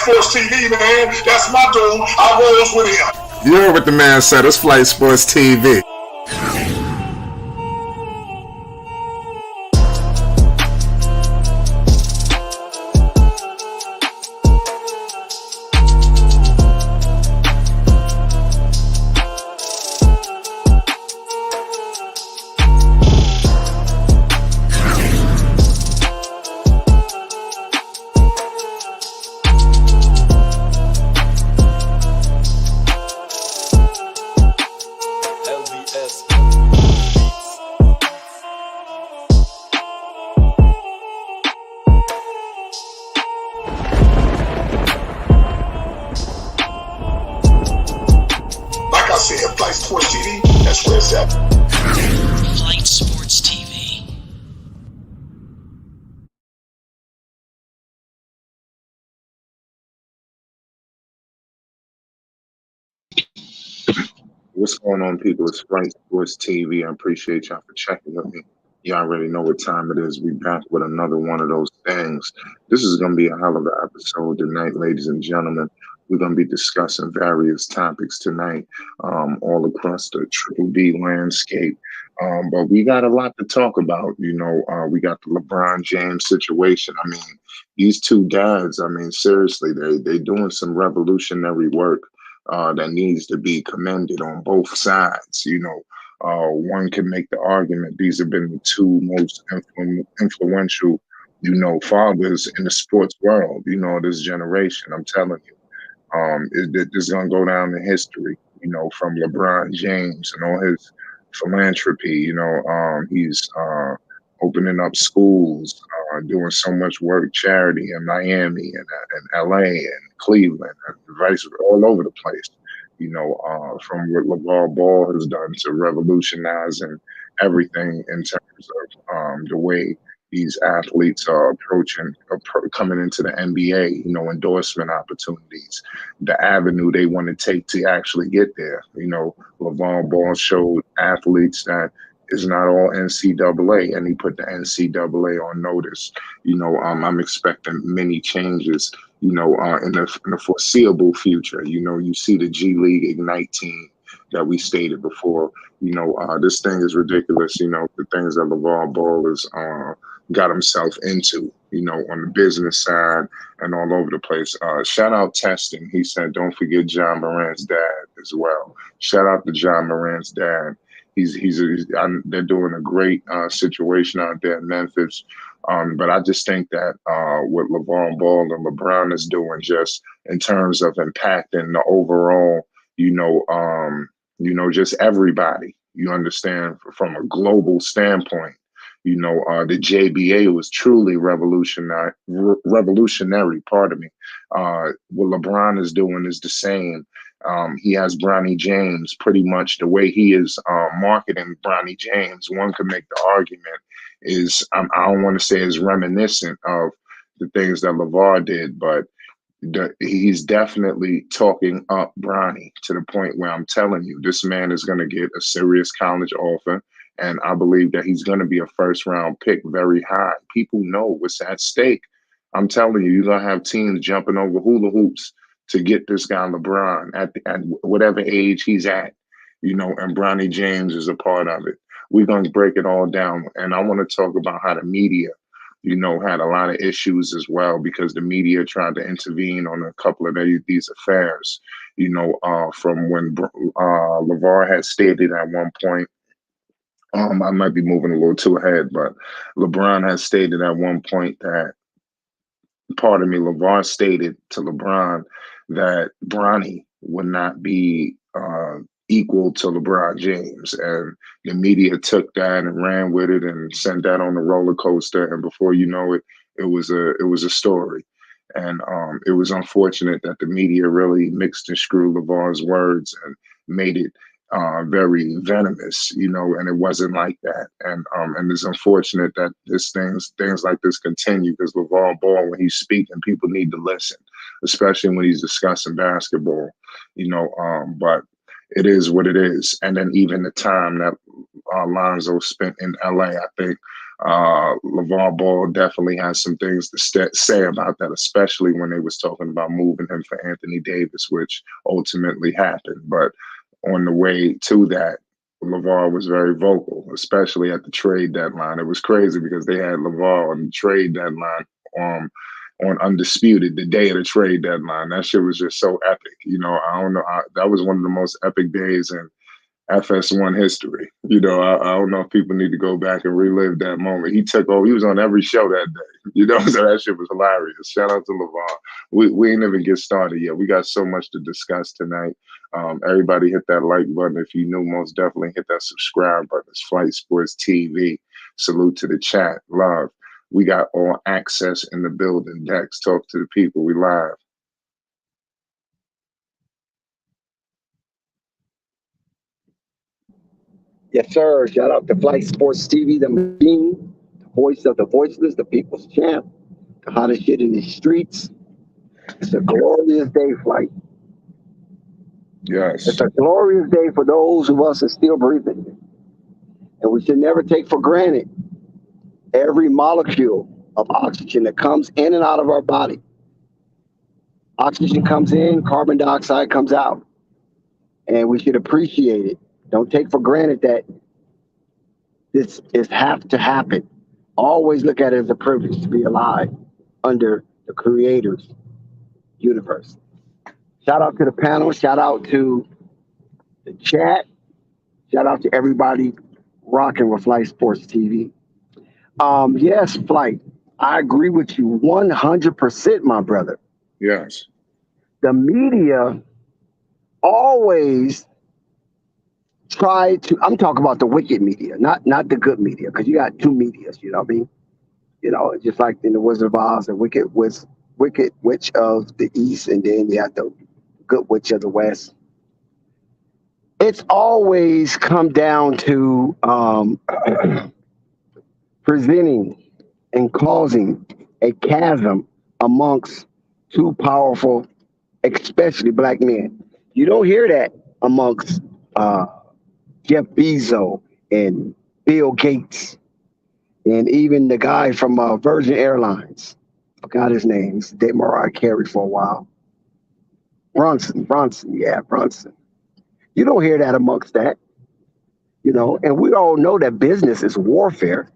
Sports TV, man. That's my dude. I rolls with him. You heard what the man said. It's Flight Sports TV. Flight Sports TV, that's where it's at. Flight Sports TV. What's going on, people? It's Flight Sports TV. I appreciate y'all for checking with me. Y'all already know what time it is. We back with another one of those things. This is going to be a hell of an episode tonight, ladies and gentlemen. We're going to be discussing various topics tonight, all across the Triple D landscape. But we got a lot to talk about. You know, we got the LeBron James situation. I mean, these two dads, I mean, seriously, they doing some revolutionary work that needs to be commended on both sides. You know, one can make the argument these have been the two most influential, you know, fathers in the sports world, you know, this generation. I'm telling you. This is going to go down in history, you know, from LeBron James and all his philanthropy. You know, he's opening up schools, doing so much work, charity in Miami and LA and Cleveland and vice all over the place. You know, from what LeVar Ball has done to revolutionizing everything in terms of the way these athletes are coming into the NBA, you know, endorsement opportunities, the avenue they want to take to actually get there. You know, LeVar Ball showed athletes that it's not all NCAA, and he put the NCAA on notice. You know, I'm expecting many changes, you know, in the foreseeable future. You know, you see the G League Ignite team that we stated before. You know, this thing is ridiculous. You know, the things that LeVar Ball has got himself into, you know, on the business side and all over the place. Shout out Testing. He said, don't forget John Morant's dad as well. Shout out to John Morant's dad. They're doing a great situation out there in Memphis. But I just think that what LeVar Ball and LeBron is doing, just in terms of impacting the overall, you know, just everybody, you understand, from a global standpoint. You know, the JBA was truly revolutionary. Pardon me. What LeBron is doing is the same. He has Bronny James, pretty much the way he is marketing Bronny James. One could make the argument is, I don't want to say is reminiscent of the things that LeVar did, but he's definitely talking up Bronny to the point where I'm telling you, this man is going to get a serious college offer. And I believe that he's going to be a first-round pick very high. People know what's at stake. I'm telling you, you're going to have teams jumping over hula hoops to get this guy LeBron at whatever age he's at, you know, and Bronny James is a part of it. We're going to break it all down. And I want to talk about how the media, you know, had a lot of issues as well, because the media tried to intervene on a couple of these affairs, you know, from when LeVar had stated at one point, I might be moving a little too ahead, but LeBron has stated at one point that, LeVar stated to LeBron that Bronny would not be equal to LeBron James. And the media took that and ran with it and sent that on the roller coaster. And before you know it, it was a story. And it was unfortunate that the media really mixed and screwed LeVar's words and made it very venomous, you know, and it wasn't like that. And it's unfortunate that things like this continue, because LeVar Ball, when he's speaking, people need to listen, especially when he's discussing basketball, you know, but it is what it is. And then even the time that Lonzo spent in LA, I think Lavar Ball definitely has some things to say about that, especially when they was talking about moving him for Anthony Davis, which ultimately happened. But on the way to that, Lavar was very vocal, especially at the trade deadline. It was crazy because they had Lavar on the trade deadline on Undisputed, the day of the trade deadline. That shit was just so epic. I don't know. That was one of the most epic days in FS1 history. I don't know if people need to go back and relive that moment. He took over. He was on every show that day. So that shit was hilarious. Shout out to LeVar. We ain't even get started yet. We got so much to discuss tonight. Everybody hit that like button. If you new, most definitely hit that subscribe button. It's Flight Sports TV. Salute to the chat. Love. We got all access in the building. Dex, talk to the people. We live. Yes, sir. Shout out to Flight Sports TV, the machine, the voice of the voiceless, the people's champ, the hottest shit in the streets. It's a glorious day, Flight. Yes. It's a glorious day for those of us that are still breathing. And we should never take for granted every molecule of oxygen that comes in and out of our body. Oxygen comes in, carbon dioxide comes out. And we should appreciate it. Don't take for granted that this is have to happen. Always look at it as a privilege to be alive under the Creator's universe. Shout out to the panel. Shout out to the chat. Shout out to everybody rocking with Flight Sports TV. Yes, Flight. I agree with you 100%, my brother. Yes. The media always try to. I'm talking about the wicked media, not the good media, because you got two medias. You know what I mean? It's just like in the Wizard of Oz, the wicked witch of the East, and then you have the good witch of the West. It's always come down to presenting and causing a chasm amongst two powerful, especially black men. You don't hear that amongst Jeff Bezos and Bill Gates and even the guy from Virgin Airlines. I forgot his name. He's dated Mariah Carey for a while. Bronson. You don't hear that amongst that, and we all know that business is warfare.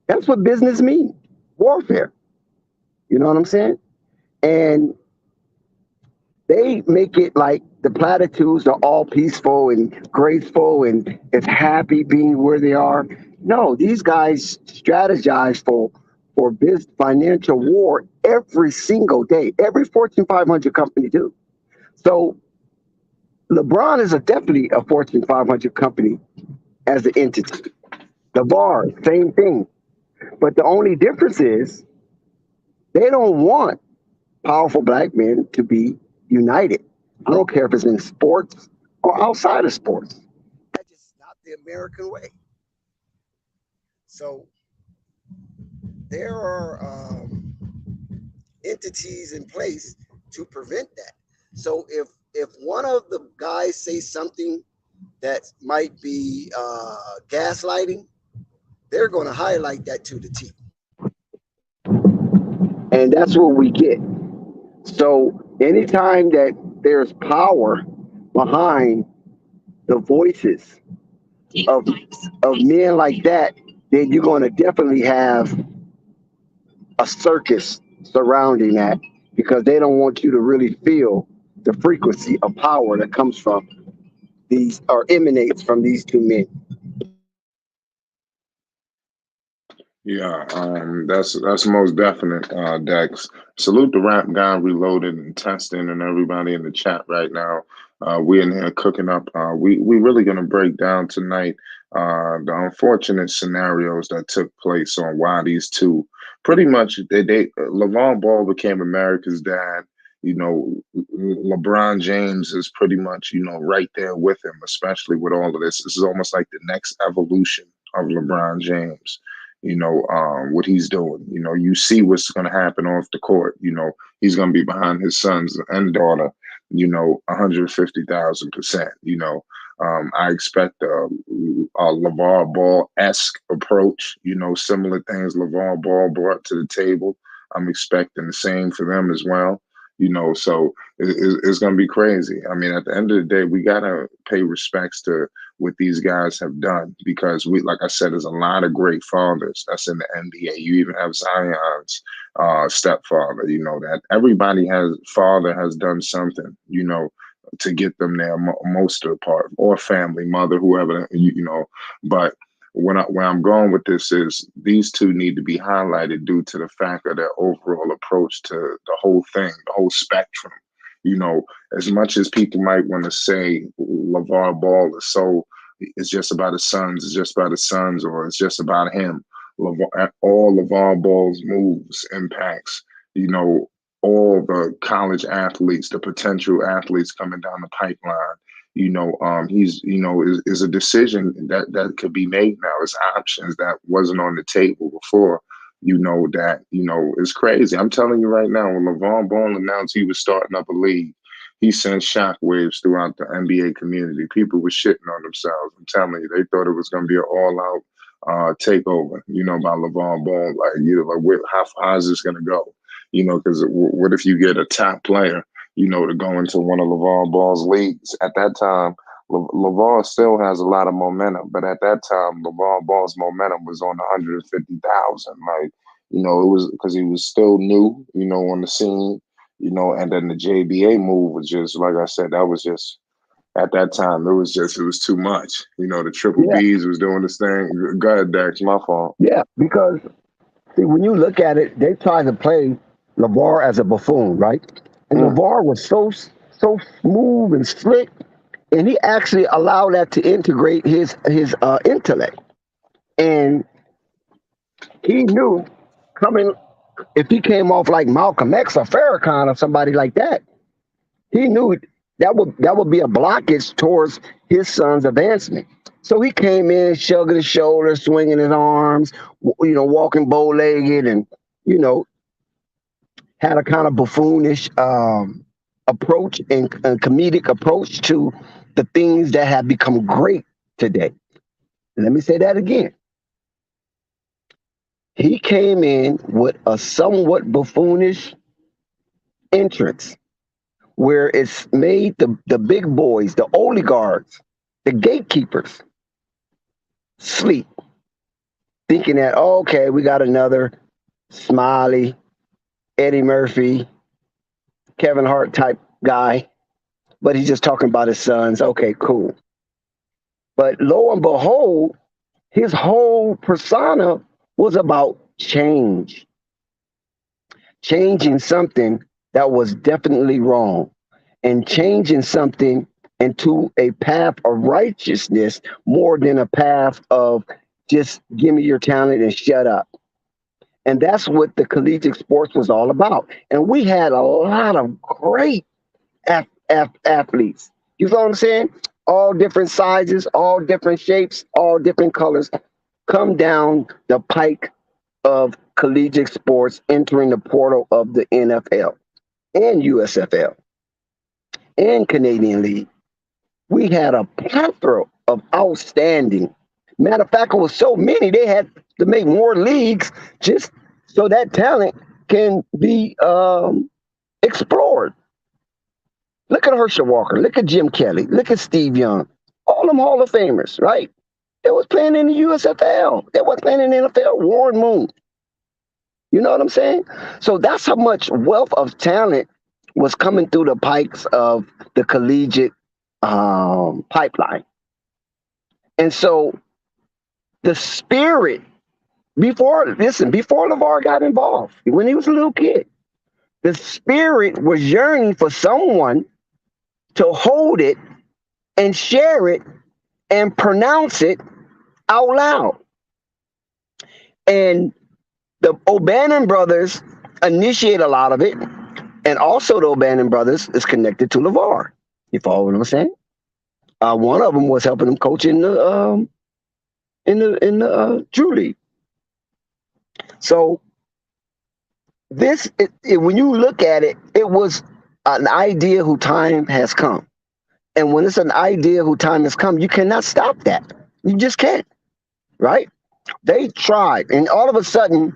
That's what business means, warfare. You know what I'm saying? And they make it like the platitudes are all peaceful and graceful and is happy being where they are. No, these guys strategize for business financial war every single day. Every Fortune 500 company do. So LeBron is definitely a Fortune 500 company as an entity. Lavar, same thing. But the only difference is they don't want powerful black men to be united. I don't care if it's in sports or outside of sports. That's just not the American way. So there are entities in place to prevent that. So if one of the guys say something that might be gaslighting, they're going to highlight that to the T. And that's what we get. So anytime that there's power behind the voices of men like that, then you're going to definitely have a circus surrounding that because they don't want you to really feel the frequency of power that comes from these or emanates from these two men. Yeah, that's most definite, Dex. Salute the Rap Guy Reloaded and Testing and everybody in the chat right now. We in here cooking up. We really gonna break down tonight the unfortunate scenarios that took place on why these two pretty much they LeVar Ball became America's dad. LeBron James is pretty much right there with him, especially with all of this. This is almost like the next evolution of LeBron James. What he's doing. You see what's going to happen off the court. He's going to be behind his sons and daughter, 150,000%. I expect a LeVar Ball-esque approach, similar things LeVar Ball brought to the table. I'm expecting the same for them as well. So it's going to be crazy. I mean, at the end of the day, we got to pay respects to what these guys have done because like I said, there's a lot of great fathers that's in the NBA. You even have Zion's stepfather, that everybody father has done something, to get them there most of the part, or family, mother, whoever, but where I'm going with this is these two need to be highlighted due to the fact of their overall approach to the whole thing, the whole spectrum. As much as people might want to say LeVar Ball it's just about his sons, it's just about his sons, or it's just about him. All LeVar Ball's moves impacts, all the college athletes, the potential athletes coming down the pipeline. He's is a decision that could be made now. It's options that wasn't on the table before. It's crazy. I'm telling you right now, when LeVar Ball announced he was starting up a league, he sent shockwaves throughout the NBA community. People were shitting on themselves. I'm telling you, they thought it was going to be an all-out takeover, by LeVar Ball. How is this going to go? Because what if you get a top player, to go into one of LeVar Ball's leagues? At that time, LeVar still has a lot of momentum, but at that time, LeVar Ball's momentum was on 150,000. It was because he was still new, on the scene, and then the JBA move was just, like I said, that was just, at that time, it was too much. The Triple Yeah, B's was doing this thing. Go ahead, Dax, my fault. yeah. Because see, when you look at it, they tried to play Lavar as a buffoon, right? And Mm. Lavar was so smooth and slick, and he actually allowed that to integrate his intellect. And he knew coming if he came off like Malcolm X or Farrakhan or somebody like that, he knew that would be a blockage towards his son's advancement. So he came in, shrugging his shoulders, swinging his arms, walking bow-legged, and you know had a kind of buffoonish approach and comedic approach to the things that have become great today. Let me say that again. He came in with a somewhat buffoonish entrance where it's made the big boys, the oligarchs, the gatekeepers sleep, thinking that, oh, okay, we got another Smiley, Eddie Murphy, Kevin Hart type guy, but he's just talking about his sons. Okay, cool. But lo and behold, his whole persona was about change, changing something that was definitely wrong, and changing something into a path of righteousness more than a path of just give me your talent and shut up. And that's what the collegiate sports was all about. And we had a lot of great athletes. You know what I'm saying? All different sizes, all different shapes, all different colors come down the pike of collegiate sports entering the portal of the NFL and USFL and Canadian League. We had a plethora of outstanding. Matter of fact, it was so many they had to make more leagues just so that talent can be explored. Look at Herschel Walker. Look at Jim Kelly. Look at Steve Young. All them Hall of Famers, right? They was playing in the USFL. They was playing in the NFL. Warren Moon. You know what I'm saying? So that's how much wealth of talent was coming through the pikes of the collegiate pipeline. And so the spirit before LeVar got involved, when he was a little kid, the spirit was yearning for someone to hold it and share it and pronounce it out loud. And the O'Bannon brothers initiate a lot of it, and also the O'Bannon brothers is connected to LeVar. You follow what I'm saying? One of them was helping him coach in the Drew League. So when you look at it, it was an idea whose time has come. And when it's an idea who time has come, you cannot stop that. You just can't, right? They tried, and all of a sudden,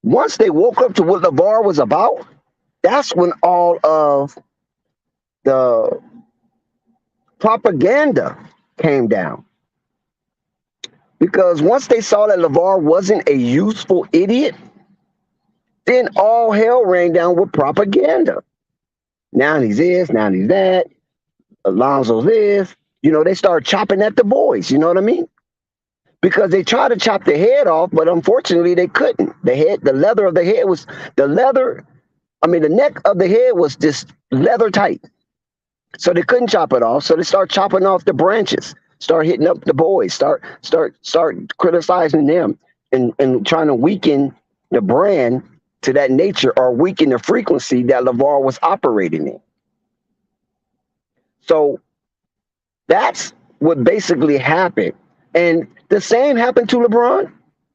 once they woke up to what Lavar was about, that's when all of the propaganda came down. Because once they saw that Lavar wasn't a useful idiot, then all hell rained down with propaganda. Now he's this, now he's that. Alonzo this. They started chopping at the boys. You know what I mean? Because they tried to chop the head off, but unfortunately they couldn't. The leather of the head was the leather. The neck of the head was just leather tight. So they couldn't chop it off. So they start chopping off the branches, start hitting up the boys, start criticizing them and trying to weaken the brand to that nature or weaken the frequency that Lavar was operating in. So that's what basically happened. And the same happened to LeBron.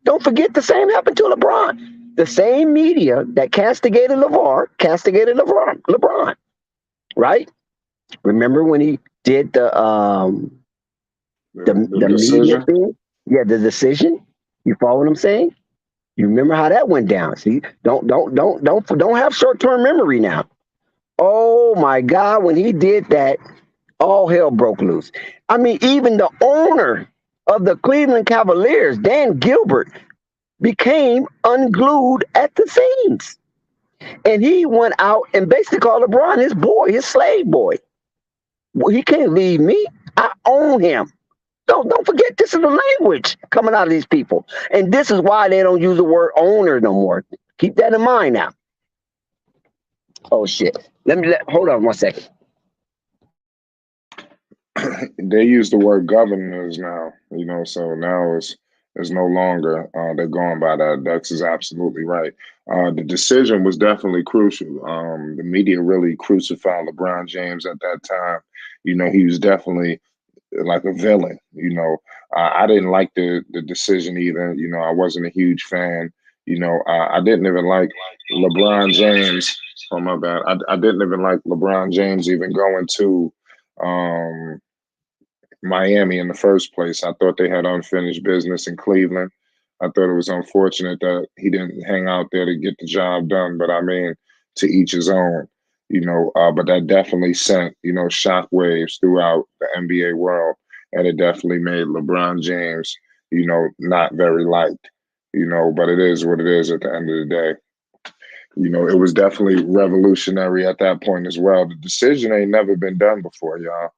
Don't forget the same happened to LeBron. The same media that castigated Lavar castigated LeBron, right? Remember when he did the media thing? Yeah, the decision. You follow what I'm saying? You remember how that went down? See, don't have short-term memory now. Oh my God, when he did that, all hell broke loose. Even the owner of the Cleveland Cavaliers, Dan Gilbert, became unglued at the seams. And he went out and basically called LeBron his boy, his slave boy. Well, he can't leave me. I own him. Don't forget, this is the language coming out of these people. And this is why they don't use the word owner no more. Keep that in mind now. Oh, shit. Hold on 1 second. They use the word governors now, so now it's no longer they're going by that. That's absolutely right. The decision was definitely crucial. The media really crucified LeBron James at that time. He was definitely like a villain. I didn't like the decision either. I wasn't a huge fan. I didn't even like LeBron James. Oh, my bad. I didn't even like LeBron James even going to Miami in the first place. I thought they had unfinished business in Cleveland. I thought it was unfortunate that he didn't hang out there to get the job done. But to each his own, but that definitely sent, shockwaves throughout the NBA world. And it definitely made LeBron James, not very liked, but it is what it is at the end of the day. It was definitely revolutionary at that point as well. The decision ain't never been done before, y'all.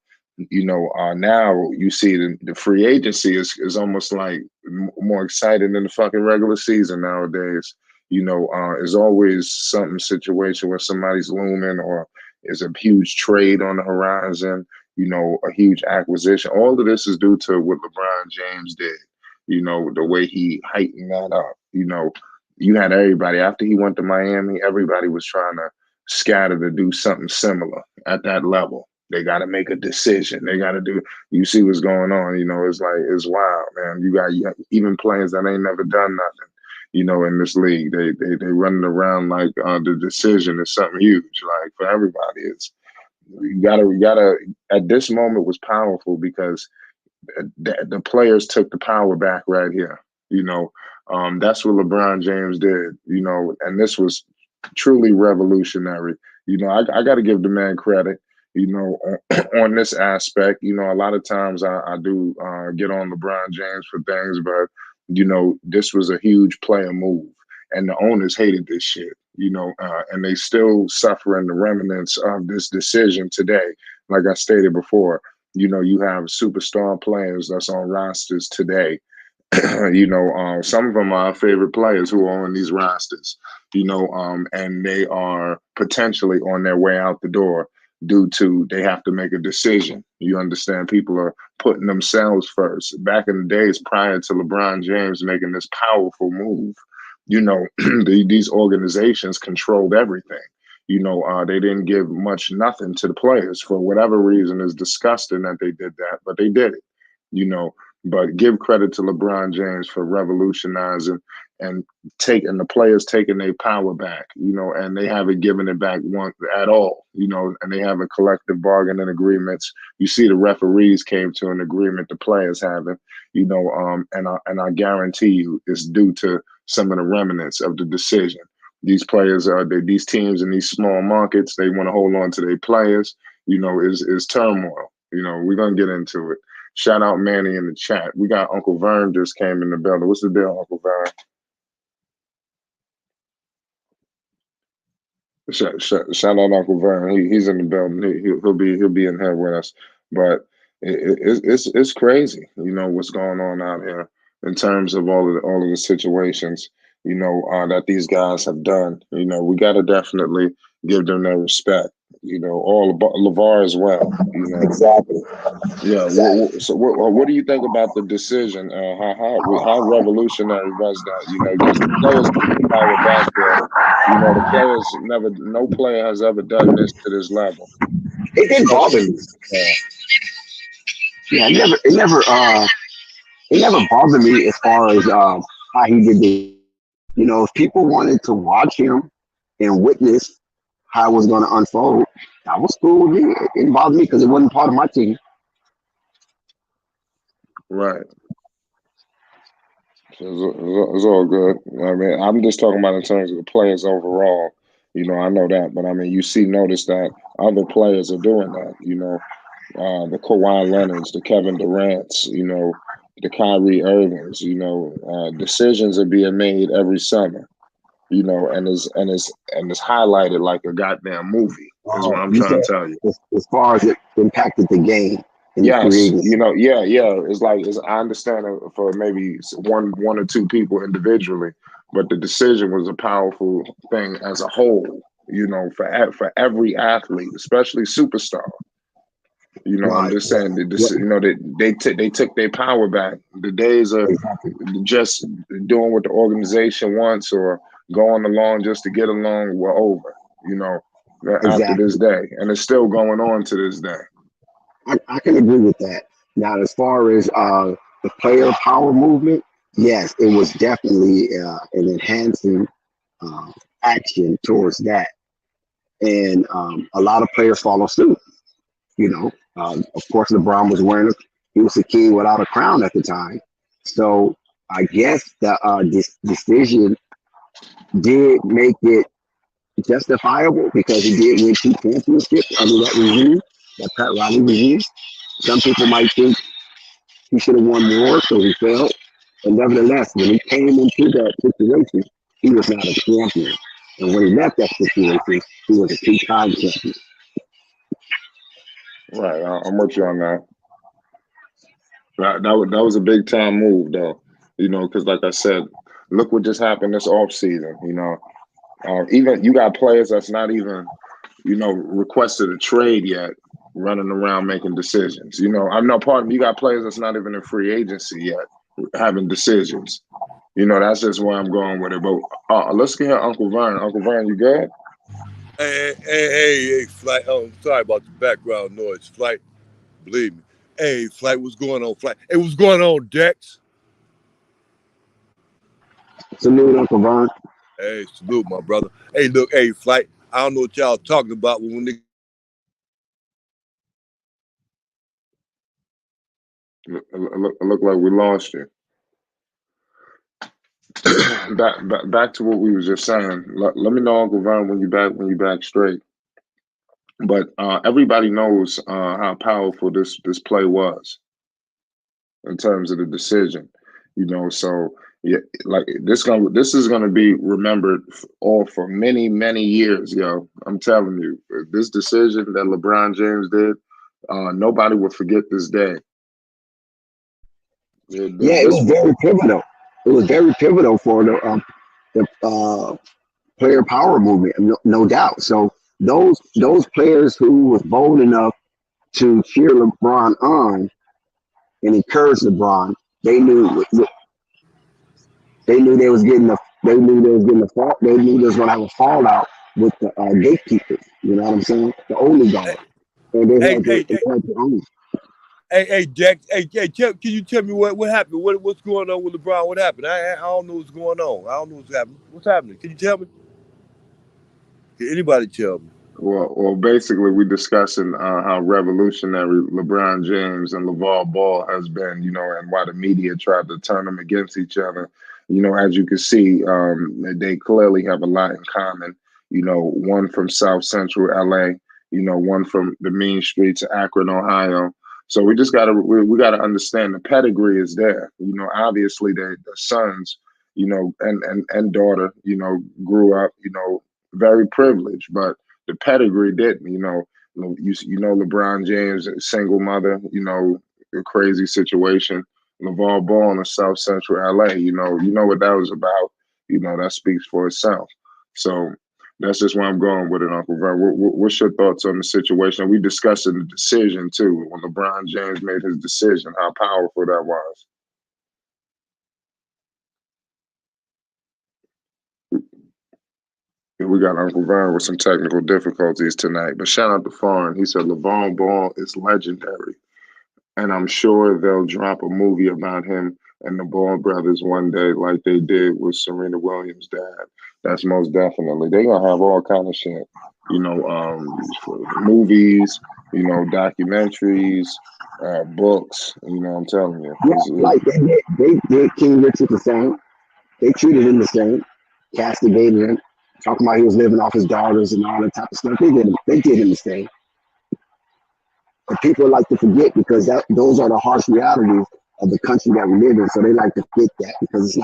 Now you see the free agency is almost like more exciting than the fucking regular season nowadays. There's always some situation where somebody's looming or is a huge trade on the horizon, a huge acquisition. All of this is due to what LeBron James did, the way he heightened that up. You had everybody after he went to Miami, everybody was trying to scatter to do something similar at that level. They got to make a decision. They got to do. You see what's going on. It's wild, man. You got even players that ain't never done nothing. In this league, they running around like the decision is something huge. Like for everybody, we gotta. At this moment was powerful because the players took the power back right here. That's what LeBron James did. And this was truly revolutionary. I got to give the man credit. On this aspect, a lot of times I do get on LeBron James for things, but, this was a huge player move and the owners hated this shit, and they still suffering the remnants of this decision today. Like I stated before, you have superstar players that's on rosters today. Some of them are our favorite players who are on these rosters, and they are potentially on their way out the door due to they have to make a decision. You understand? People are putting themselves first. Back in the days prior to LeBron James making this powerful move, these organizations controlled everything. They didn't give nothing to the players for whatever reason. It's disgusting that they did that, but they did it, but give credit to LeBron James for revolutionizing and the players taking their power back, and they haven't given it back one at all, and they haven't collective bargaining agreements. You see, the referees came to an agreement, the players haven't, and I guarantee you it's due to some of the remnants of the decision. These players these teams in these small markets, they want to hold on to their players, is turmoil. We're gonna get into it. Shout out Manny in the chat. We got Uncle Vern just came in the building. What's the deal, Uncle Vern? Shout out Uncle Vern. He's in the building. He'll be in here with us. But it's crazy, what's going on out here in terms of all of the situations, that these guys have done. We got to definitely give them their respect. All about Lavar as well. Exactly. Yeah. Exactly. So what do you think about the decision? How revolutionary was that? Because the players took the power back there. The players no player has ever done this to this level. It didn't bother me. Yeah, it never bothered me as far as how he did it. If people wanted to watch him and witness how it was going to unfold, that was cool with me. It didn't bother me because it wasn't part of my team. Right. It's all good. I mean, I'm just talking about in terms of the players overall. I know that, but I mean, notice that other players are doing that. The Kawhi Leonards, the Kevin Durant's, the Kyrie Irvings. Decisions are being made every summer. And it's highlighted like a goddamn movie. Is what I'm trying to tell you. As far as it impacted the game. Yes, I understand it for maybe one or two people individually, but the decision was a powerful thing as a whole. For every athlete, especially superstar. I'm just saying that they took their power back. The days of just doing what the organization wants or going along just to get along were over. After this day, and it's still going on to this day. I can agree with that. Now, as far as the player power movement, yes, it was definitely an enhancing action towards that. And a lot of players follow suit. Of course, LeBron he was a king without a crown at the time. So I guess this decision did make it justifiable because he did win 2 championships under that regime, that Pat Riley regime. Some people might think he should have won more, so he failed. But nevertheless, when he came into that situation, he was not a champion. And when he left that situation, he was a 2-time champion. Right, I'm with you on that. That was a big time move, though. Because like I said, look what just happened this offseason. Even you got players that's not even, requested a trade yet, running around making decisions. I'm not part of. You got players that's not even in free agency yet, having decisions. That's just where I'm going with it. But let's get Uncle Vern. Uncle Vern, you good? Hey, Flight. Sorry about the background noise, Flight. Believe me. Hey, Flight, what's going on, Flight? Hey, what's going on, Dex? Salute, Uncle Vern. Hey, salute, my brother. Hey, look, hey, Flight. I don't know what y'all talking about when they. Look like we lost you. back to what we was just saying. Let me know, Uncle Vern, when you back straight. But everybody knows how powerful this play was in terms of the decision. So yeah, like this is gonna be remembered for many, many years, yo. I'm telling you, this decision that LeBron James did, nobody will forget this day. It was very pivotal. It was very pivotal for the player power movement, no doubt. So those players who was bold enough to cheer LeBron on and encourage LeBron, they knew they was getting the they knew they was going to have a fallout with the gatekeepers. You know what I'm saying? The only guard, and they had to own. Hey, Jack. Hey, can you tell me what happened? What's going on with LeBron? What happened? I don't know what's going on. I don't know what's happening. What's happening? Can you tell me? Can anybody tell me? Well, basically, we're discussing how revolutionary LeBron James and LeVar Ball has been, and why the media tried to turn them against each other. As you can see, they clearly have a lot in common. One from South Central LA, one from the mean streets of Akron, Ohio. So we gotta understand the pedigree is there. Obviously the sons, and daughter, grew up, very privileged, but the pedigree didn't. LeBron James, single mother, a crazy situation. LeVar Ball in South Central LA, you know what that was about. That speaks for itself. So that's just where I'm going with it, Uncle Vern. What's your thoughts on the situation? We discussing the decision too. When LeBron James made his decision, how powerful that was. We got Uncle Vern with some technical difficulties tonight, but shout out to Foreign. He said LeVar Ball is legendary, and I'm sure they'll drop a movie about him and the Ball brothers one day, like they did with Serena Williams' dad. That's most definitely. They're gonna have all kind of shit, movies, documentaries, books. I'm telling you. Yeah, like they did King Richard the same. They treated him the same, castigated him, talking about he was living off his daughters and all that type of stuff. They did him the same. But people like to forget because those are the harsh realities of the country that we live in. So they like to forget that because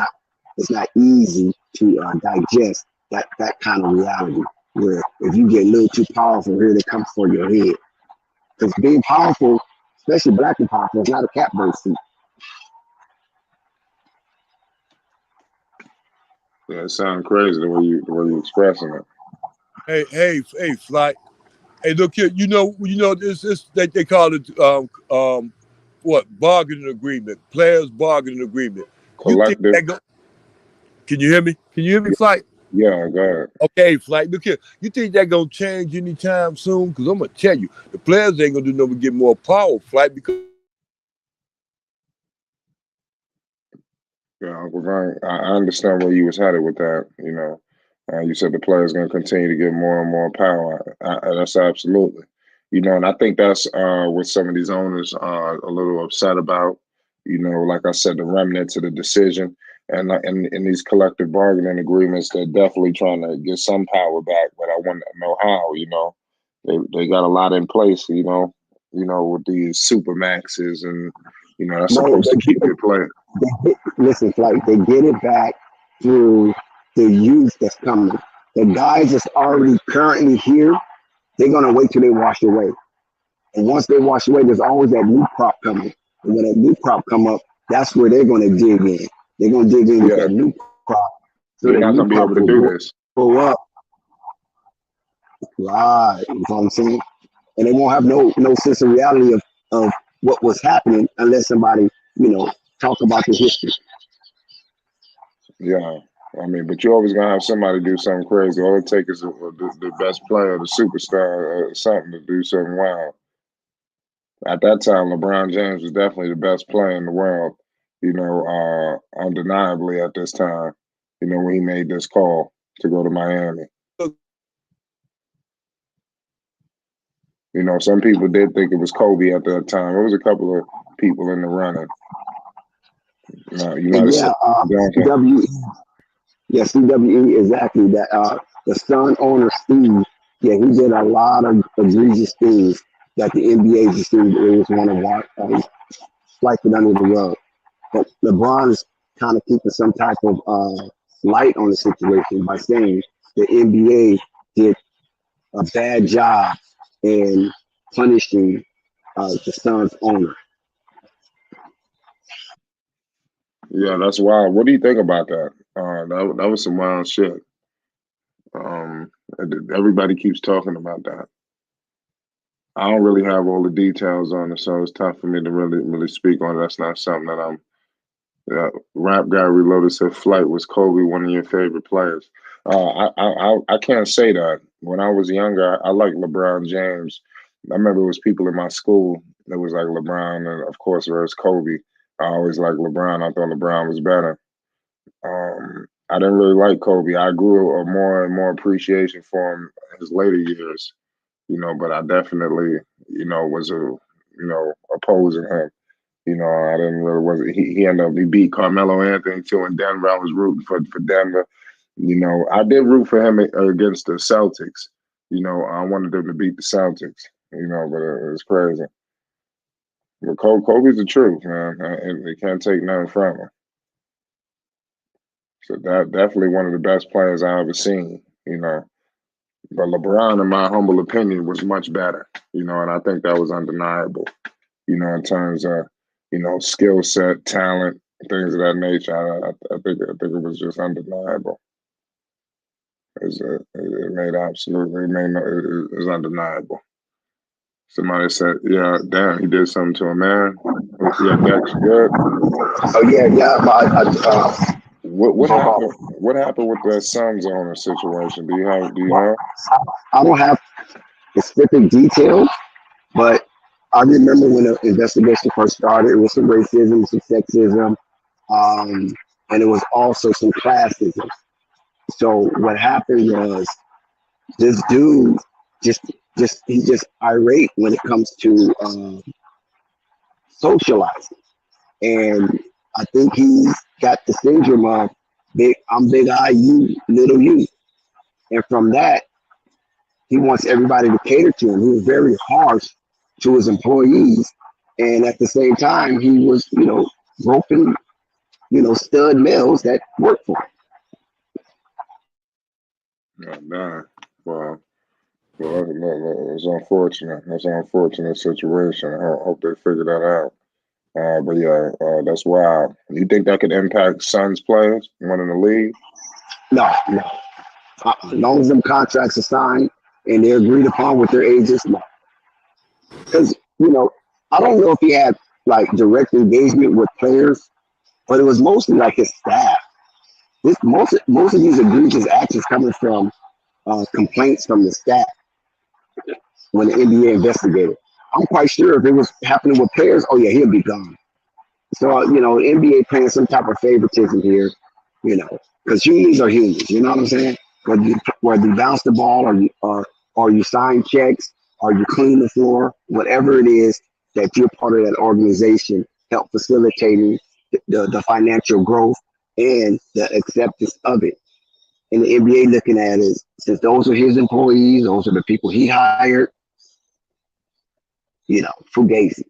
it's not easy to digest that kind of reality. Where if you get a little too powerful, here they come for your head. Because being powerful, especially black and powerful, is not a catbird seat. Yeah, it sounds crazy the way you expressing it. Hey, Flight. Hey, look here. This they call it what bargaining agreement, players bargaining agreement. You think Collective. that go? Can you hear me? Can you hear me, Flight? Yeah, go ahead. Okay, Flight. Look here. You think that gonna change anytime soon? Because I'm gonna tell you, the players ain't gonna do nothing but get more power, Flight. Because Yeah, Uncle Vern, I understand where you was headed with that. You said the players going to continue to get more and more power. That's absolutely, and I think that's what some of these owners are a little upset about. Like I said, the remnants of the decision and in these collective bargaining agreements, they're definitely trying to get some power back. But I want to know how. They got a lot in place. With these super maxes and that's No, supposed to keep it playing. listen, like they get it back through the youth that's coming. The guys that's already currently here, they're gonna wait till they wash away. And once they wash away, there's always that new crop coming. And when that new crop come up, that's where they're gonna dig in. They're gonna dig in with that new crop. So They're the not new going to be crop able to will do this. grow up. Right. You know what I'm saying? And they won't have no sense of reality of what was happening unless somebody, talk about the history. Yeah. But you're always going to have somebody do something crazy. All it takes is the best player, the superstar, something to do something wild. At that time, LeBron James was definitely the best player in the world, undeniably at this time, when he made this call to go to Miami. Some people did think it was Kobe at that time. There was a couple of people in the running. You might have said CWE. Yeah, CWE, exactly. That the son owner, Steve, yeah, he did a lot of egregious things that the NBA just seemed it was one of swipe it under the rug. But LeBron is kind of keeping some type of light on the situation by saying the NBA did a bad job in punishing the son's owner. Yeah, that's wild. What do you think about that? That was some wild shit. Everybody keeps talking about that. I don't really have all the details on it, so it's tough for me to really speak on it. That's not something that I'm. Rap Guy Reloaded said, "Flight was Kobe, one of your favorite players." I can't say that. When I was younger, I liked LeBron James. I remember it was people in my school, It was like LeBron and of course versus Kobe. I always liked LeBron. I thought LeBron was better. I didn't really like Kobe. I grew a more and more appreciation for him in his later years, but I definitely, was opposing him. I didn't really wasn't he ended up he beat Carmelo Anthony too in Denver. I was rooting for Denver. I did root for him against the Celtics. I wanted them to beat the Celtics, but it was crazy. But Kobe's the truth, man. And they can't take nothing from him. So that definitely one of the best players I ever seen. But LeBron, in my humble opinion, was much better, and I think that was undeniable, in terms of, skill set, talent, things of that nature. I think it was just undeniable. It made absolutely, it was undeniable. Somebody said, yeah, damn, he did something to a man. Yeah, Dex, good. Oh yeah. What happened with that Suns owner situation? Do you have? I don't have specific details, but I remember when the investigation first started, it was some racism, some sexism, and it was also some classism. So what happened was this dude he's just irate when it comes to socializing, and I think he's got the syndrome of I'm big I, you little you, and from that he wants everybody to cater to him. He was very harsh to his employees, and at the same time he was groping stud males that work for him. Oh, man. Well, it's unfortunate. That's an unfortunate situation. I hope they figure that out. But yeah, that's wild. You think that could impact Suns players winning the league? No. As long as them contracts are signed and they're agreed upon with their agents, no. Because I don't know if he had like direct engagement with players, but it was mostly like his staff. Most of these egregious actions coming from complaints from the staff when the NBA investigated. I'm quite sure if it was happening with players, oh yeah, he'll be gone. So the NBA playing some type of favoritism here, because humans are humans. You know what I'm saying? Whether you bounce the ball or you sign checks or you clean the floor, whatever it is that you're part of that organization, help facilitating the financial growth and the acceptance of it. And the NBA looking at it, since those are his employees, those are the people he hired, fugazi.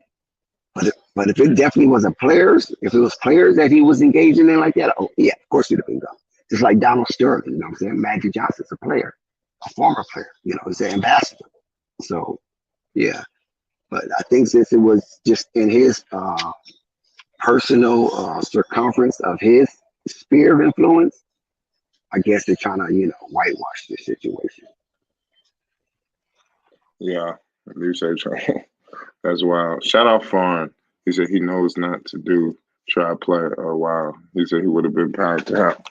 But if it definitely wasn't players, if it was players that he was engaging in like that, oh yeah, of course he'd have been gone. Just like Donald Sterling, you know what I'm saying? Magic Johnson's a player, a former player, he's an ambassador. So yeah. But I think since it was just in his personal circumference of his sphere of influence, I guess they're trying to, whitewash this situation. Yeah, you say that's wild. Shout out Farn. He said he knows not to try play a while. He said he would have been packed out.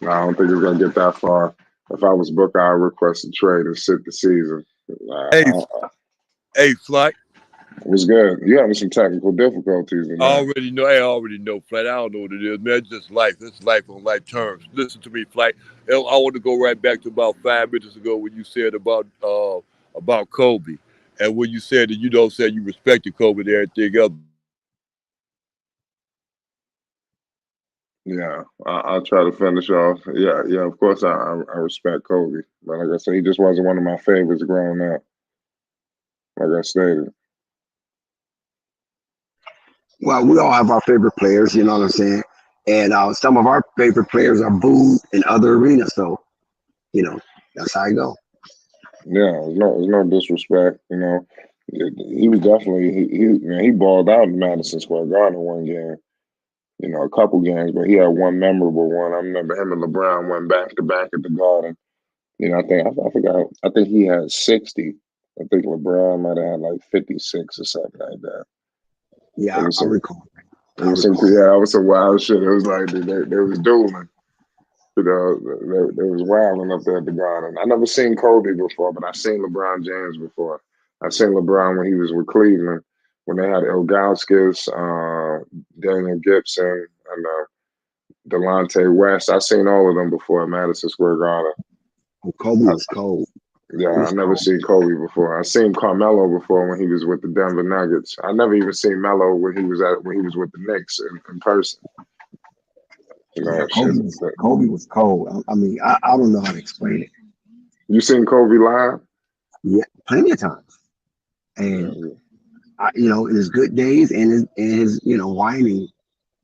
No, I don't think he's gonna get that far. If I was Booker, I'd request a trade and sit the season. Hey, Flight. It was good. You having some technical difficulties in I that. already know, Flight. I don't know what it is, man. It's just life. It's life on life terms. Listen to me, Flight. I want to go right back to about 5 minutes ago when you said about Kobe, and when you said that you said you respected Kobe and everything else. Yeah, I'll try to finish off. Yeah. Of course, I respect Kobe, but like I said, he just wasn't one of my favorites growing up. Like I stated. Well, we all have our favorite players, you know what I'm saying? And some of our favorite players are booed in other arenas. So, that's how I go. Yeah, there's no disrespect. He was definitely he balled out in Madison Square Garden one game. A couple games, but he had one memorable one. I remember him and LeBron went back to back at the Garden. I think he had 60. I think LeBron might have had like 56 or something like that. Yeah, I recall. It was some wild shit. It was like they was dueling. They was wilding up there at the Garden. I never seen Kobe before, but I seen LeBron James before. I seen LeBron when he was with Cleveland. when they had Ilgauskas, Daniel Gibson, and Delonte West. I've seen all of them before at Madison Square Garden. Kobe I, was cold. yeah, He I was never cold. seen Kobe before. I seen Carmelo before when he was with the Denver Nuggets. I never even seen Melo when he was with the Knicks in person. You Yeah, know, shit. Kobe was cold. I mean, I don't know how to explain it. You seen Kobe live? Yeah, plenty of times. And Yeah, in his good days and his whining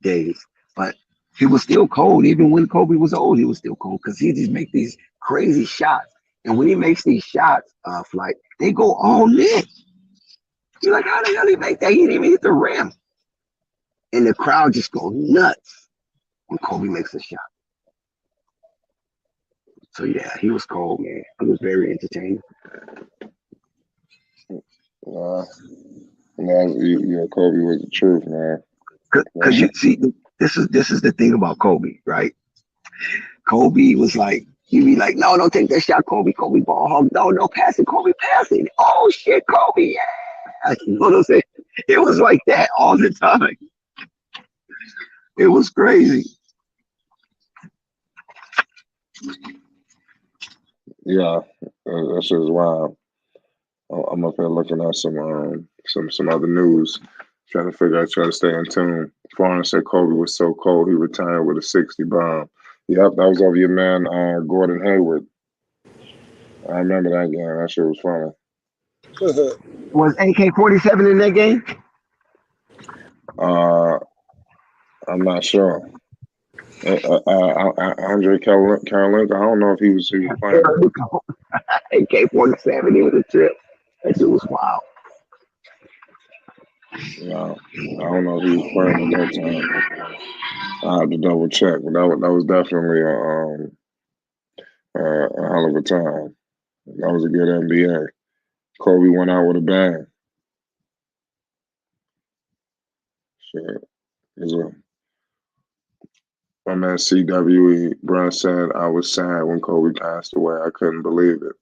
days. But he was still cold. Even when Kobe was old, he was still cold because he just make these crazy shots. And when he makes these shots, like they go all net. You're like, how the hell he make that? He didn't even hit the rim. And the crowd just go nuts when Kobe makes a shot. So yeah, he was cold, man. He was very entertaining. yeah. Yeah, Kobe was the truth, man. Cause you see, this is the thing about Kobe, right? Kobe was like, he'd be like, no, don't take that shot, Kobe. Kobe ball hog. No, pass it, Kobe, pass it. Oh shit, Kobe, yeah. You know what I'm saying? It was like that all the time. It was crazy. Yeah, that shit is wild. I'm up here looking at some other news, trying to stay in tune. Foreign said Kobe was so cold he retired with a 60 bomb. Yep, that was over your man Gordon Hayward. I remember that game. That shit was funny. Was AK-47 in that game? Uh, I'm not sure. Andre Karolinka, I don't know if he was playing. AK-47, he was a trip. That shit was wild. No, I don't know if he was playing at that time. I have to double check, but that was definitely a hell of a time. That was a good NBA. Kobe went out with a bang. Shit. My man CWE Brown said I was sad when Kobe passed away. I couldn't believe it.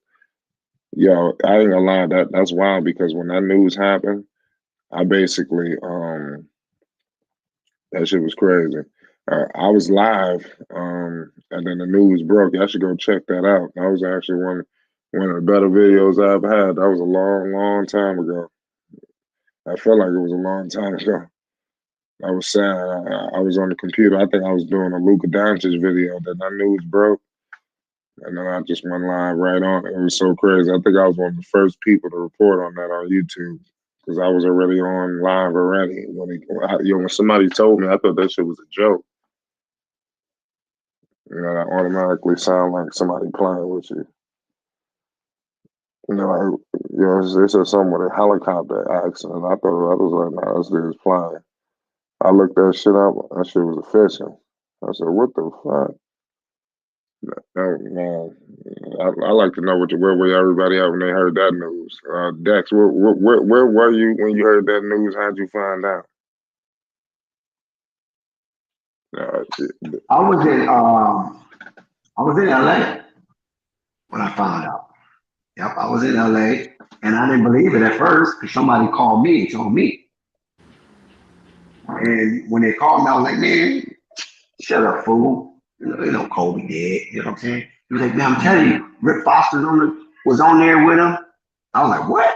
Yo, I ain't gonna lie, that's wild because when that news happened, I basically that shit was crazy. I was live, and then the news broke. I should go check that out. That was actually one of the better videos I ever had. That was a long, long time ago. I felt like it was a long time ago. I was sad. I was on the computer. I think I was doing a Luka Doncic video. Then that news broke, and then I just went live right on. It was so crazy. I think I was one of the first people to report on that on YouTube because I was already on live already. When somebody told me, I thought that shit was a joke. That automatically sound like somebody playing with you. They said something with a helicopter accident. I was like, nah, this dude's playing. I looked that shit up. That shit was official. I said, what the fuck? Oh, man, I like to know where everybody at when they heard that news. Dex, where were you when you heard that news? How'd you find out? Uh, I was in LA when I found out. Yep, I was in LA and I didn't believe it at first because somebody called me and told me. And when they called me, I was like, man, shut up, fool. Kobe dead. You know what I'm saying? He was like, man, I'm telling you, Rick Foster was on there with him. I was like, what?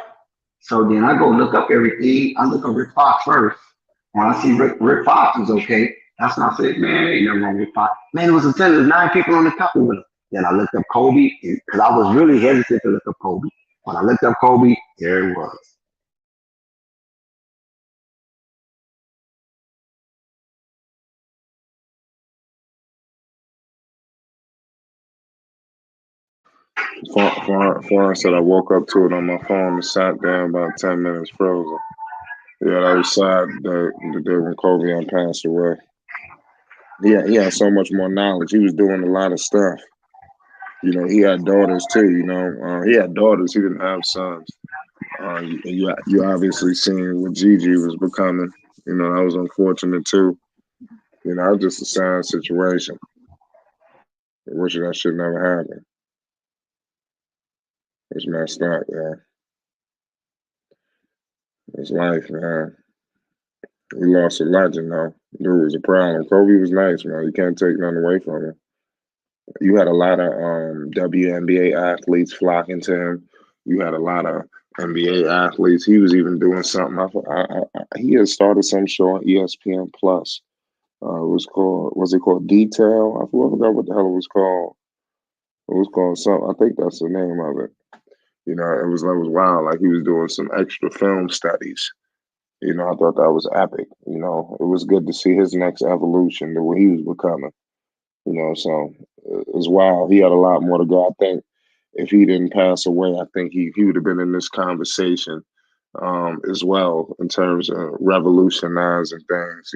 So then I go look up everything. I look up Rick Fox first. When I see Rick Fox was okay, that's when I said, man, ain't nothing wrong with Rick Fox. Man, it was a there was 9 people on the couple with him. Then I looked up Kobe because I was really hesitant to look up Kobe. When I looked up Kobe, there it was. Foreign said I woke up to it on my phone and sat down about 10 minutes frozen. Yeah, that was sad the day when Kobe passed away. He had so much more knowledge. He was doing a lot of stuff. He had daughters too. He had daughters. He didn't have sons. You obviously seen what Gigi was becoming. That was unfortunate too. It was just a sad situation. I wish that shit never happened. It's messed up, yeah. It's life, man. We lost a legend, though. Dude was a problem. Kobe was nice, man. You can't take nothing away from him. You had a lot of WNBA athletes flocking to him. You had a lot of NBA athletes. He was even doing something. He had started some show on ESPN Plus. Was it called Detail? I forgot what the hell it was called. It was called something. I think that's the name of it. It was wild. Like he was doing some extra film studies. I thought that was epic. It was good to see his next evolution, to what he was becoming. So as wild. He had a lot more to go. I think if he didn't pass away, I think he would have been in this conversation as well, in terms of revolutionizing things,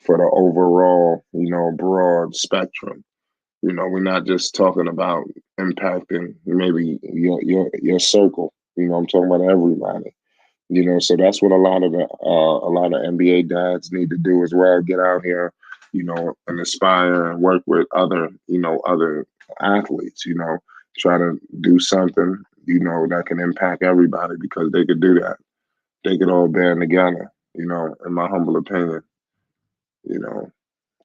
for the overall, broad spectrum. We're not just talking about impacting maybe your circle. I'm talking about everybody. So that's what a lot of NBA dads need to do as well. Get out here, and aspire and work with other athletes. Try to do something, that can impact everybody, because they could do that. They could all band together. In my humble opinion. You know,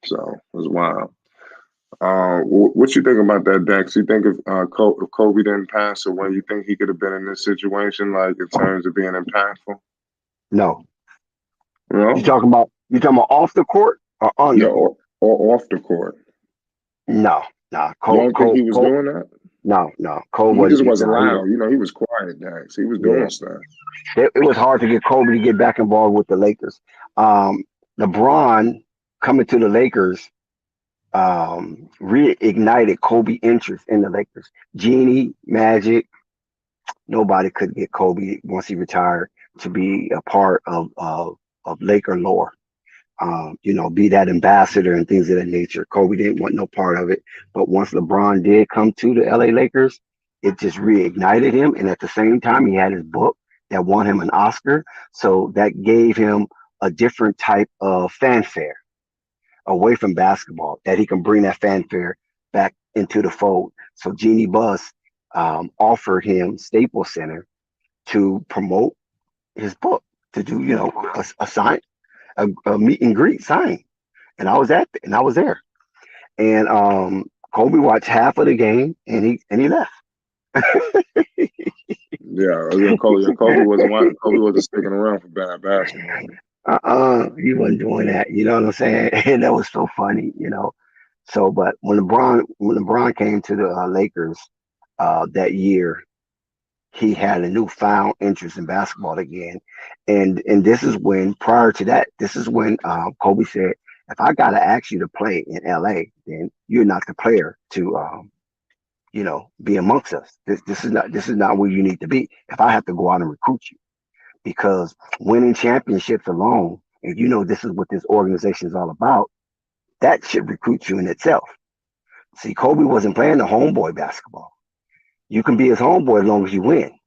so it's wild. What you think about that, Dex? You think if Kobe didn't pass away, you think he could have been in this situation, like in terms of being impactful? No. You No, talking about off the court or on yeah, the court? or off the court. No, no. You don't think he was doing that? No. Cole He wasn't. just wasn't No, he was. loud. He was quiet, Dex. He was Yeah, doing stuff. it was hard to get Kobe to get back involved with the Lakers. Um, LeBron coming to the Lakers reignited Kobe interest in the Lakers. Genie, Magic, nobody could get Kobe once he retired to be a part of Laker lore. Be that ambassador and things of that nature. Kobe didn't want no part of it. But once LeBron did come to the LA Lakers, it just reignited him. And at the same time, he had his book that won him an Oscar. So that gave him a different type of fanfare away from basketball, that he can bring that fanfare back into the fold. So Jeannie Buss offered him Staples Center to promote his book, to do, a sign, a meet and greet sign. And I was there. And Kobe watched half of the game, and he left. Kobe wasn't Kobe wasn't sticking around for bad basketball. He wasn't doing that. You know what I'm saying? And that was so funny. So, but when LeBron came to the Lakers that year, he had a newfound interest in basketball again. And this is when, prior to that, this is when Kobe said, if I gotta ask you to play in LA, then you're not the player to be amongst us. This is not where you need to be. If I have to go out and recruit you, because winning championships alone, and this is what this organization is all about, that should recruit you in itself. See, Kobe wasn't playing the homeboy basketball. You can be his homeboy as long as you win.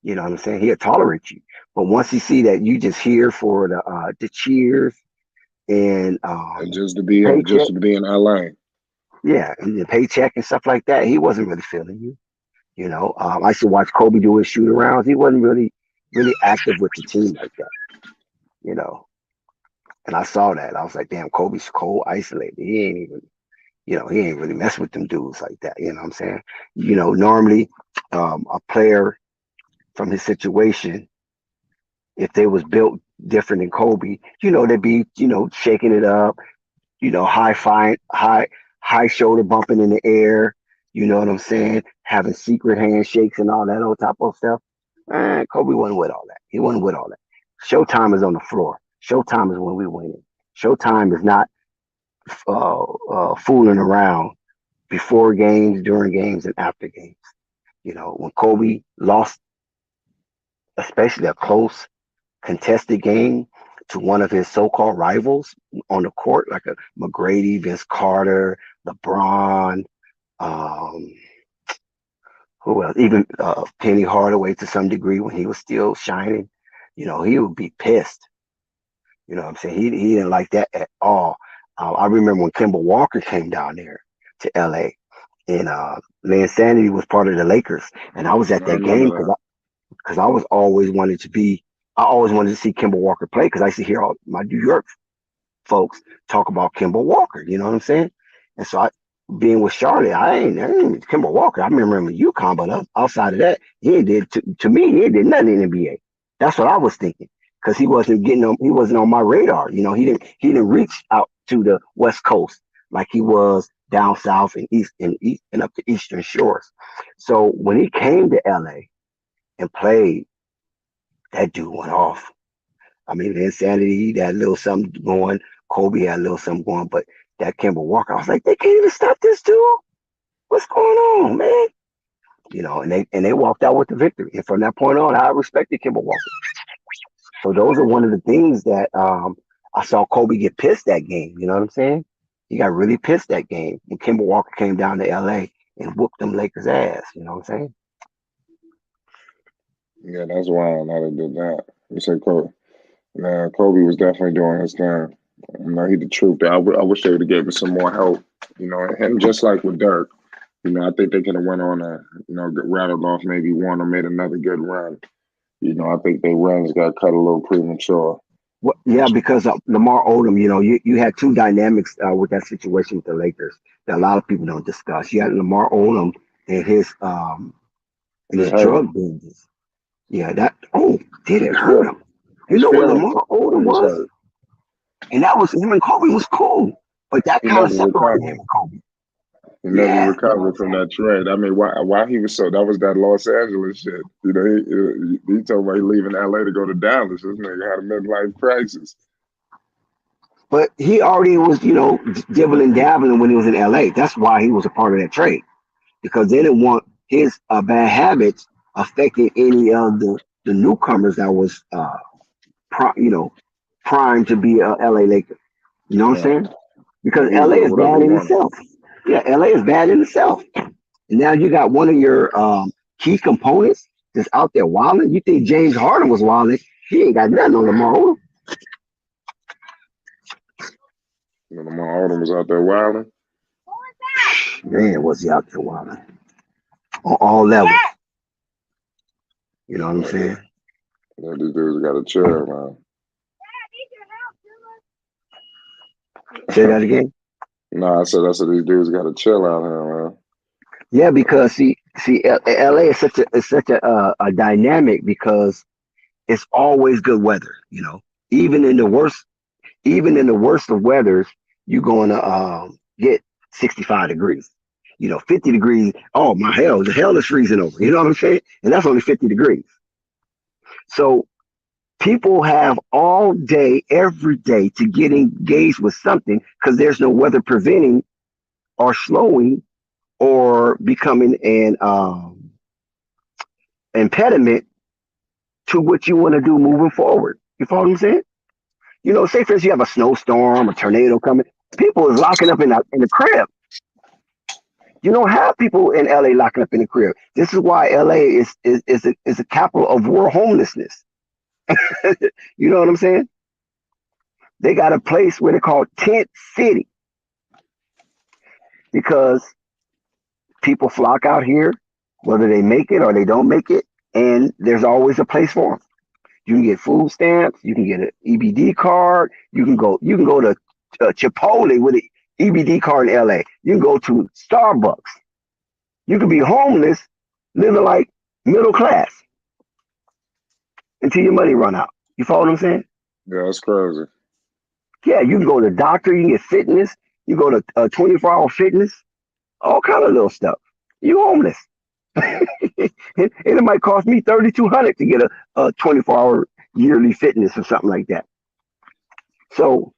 You know what I'm saying? He'll tolerate you. But once he see that you just here for the cheers and And just paycheck, to be in LA. yeah, and the paycheck and stuff like that, he wasn't really feeling you. I used to watch Kobe do his shoot arounds. He wasn't really active with the team like that. You know, and I saw that. I was like, damn, Kobe's cold, isolated. He ain't really mess with them dudes like that. You know what I'm saying? Normally, a player from his situation, if they was built different than Kobe, they'd be, shaking it up, high five, high shoulder bumping in the air. You know what I'm saying? Having secret handshakes and all that old type of stuff. Kobe wasn't with all that. He wasn't with all that. Showtime is on the floor. Showtime is when we win. Showtime is not fooling around before games, during games, and after games. When Kobe lost, especially a close contested game to one of his so-called rivals on the court, like a McGrady, Vince Carter, LeBron, um, who else? Even Penny Hardaway to some degree when he was still shining. He would be pissed. You know what I'm saying? He didn't like that at all. I remember when Kemba Walker came down there to LA, and Lance Sanity was part of the Lakers, and I was I at that remember game that. because I was always wanted to be I always wanted to see Kemba Walker play because I used to hear all my New York folks talk about Kemba Walker. You know what I'm saying? And so being with Charlotte, I ain't Kemba Walker. I remember him in UConn, but outside of that, he ain't did to me. He ain't did nothing in the NBA. That's what I was thinking because he wasn't on my radar. You know, he didn't reach out to the West Coast like he was down south and east and up the Eastern Shores. So when he came to LA and played, that dude went off. I mean, the insanity, that little something going. Kobe had a little something going, but that Kemba Walker, I was like, they can't even stop this dude. What's going on, man? You know, and they walked out with the victory. And from that point on, I respected Kemba Walker. So those are one of the things that I saw Kobe get pissed that game. You know what I'm saying? He got really pissed that game when Kemba Walker came down to LA and whooped them Lakers ass. You know what I'm saying? Yeah, that's wild how they did that. You said Kobe. Nah, Kobe was definitely doing his thing. You know, he the truth. I wish they would have gave him some more help. You know, and just like with Dirk, you know, I think they could have went on a, you know, rattled off maybe one or made another good run. You know, I think their runs got cut a little premature. Well, yeah, because Lamar Odom, you know, you had two dynamics with that situation with the Lakers that a lot of people don't discuss. You had Lamar Odom and his Hey, drug business. Yeah, did he it was hurt him? You his know what feelings. Lamar Odom He was was? hurt. And that was him and Kobe was cool. But that He kind of never separated him recovered. and Kobe. He never Yeah, you know what I'm recovered from saying? that trade. I mean, why he was so that was that Los Angeles shit. You know, he told me he leaving LA to go to Dallas. This nigga had a midlife crisis. But he already was, you know, dibbling dabbling when he was in LA. That's why he was a part of that trade. Because they didn't want his bad habits affecting any of the newcomers that was you know, primed to be a LA Laker. You know what I'm Right. saying? Because And he was LA doing is whatever bad he in wanted. itself. Yeah, LA is bad in itself. And now you got one of your key components that's out there wilding. You think James Harden was wilding? He ain't got nothing on Lamar Odom. You know, Lamar Odom was out there wilding. Man, was he out there wilding on all levels? You know what I'm Yeah, saying? yeah, these dudes got to chill, Say man. that again. No, I said these dudes got to chill out here, man. Yeah, because LA is such a dynamic because it's always good weather. You know, even in the worst even in the worst of weathers, you're going to get 65 degrees. You know, 50 degrees. Oh my hell, the hell is freezing over. You know what I'm saying? And that's only 50 degrees. So people have all day, every day to get engaged with something because there's no weather preventing or slowing or becoming an impediment to what you want to do moving forward. You follow what I'm saying? You know, say for instance, you have a snowstorm, a tornado coming. People is locking up in the crib. You don't have people in LA locking up in the crib. This is why LA is a capital of world homelessness. You know what I'm saying? They got a place where they call Tent City because people flock out here, whether they make it or they don't make it, and there's always a place for them. You can get food stamps. You can get an EBD card. You can go to Chipotle with an EBD card in LA. You can go to Starbucks. You can be homeless, living like middle class until your money run out. You follow what I'm saying? Yeah, that's crazy. Yeah, you can go to the doctor. You can get fitness. You go to 24-hour fitness. All kind of little stuff. You homeless. And it might cost me $3,200 to get a 24-hour yearly fitness or something like that. So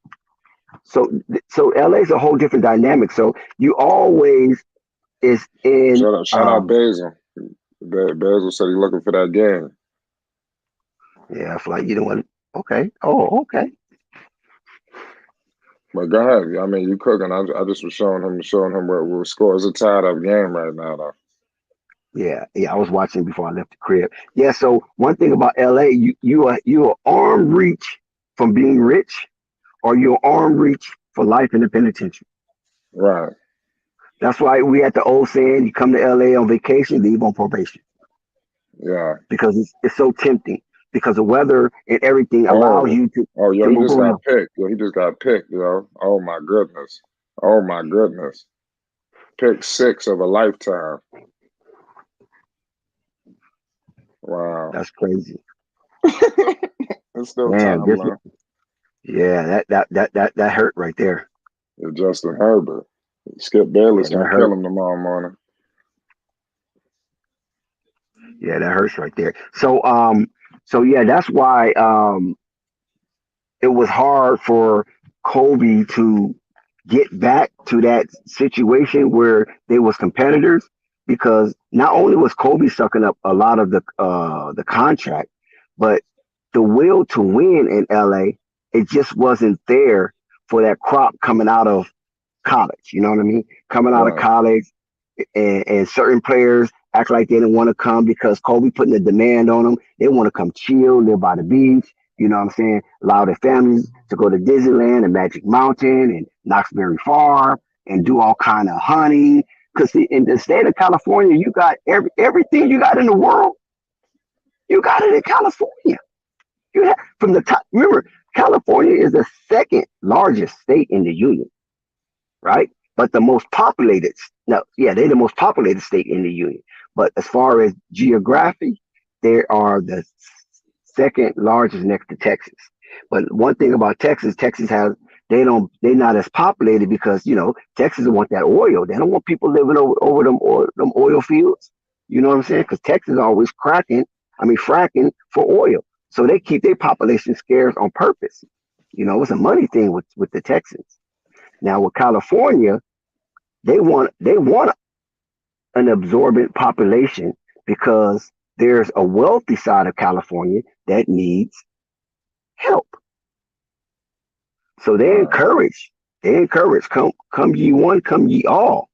So so LA is a whole different dynamic. So you always is in Shout out Basil. Basil said he looking for that game. yeah, it's like you don't want okay. Oh, okay. But go ahead. I mean, you cooking. I just was showing him where score. It's a tied up game right now, though. Yeah, yeah. I was watching before I left the crib. Yeah, so one thing about LA, you are arm reach from being rich or you're arm reach for life in the penitentiary. Right. That's why we at the old saying, you come to LA on vacation, leave on probation. Yeah. Because it's so tempting. because the weather and everything allows Oh, you oh, yo, to he move just around. got picked. Yo, he just got picked, yo. Oh my goodness. Oh my goodness. Pick six of a lifetime. Wow. That's crazy. It's still Man, time this left. yeah, that hurt right there. It's Justin Herbert. Skip Yeah, Bayless that gonna kill hurt. him tomorrow morning. Yeah, that hurts right there. So yeah, that's why it was hard for Kobe to get back to that situation where they was competitors because not only was Kobe sucking up a lot of the contract, but the will to win in LA, it just wasn't there for that crop coming out of college. You know what I mean? Coming out of Right. college, and certain players act like they didn't want to come because Kobe putting the demand on them. They want to come chill, live by the beach. You know what I'm saying? Allow their families to go to Disneyland and Magic Mountain and Knoxbury Farm and do all kind of hunting. Because in the state of California, you got everything you got in the world. You got it in California. You have from the top. Remember, California is the second largest state in the union, right? But the most populated, no, yeah, they're the most populated state in the union. But as far as geography, they are the second largest next to Texas. But one thing about Texas, Texas has they're not as populated because Texas want that oil. They don't want people living over them oil fields. You know what I'm saying? Because Texas is always fracking for oil. So they keep their population scarce on purpose. It's a money thing with the Texans. Now with California, they want an absorbent population because there's a wealthy side of California that needs help. So Right. they encourage, come ye one, come ye all.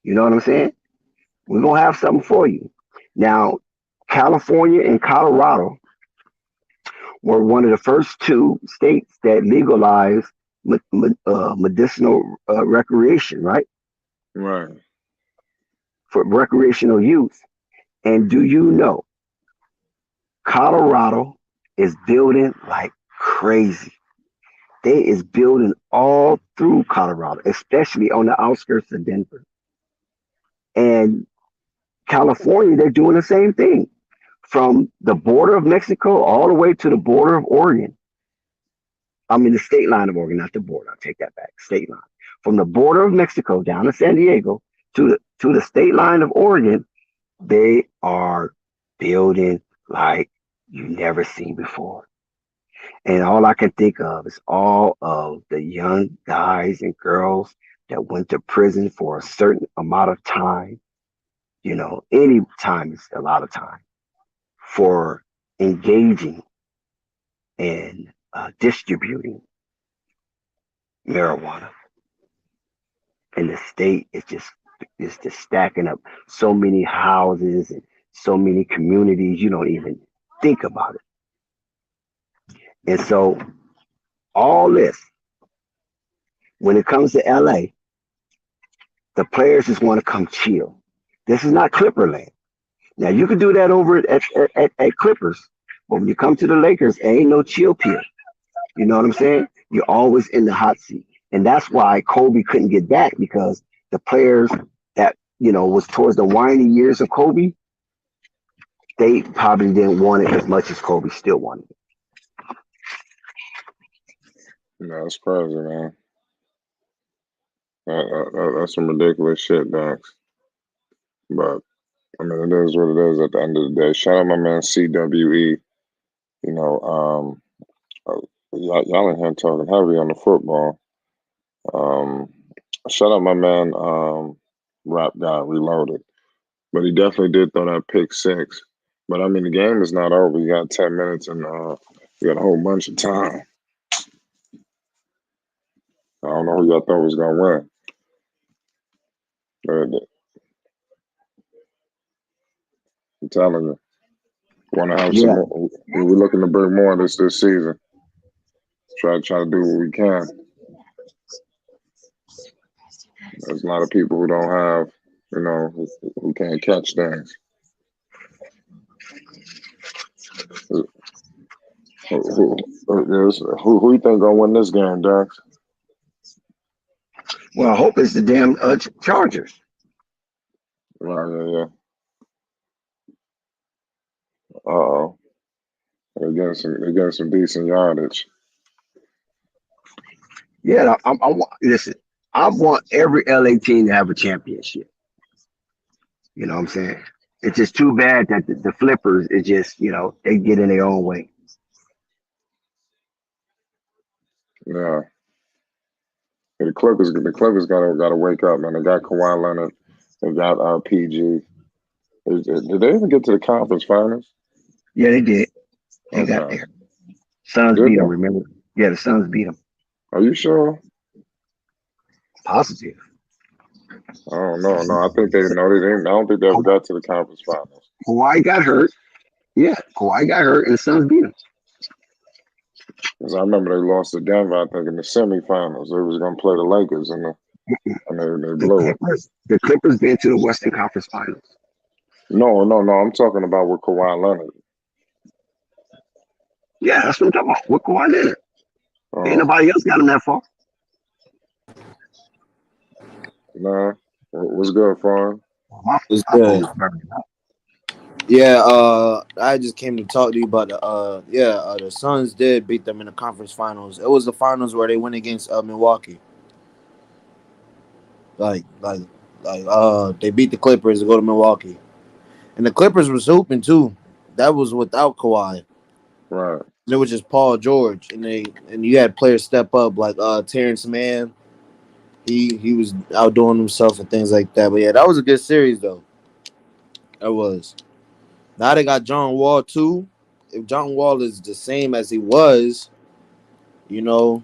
You know what I'm saying? We're gonna have something for you. Now, California and Colorado were one of the first two states that legalized medicinal recreation, right? Right. For recreational use. And do you know Colorado is building like crazy? They is building all through Colorado, especially on the outskirts of Denver. And California, they're doing the same thing. From the border of Mexico all the way to the border of Oregon. I mean, the state line of Oregon, not the border. I'll take that back. State line. From the border of Mexico down to San Diego to the state line of Oregon, they are building like you never seen before. And all I can think of is all of the young guys and girls that went to prison for a certain amount of time. Any time is a lot of time for engaging and distributing marijuana. And the state is just stacking up so many houses and so many communities. You don't even think about it. And so all this, when it comes to LA, the players just want to come chill. This is not Clipperland. Now you can do that over at Clippers, but when you come to the Lakers, ain't no chill pill. You know what I'm saying? You're always in the hot seat, and that's why Kobe couldn't get back because the players that was towards the whiny years of Kobe, they probably didn't want it as much as Kobe still wanted it. That's crazy, man. That's some ridiculous shit, Dax. But I mean, it is what it is at the end of the day. Shout out my man CWE. You know, y'all in here talking heavy on the football. Um, Shout out my man, Rap Guy Reloaded. But he definitely did throw that pick six. But I mean, the game is not over. You got 10 minutes and you got a whole bunch of time. I don't know who y'all thought was gonna win. But I'm telling you, want to have some Yeah, more. We're looking to bring more of this season. Try to do what we can. There's a lot of people who don't have, who can't catch things. Who you think gonna win this game, Dax? Well, I hope it's the damn Chargers. Right, yeah. Uh-oh. They're getting some decent yardage. Yeah, listen. I want every LA team to have a championship. You know what I'm saying? It's just too bad that the Flippers is just, they get in their own way. Yeah. The Clippers gotta wake up, man. They got Kawhi Leonard. They got PG. Did they even get to the conference finals? Yeah, they did. They got Okay. there. Suns Did beat them, they? remember? Yeah, the Suns beat them. Are you sure? Positive. I don't know. No, I think they no, they didn't. I don't think they ever got to the conference finals. Kawhi got hurt. Yeah, Kawhi got hurt and the Suns beat him. Because I remember they lost to Denver, I think, in the semifinals. They was gonna play the Lakers and they blew it. The Clippers been to the Western Conference Finals. No. I'm talking about with Kawhi Leonard. Yeah, that's what I'm talking about. With Kawhi Leonard. Ain't Uh, nobody else got him that far. nah. What's good, Fawn? My It's phone good. was burning up. Yeah, I just came to talk to you about the Suns did beat them in the conference finals. It was the finals where they went against Milwaukee. Like like they beat the Clippers to go to Milwaukee. And the Clippers was hooping too. That was without Kawhi. Right. It was just Paul George and you had players step up like Terrence Mann. He was outdoing himself and things like that. But yeah, that was a good series though. That was. Now they got John Wall too. If John Wall is the same as he was, you know,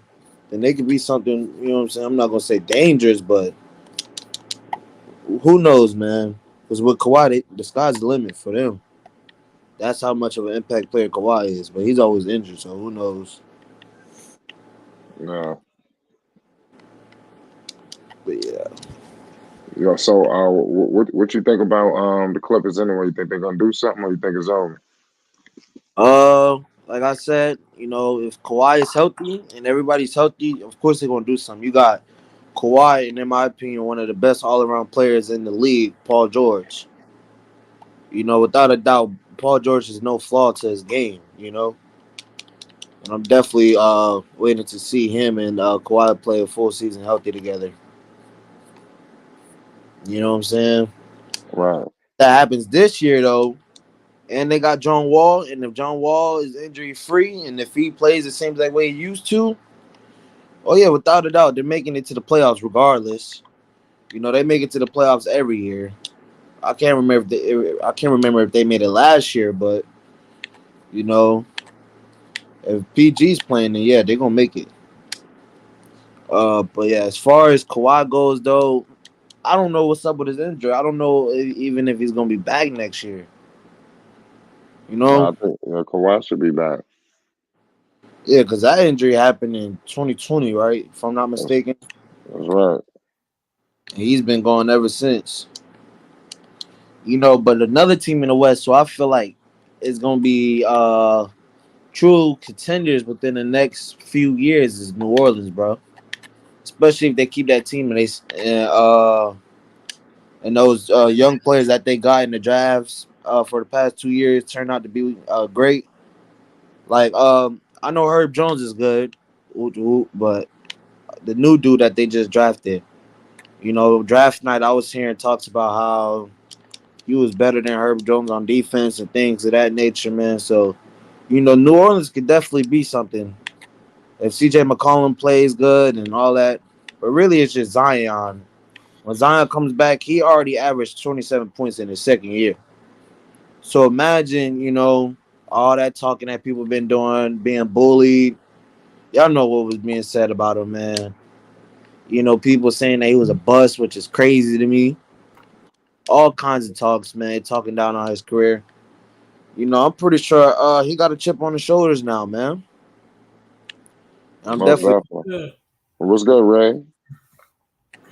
then they could be something, you know what I'm saying? I'm not gonna say dangerous, but who knows, man? Because with Kawhi, the sky's the limit for them. That's how much of an impact player Kawhi is, but he's always injured, so who knows? Yeah. But yeah. So what you think about the Clippers anyway? You think they're gonna do something or you think it's over? Like I said, if Kawhi is healthy and everybody's healthy, of course they're gonna do something. You got Kawhi, and in my opinion, one of the best all around players in the league, Paul George. Without a doubt, Paul George is no flaw to his game. And I'm definitely waiting to see him and Kawhi play a full season healthy together. You know what I'm saying? Right. That happens this year though. And they got John Wall, and if John Wall is injury free and if he plays the same exact way he used to, oh yeah, without a doubt, they're making it to the playoffs regardless. They make it to the playoffs every year. I can't remember if they made it last year, but you know, if PG's playing, then yeah, they're gonna make it. But yeah, as far as Kawhi goes, though, I don't know what's up with his injury. I don't know even if he's gonna be back next year. You No, know, I think Kawhi should be back. yeah, because that injury happened in 2020, right? If I'm not That's, mistaken, that's right. and he's been gone ever since. But another team in the West, so I feel like it's gonna be true contenders within the next few years is New Orleans, bro. Especially if they keep that team and those young players that they got in the drafts for the past 2 years turned out to be great. Like I know Herb Jones is good, but the new dude that they just drafted, draft night, I was hearing talks about how he was better than Herb Jones on defense and things of that nature, man. So, New Orleans could definitely be something if CJ McCollum plays good and all that. But really, it's just Zion. When Zion comes back, he already averaged 27 points in his second year. So imagine, all that talking that people been doing, being bullied. Y'all know what was being said about him, man. People saying that he was a bust, which is crazy to me. All kinds of talks, man, talking down on his career. I'm pretty sure he got a chip on his shoulders now, man. I'm Most definitely definitely. Good. What's good, Ray?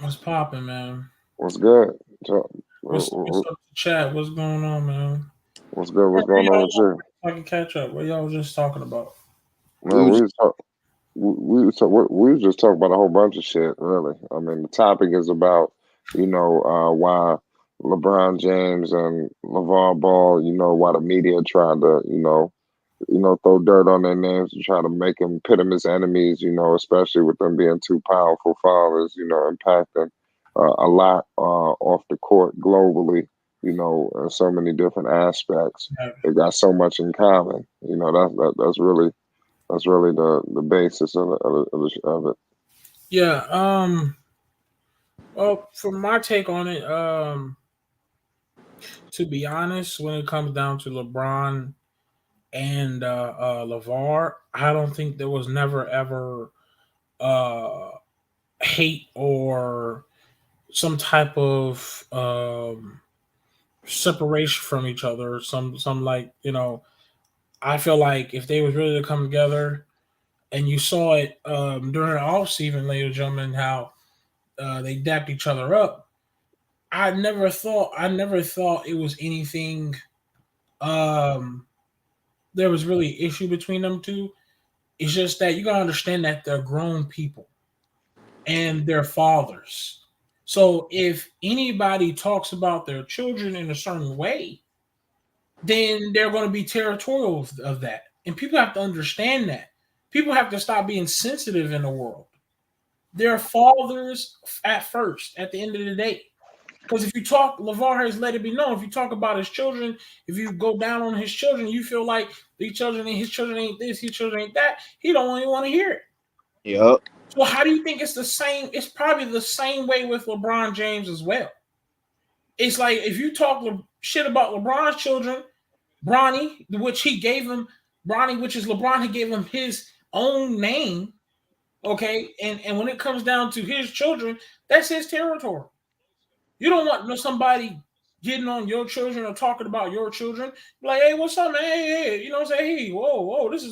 What's popping, man? What's good? So, What's up to chat? What's going on, man? what's good? What's Where going on with y'all you? I can catch up. What y'all was just talking about? We No, were just, we was just talking about a whole bunch of shit. Really, I mean, the topic is about why LeBron James and LeVar Ball, why the media tried to throw dirt on their names and try to make them pit them as enemies. Especially with them being two powerful fathers. Impacting a lot off the court globally. In so many different aspects. They got so much in common. That's really the basis of it. Yeah. Well, for my take on it, to be honest, when it comes down to LeBron and Lavar, I don't think there was never ever uh, hate or some type of separation from each other. Some like I feel like if they was really to come together, and you saw it during the off season, ladies and gentlemen, how they dapped each other up. I never thought it was anything. Um, there was really issue between them two. It's just that you gotta understand that they're grown people and they're fathers. So if anybody talks about their children in a certain way, then they're going to be territorial of that. And people have to understand that. People have to stop being sensitive in the world. They're fathers at first, at the end of the day. Because if you talk, LeVar has let it be known. If you talk about his children, if you go down on his children, you feel like his children ain't this, his children ain't that. He don't even want to hear it. yep. So how do you think it's the same? It's probably the same way with LeBron James as well. It's like if you talk shit about LeBron's children, Bronny, which he gave him, Bronny, which is LeBron, he gave him his own name. Okay, and when it comes down to his children, that's his territory. You don't want somebody getting on your children or talking about your children. Like, hey, what's up, man? Hey, you know what I'm saying? Hey, whoa, this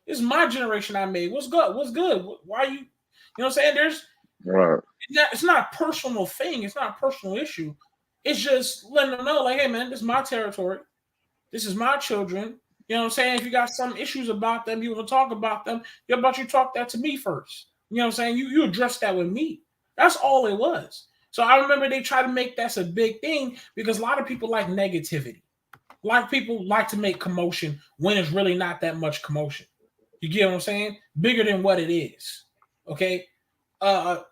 is my generation I made. What's good? What's good? Why you know what I'm saying? Right. It's not a personal thing. It's not a personal issue. It's just letting them know, like, hey, man, this is my territory. This is my children. You know what I'm saying? If you got some issues about them, you want to talk about them, how about you talk that to me first? You know what I'm saying? You address that with me. That's all it was. So I remember they try to make that's a big thing because a lot of people like negativity. A lot of people like to make commotion when it's really not that much commotion. You get what I'm saying? Bigger than what it is. Okay.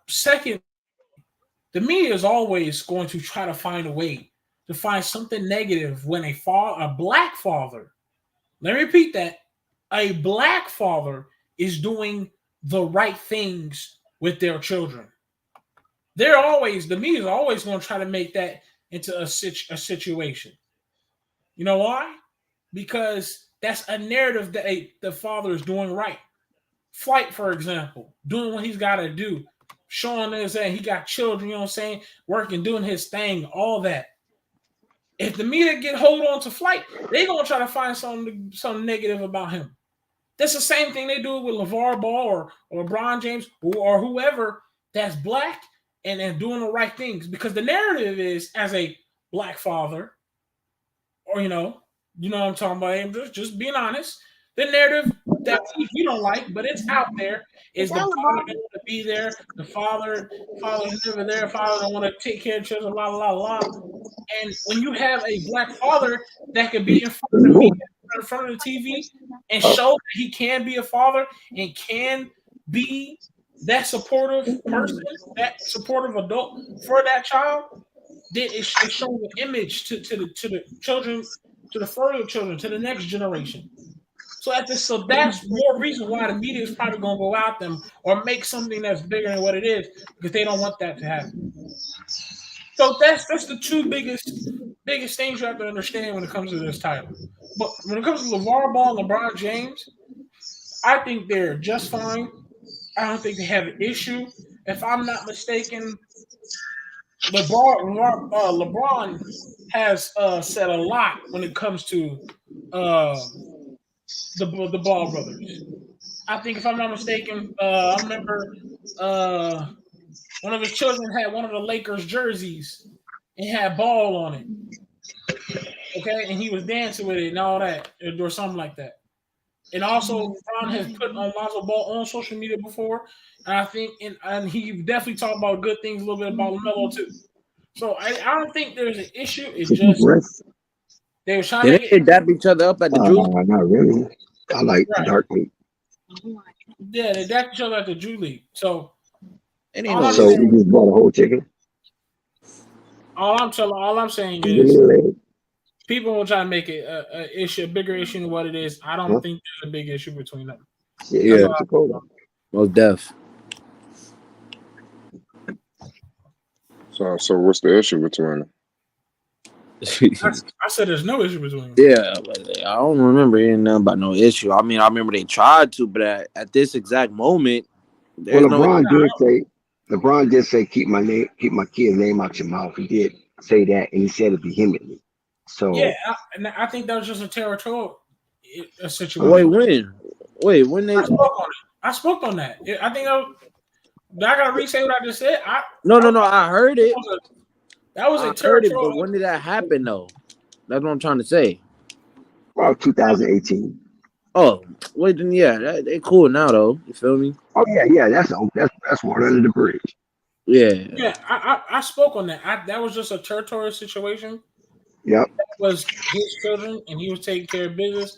Second, the media is always going to try to find a way to find something negative when a black father, let me repeat that, a black father is doing the right things with their children. The media is always going to try to make that into a situation. You know why? Because that's a narrative that the father is doing right. Flight, for example, doing what he's got to do, showing us that he got children, you know what I'm saying, working, doing his thing, all that. If the media get hold on to Flight, they're gonna try to find something negative about him. That's the same thing they do with LeVar Ball or LeBron James or whoever that's black and doing the right things. Because the narrative is as a black father, or what I'm talking about. Just being honest. The narrative that we don't like, but it's out there, is the father don't want to be there. The father's never there. Father don't want to take care of children. La la la. And when you have a black father that could be in front of the media, in front of the TV, and show that he can be a father and can be that supportive person, that supportive adult for that child, then it's showing an image to the children, to the further children, to the next generation. So that's more reason why the media is probably going to go out them or make something that's bigger than what it is because they don't want that to happen. So that's the two biggest things you have to understand when it comes to this title. But when it comes to LeVar Ball and LeBron James, I think they're just fine. I don't think they have an issue. If I'm not mistaken, LeBron has said a lot when it comes to the Ball brothers. I think if I'm not mistaken, I remember one of his children had one of the Lakers jerseys and had Ball on it. Okay, and he was dancing with it and all that, or something like that. And also, LeBron has put Lonzo Ball on social media before, and I think, and he definitely talked about good things a little bit about LaMelo too. So I don't think there's an issue. It's So keep just rest. they were trying to Did make they it dap each other up at the Drew? Not really. I like the right. dark meat. Yeah, they dapped each other at the Drew League. So It ain't all no I'm So issue. we saying, just bought a whole chicken. all I'm saying Give me is the leg. people will try to make it a issue, a bigger issue than what it is. I Huh? don't think there's a big issue between them. Shit, That's Yeah, all. Dakota. most def. So what's the issue between them? I said there's no issue between them. Yeah, but I don't remember hearing nothing about no issue. I mean, I remember they tried to, but at this exact moment, there's Well, no. LeBron did say, keep my kid's name out your mouth. He did say that, and he said it vehemently. Yeah, So, and I think that was just a territorial Wait, situation. when? Wait, when they? I spoke on that. I think I gotta re-say what I just said. No. I heard it. That was a I heard it, but territorial. when did that happen though? That's what I'm trying to say. well, 2018. Oh, wait, then yeah, they cool now though. You feel me? Oh yeah, that's water under the bridge. Yeah. Yeah, I spoke on that. That was just a territorial situation. Yep. That was his children, and he was taking care of business.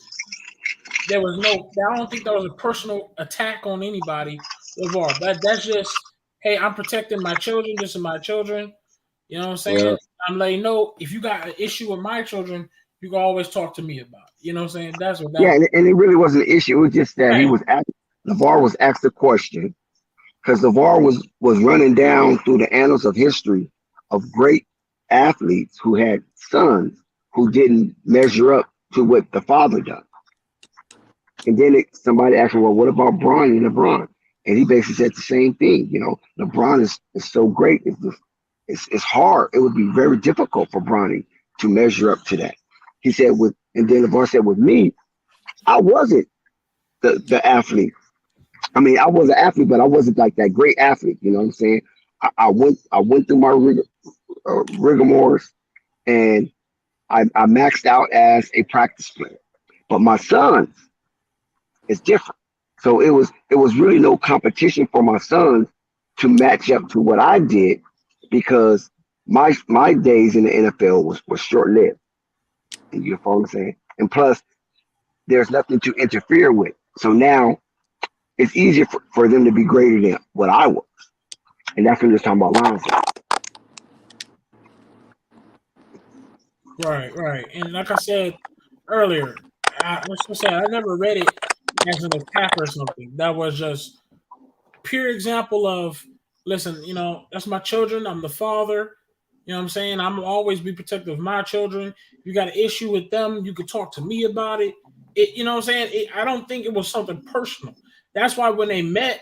There was no. I don't think that was a personal attack on anybody. Lavar. That's just, hey, I'm protecting my children. This is my children. You know what I'm saying? Yeah. I'm letting you know if you got an issue with my children, you can always talk to me about it. You know what I'm saying? That's what that Yeah, was. and it really wasn't an issue. It was just that Right. LeVar was asked a question because LeVar was running down through the annals of history of great athletes who had sons who didn't measure up to what the father done. And then somebody asked him, well, what about Bron and LeBron? And he basically said the same thing. You know, LeBron is so great. It's hard. It would be very difficult for Bronny to measure up to that. He said and then LeBron said, with me, I wasn't the athlete. I mean, I was an athlete, but I wasn't like that great athlete. You know what I'm saying? I went through my rigor and I maxed out as a practice player. But my sons is different. So it was really no competition for my sons to match up to what I did because my days in the NFL was short lived. You follow what I'm saying? And plus, there's nothing to interfere with. So now it's easier for them to be greater than what I was. And that's what we're talking about Lonzo. Right. And like I said earlier, I never read it as an attack or something. That was just pure example of, listen, that's my children. I'm the father. You know what I'm saying? I'm always be protective of my children. You got an issue with them, you could talk to me about it. You know what I'm saying? I don't think it was something personal. That's why when they met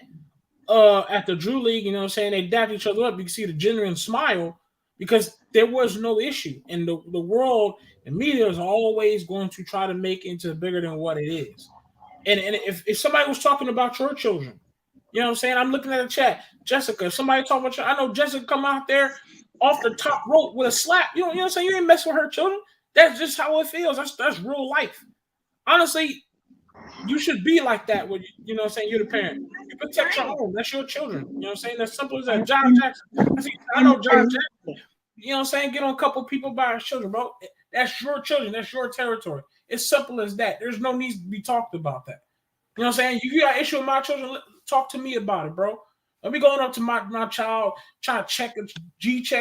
at the Drew League, you know what I'm saying, they dapped each other up. You can see the genuine smile because there was no issue. And the world and media is always going to try to make it into bigger than what it is. And if somebody was talking about your children, you know what I'm saying? I'm looking at the chat. Jessica, if somebody talking about you, I know Jessica come out there off the top rope with a slap. You know what I'm saying? You ain't messing with her children. That's just how it feels. That's real life. Honestly, you should be like that when you know what I'm saying, you're the parent. You protect your own. That's your children. You know what I'm saying? That's simple as that. John Jackson. I know John Jackson. You know what I'm saying? Get on a couple people by his children, bro. That's your children. That's your territory. It's simple as that. There's no need to be talked about that. You know what I'm saying? If you got an issue with my children, talk to me about it, bro. Let me going up to my child, trying to check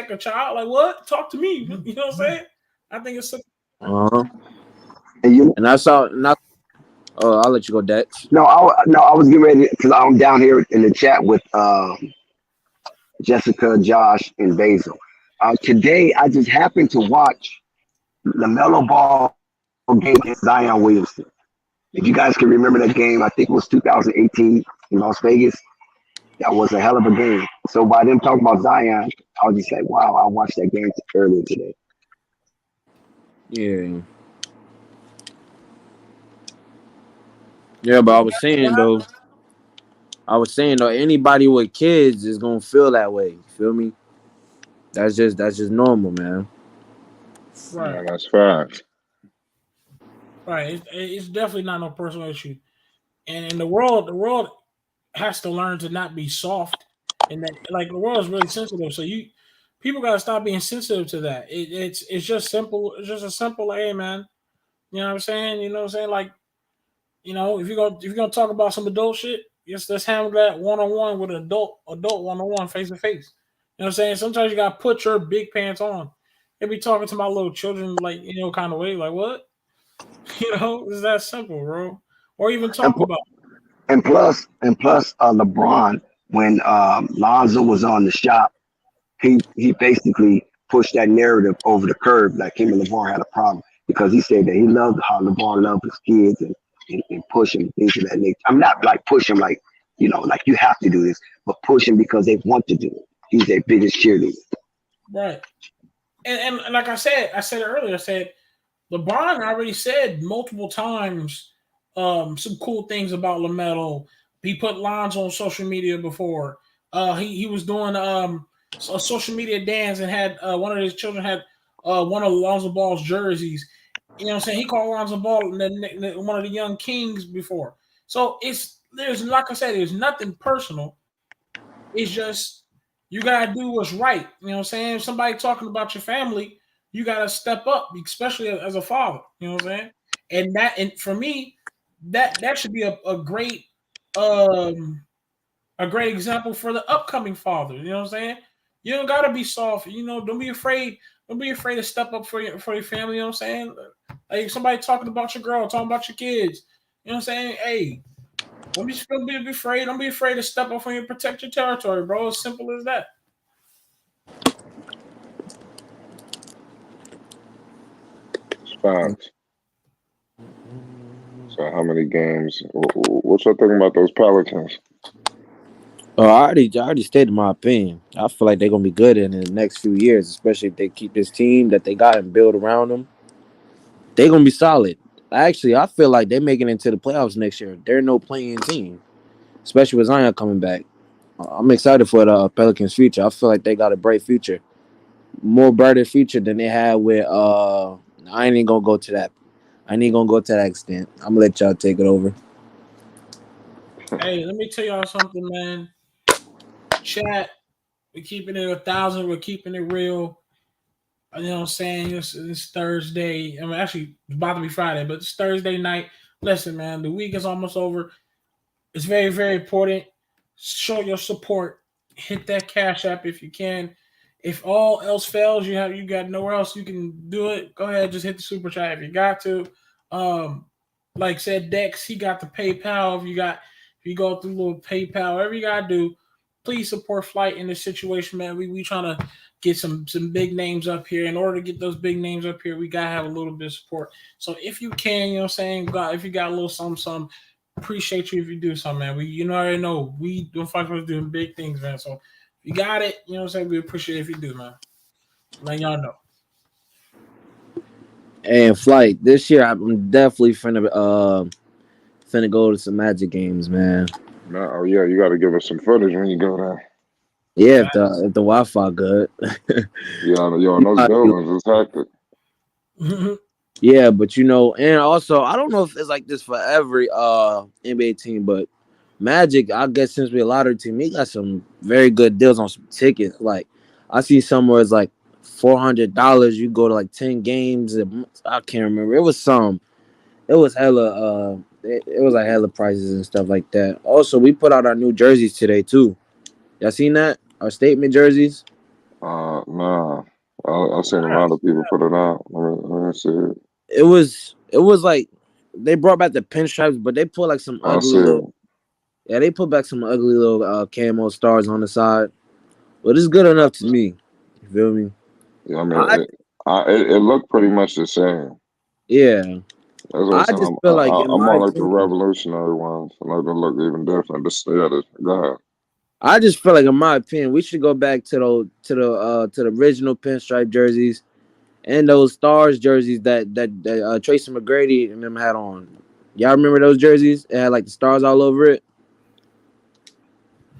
a child. Like, what? Talk to me. You know what I'm saying? I think it's simple. Uh-huh. And I saw. I'll let you go, Dex. I was getting ready because I'm down here in the chat with Jessica, Josh, and Basil. Today, I just happened to watch LaMelo Ball game against Zion Williamson. If you guys can remember that game, I think it was 2018 in Las Vegas. That was a hell of a game. So by them talking about Zion, I was just like, wow, I watched that game earlier today. Yeah. Yeah, but I was saying though, anybody with kids is gonna feel that way. You feel me? That's just normal, man. Right. Yeah, that's facts. Right. It's definitely not no personal issue. And the world has to learn to not be soft, and that like the world is really sensitive. So people gotta stop being sensitive to that. It's just simple. It's just a simple, like, hey man, you know what I'm saying? You know what I'm saying? Like, if you're gonna talk about some adult shit, just let's handle that one on one with an adult one on one, face to face. You know what I'm saying? Sometimes you gotta put your big pants on. They be talking to my little children like, kind of way, like what? It's that simple, bro. Or even And talk pl- about and plus, LeBron, when Lonzo was on the shop, he basically pushed that narrative over the curb, like him and LeVar had a problem because he said that he loved how LeVar loved his kids and push him and things of that nature. I'm not like push him like like you have to do this, but push him because they want to do it. He's their biggest cheerleader. right. And like I said it earlier, I said LeBron already said multiple times some cool things about LaMelo. He put lines on social media before. He was doing a social media dance and had one of his children had one of Lonzo Ball's jerseys. You know what I'm saying? He called Lonzo Ball one of the young kings before. So there's like I said, there's nothing personal. It's just you gotta do what's right. You know what I'm saying? If somebody talking about your family, you gotta step up, especially as a father. You know what I'm saying? And for me, that should be um a great example for the upcoming father. You know what I'm saying? You don't gotta be soft. Don't be afraid. Don't be afraid to step up for your family. You know what I'm saying? Like if somebody talking about your girl, talking about your kids. You know what I'm saying? Hey, don't be afraid. Don't be afraid to step up for you, protect your territory, bro. As simple as that. It's facts. So how many games? What y'all thinking about those Pelicans? Oh, I already stated my opinion. I feel like they're gonna be good in the next few years, especially if they keep this team that they got and build around them. They're gonna be solid. Actually, I feel like they're making it into the playoffs next year. They're no playing team, especially with Zion coming back. I'm excited for the Pelicans' future. I feel like they got a bright future, more brighter future than they had with. I ain't even gonna go to that. I ain't even gonna go to that extent. I'm gonna let y'all take it over. Hey, let me tell y'all something, man. Chat, we're keeping it 1,000. We're keeping it real. You know what I'm saying? It's Thursday. I mean, actually, it's about to be Friday, but it's Thursday night. Listen, man, the week is almost over. It's very, very important. Show your support. Hit that cash app if you can. If all else fails, you got nowhere else you can do it. Go ahead, just hit the super chat if you got to. Um, like said Dex, he got the PayPal. If you go through a little PayPal, whatever you gotta do, please support Flight in this situation, man. We trying to get some big names up here. In order to get those big names up here, we gotta have a little bit of support. So if you can, you know what I'm saying, God, if you got a little something, appreciate you if you do something, man. Already know we doing fight was doing big things, man. So if you got it, you know what I'm saying, we appreciate it if you do, man. Let y'all know. And Flight this year, I'm definitely finna go to some Magic games, man. No, oh yeah, you got to give us some footage when you go there. Yeah, if the Wi-Fi good. Yeah, You those gotta be- buildings is hectic. yeah, but and also I don't know if it's like this for every NBA team, but Magic, I guess since we're a lottery team, we got some very good deals on some tickets. Like I see somewhere it's like $400. You go to like 10 games. I can't remember. It was some. It was hella. It was like hella prices and stuff like that. Also, we put out our new jerseys today too. Y'all seen that? Our statement jerseys. Nah, I've seen a lot of people put it out. Let me see it. It was like they brought back the pinstripes, but they put like some I ugly see little. it. Yeah, they put back some ugly little camo stars on the side. But it's good enough to me. You feel me? Yeah, I mean, I it looked pretty much the same. yeah. That's what I'm I saying. just feel like, in I'm my on like the opinion, revolutionary ones. I like to look even different. Go ahead. I just feel like, in my opinion, we should go back to the original pinstripe jerseys and those stars jerseys that Tracy McGrady and them had on. Y'all remember those jerseys? It had like the stars all over it.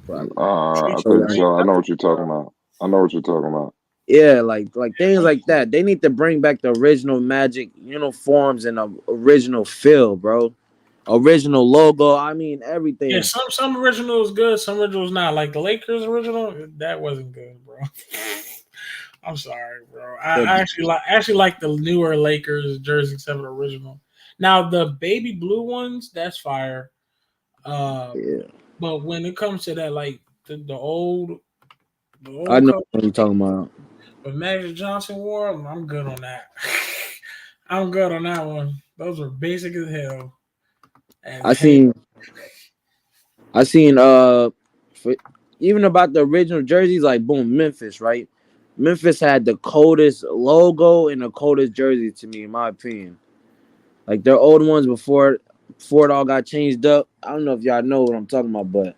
Probably. I Tracy think So, McGrady. so. I know what you're talking about. I know what you're talking about. yeah, like things like that. They need to bring back the original Magic uniforms and the original feel, bro. original logo. I mean Yeah, everything. some original is good, some original is not. Like the Lakers original, that wasn't good, bro. I'm sorry, bro. I actually like the newer Lakers jersey except for the original. Now the baby blue ones, that's fire. Uh, Yeah, but when it comes to that, like the I old know color what you're talking about. with Magic Johnson wore, I'm good on that. I'm good on that one. Those are basic as hell. And I hey, seen I seen for, even about the original jerseys, like boom, Memphis, right? Memphis had the coldest logo and the coldest jersey to me, in my opinion. Like their old ones before it all got changed up. I don't know if y'all know what I'm talking about, but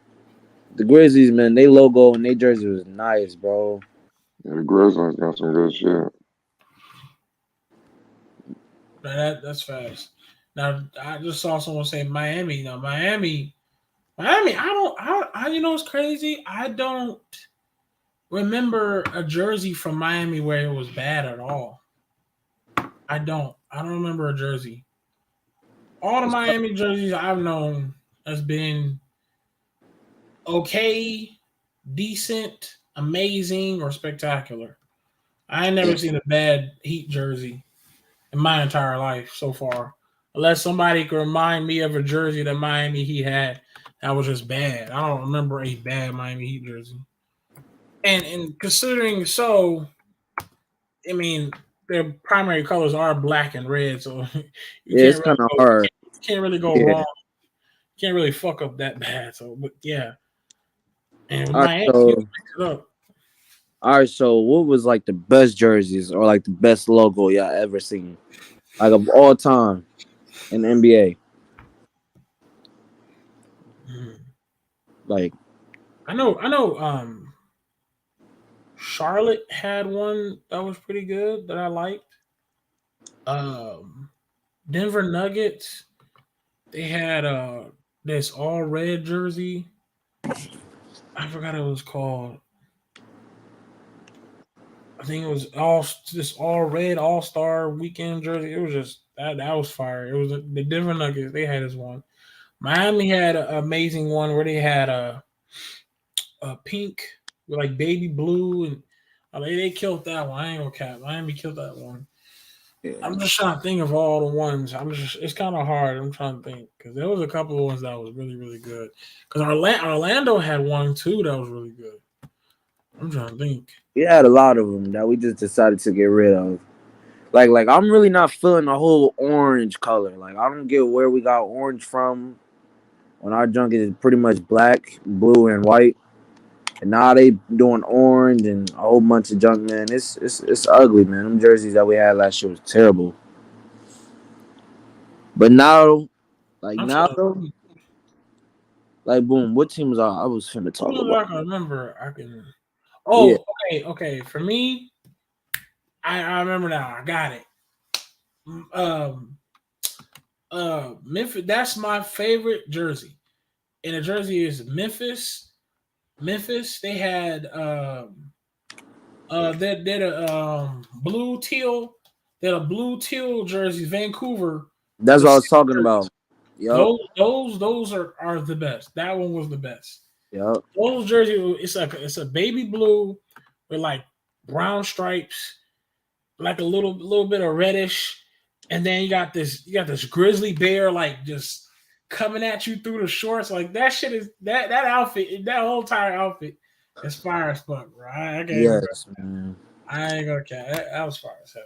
the Grizzlies, man, they logo and they jersey was nice, bro. Yeah, the Grizzlies got some good shit. that's fast. Now I just saw someone say Miami. Now Miami. You know what's crazy? I don't remember a jersey from Miami where it was bad at all. I don't. I don't remember a jersey. All the It's, Miami jerseys I've known has been okay, decent, amazing, or spectacular. I ain't yeah, never seen a bad Heat jersey in my entire life so far. Unless somebody could remind me of a jersey that Miami Heat had that was just bad. I don't remember a bad Miami Heat jersey. And considering so, I mean, their primary colors are black and red, so you it's can't really kind of go hard. can't really go Yeah. wrong. Can't really fuck up that bad. So, but yeah, and with All right, Miami, you so mix it up. what was like the best jerseys or like the best logo y'all ever seen, like of all time in the NBA? Mhm. Like, I know. Charlotte had one that was pretty good that I liked. Um, Denver Nuggets, they had this all red jersey. I forgot what it was called. I think it was all this all red All Star Weekend jersey. It was just that was fire. It was the Denver Nuggets. They had this one. Miami had an amazing one where they had a pink with like baby blue and they killed that one. I ain't gonna cap. Miami killed that one. I'm just trying to think of all the ones. It's kind of hard. I'm trying to think because there was a couple of ones that was really really good. Because Orlando had one too that was really good. I'm trying to think. we had a lot of them that we just decided to get rid of. Like I'm really not feeling the whole orange color. Like I don't get where we got orange from when our junk is pretty much black, blue, and white. And now they doing orange and a whole bunch of junk, man. It's ugly, man. Them jerseys that we had last year was terrible. But now, like I'm now trying to though, think. like boom, what teams I was finna As talk soon as about? I can remember, I can. Yeah, Oh, okay. For me, I remember now. I got it. Um, Memphis. That's my favorite jersey, and the jersey is Memphis. Memphis. They had they did a blue teal. They had a blue teal jersey. Vancouver. that's The what I was city talking jersey. about. Yup, Those are the best. That one was the best. yup. Those jersey. It's a baby blue with like brown stripes, like a little bit of reddish, and then you got this grizzly bear like just coming at you through the shorts. Like that shit is that outfit, that whole entire outfit is fire as fuck, bro. I can't even go. Yes, man. I ain't gonna care. That was fire as hell.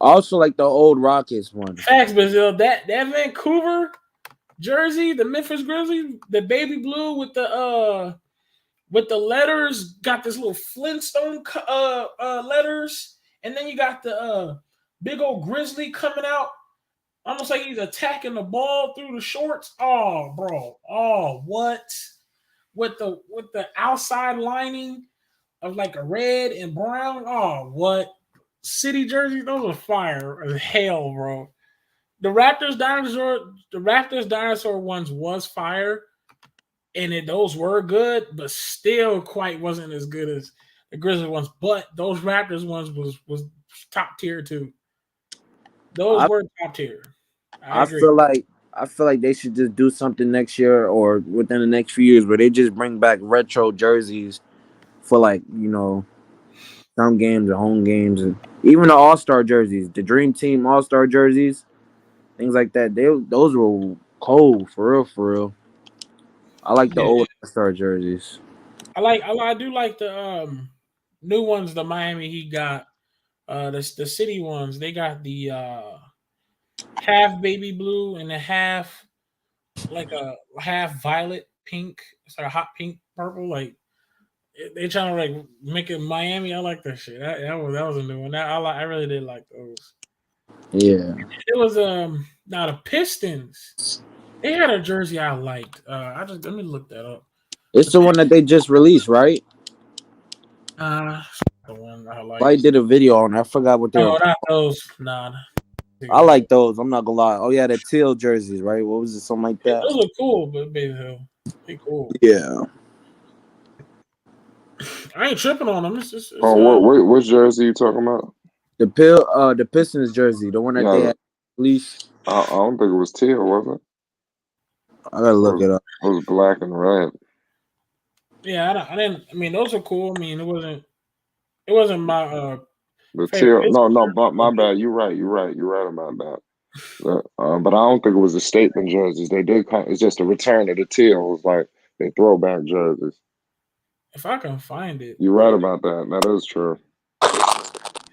I also like the old Rockets one. Facts, but that Vancouver jersey, the Memphis Grizzlies, the baby blue with the letters, got this little Flintstone letters, and then you got the big old grizzly coming out, almost like he's attacking the ball through the shorts. Oh, bro. Oh, what? With the outside lining of like a red and brown. Oh, what? City jerseys, those are fire as hell, bro. The Raptors dinosaur ones was fire, and those were good, but still quite wasn't as good as the Grizzlies ones. But those Raptors ones was top tier too. Those I were top tier. I I agree. feel like I feel like they should just do something next year or within the next few years where they just bring back retro jerseys for like some games or home games and even the All Star jerseys, the Dream Team All Star jerseys, things like that. Those were cold for real, for real. I like the Yeah, old All Star jerseys. I do like the new ones. The Miami Heat got the city ones. They got the half baby blue and a half like a half violet pink. It's like a hot pink purple. Like they trying to like make it Miami. I like that shit. That was a new one. I really did like those. Yeah, It was now the Pistons. They had a jersey I liked. I just let me look that up. it's the one that they just released, right? Uh, the one I Light liked. did a video on it. I forgot what they were. No, not those. Nah. I like those. I'm not gonna lie. Oh yeah, the teal jerseys, right? What was it? Something like Yeah, that. those look cool, but baby hell, they cool. Yeah. I ain't tripping on them. It's Oh, what jersey you talking about? The Pistons jersey, the one that they Yeah, had released. I don't think it was teal, was it? I gotta look it up. It was black and red. yeah. I didn't. I mean, those are cool. I mean, it wasn't my The favorite teal. Pistons No, but my jersey. bad. You're right. You're right. You're right about that. But I don't think it was the statement jerseys. They did come. It's just a return of the teal. It was like they throwback jerseys. If I can find it, You're right about that. That is true.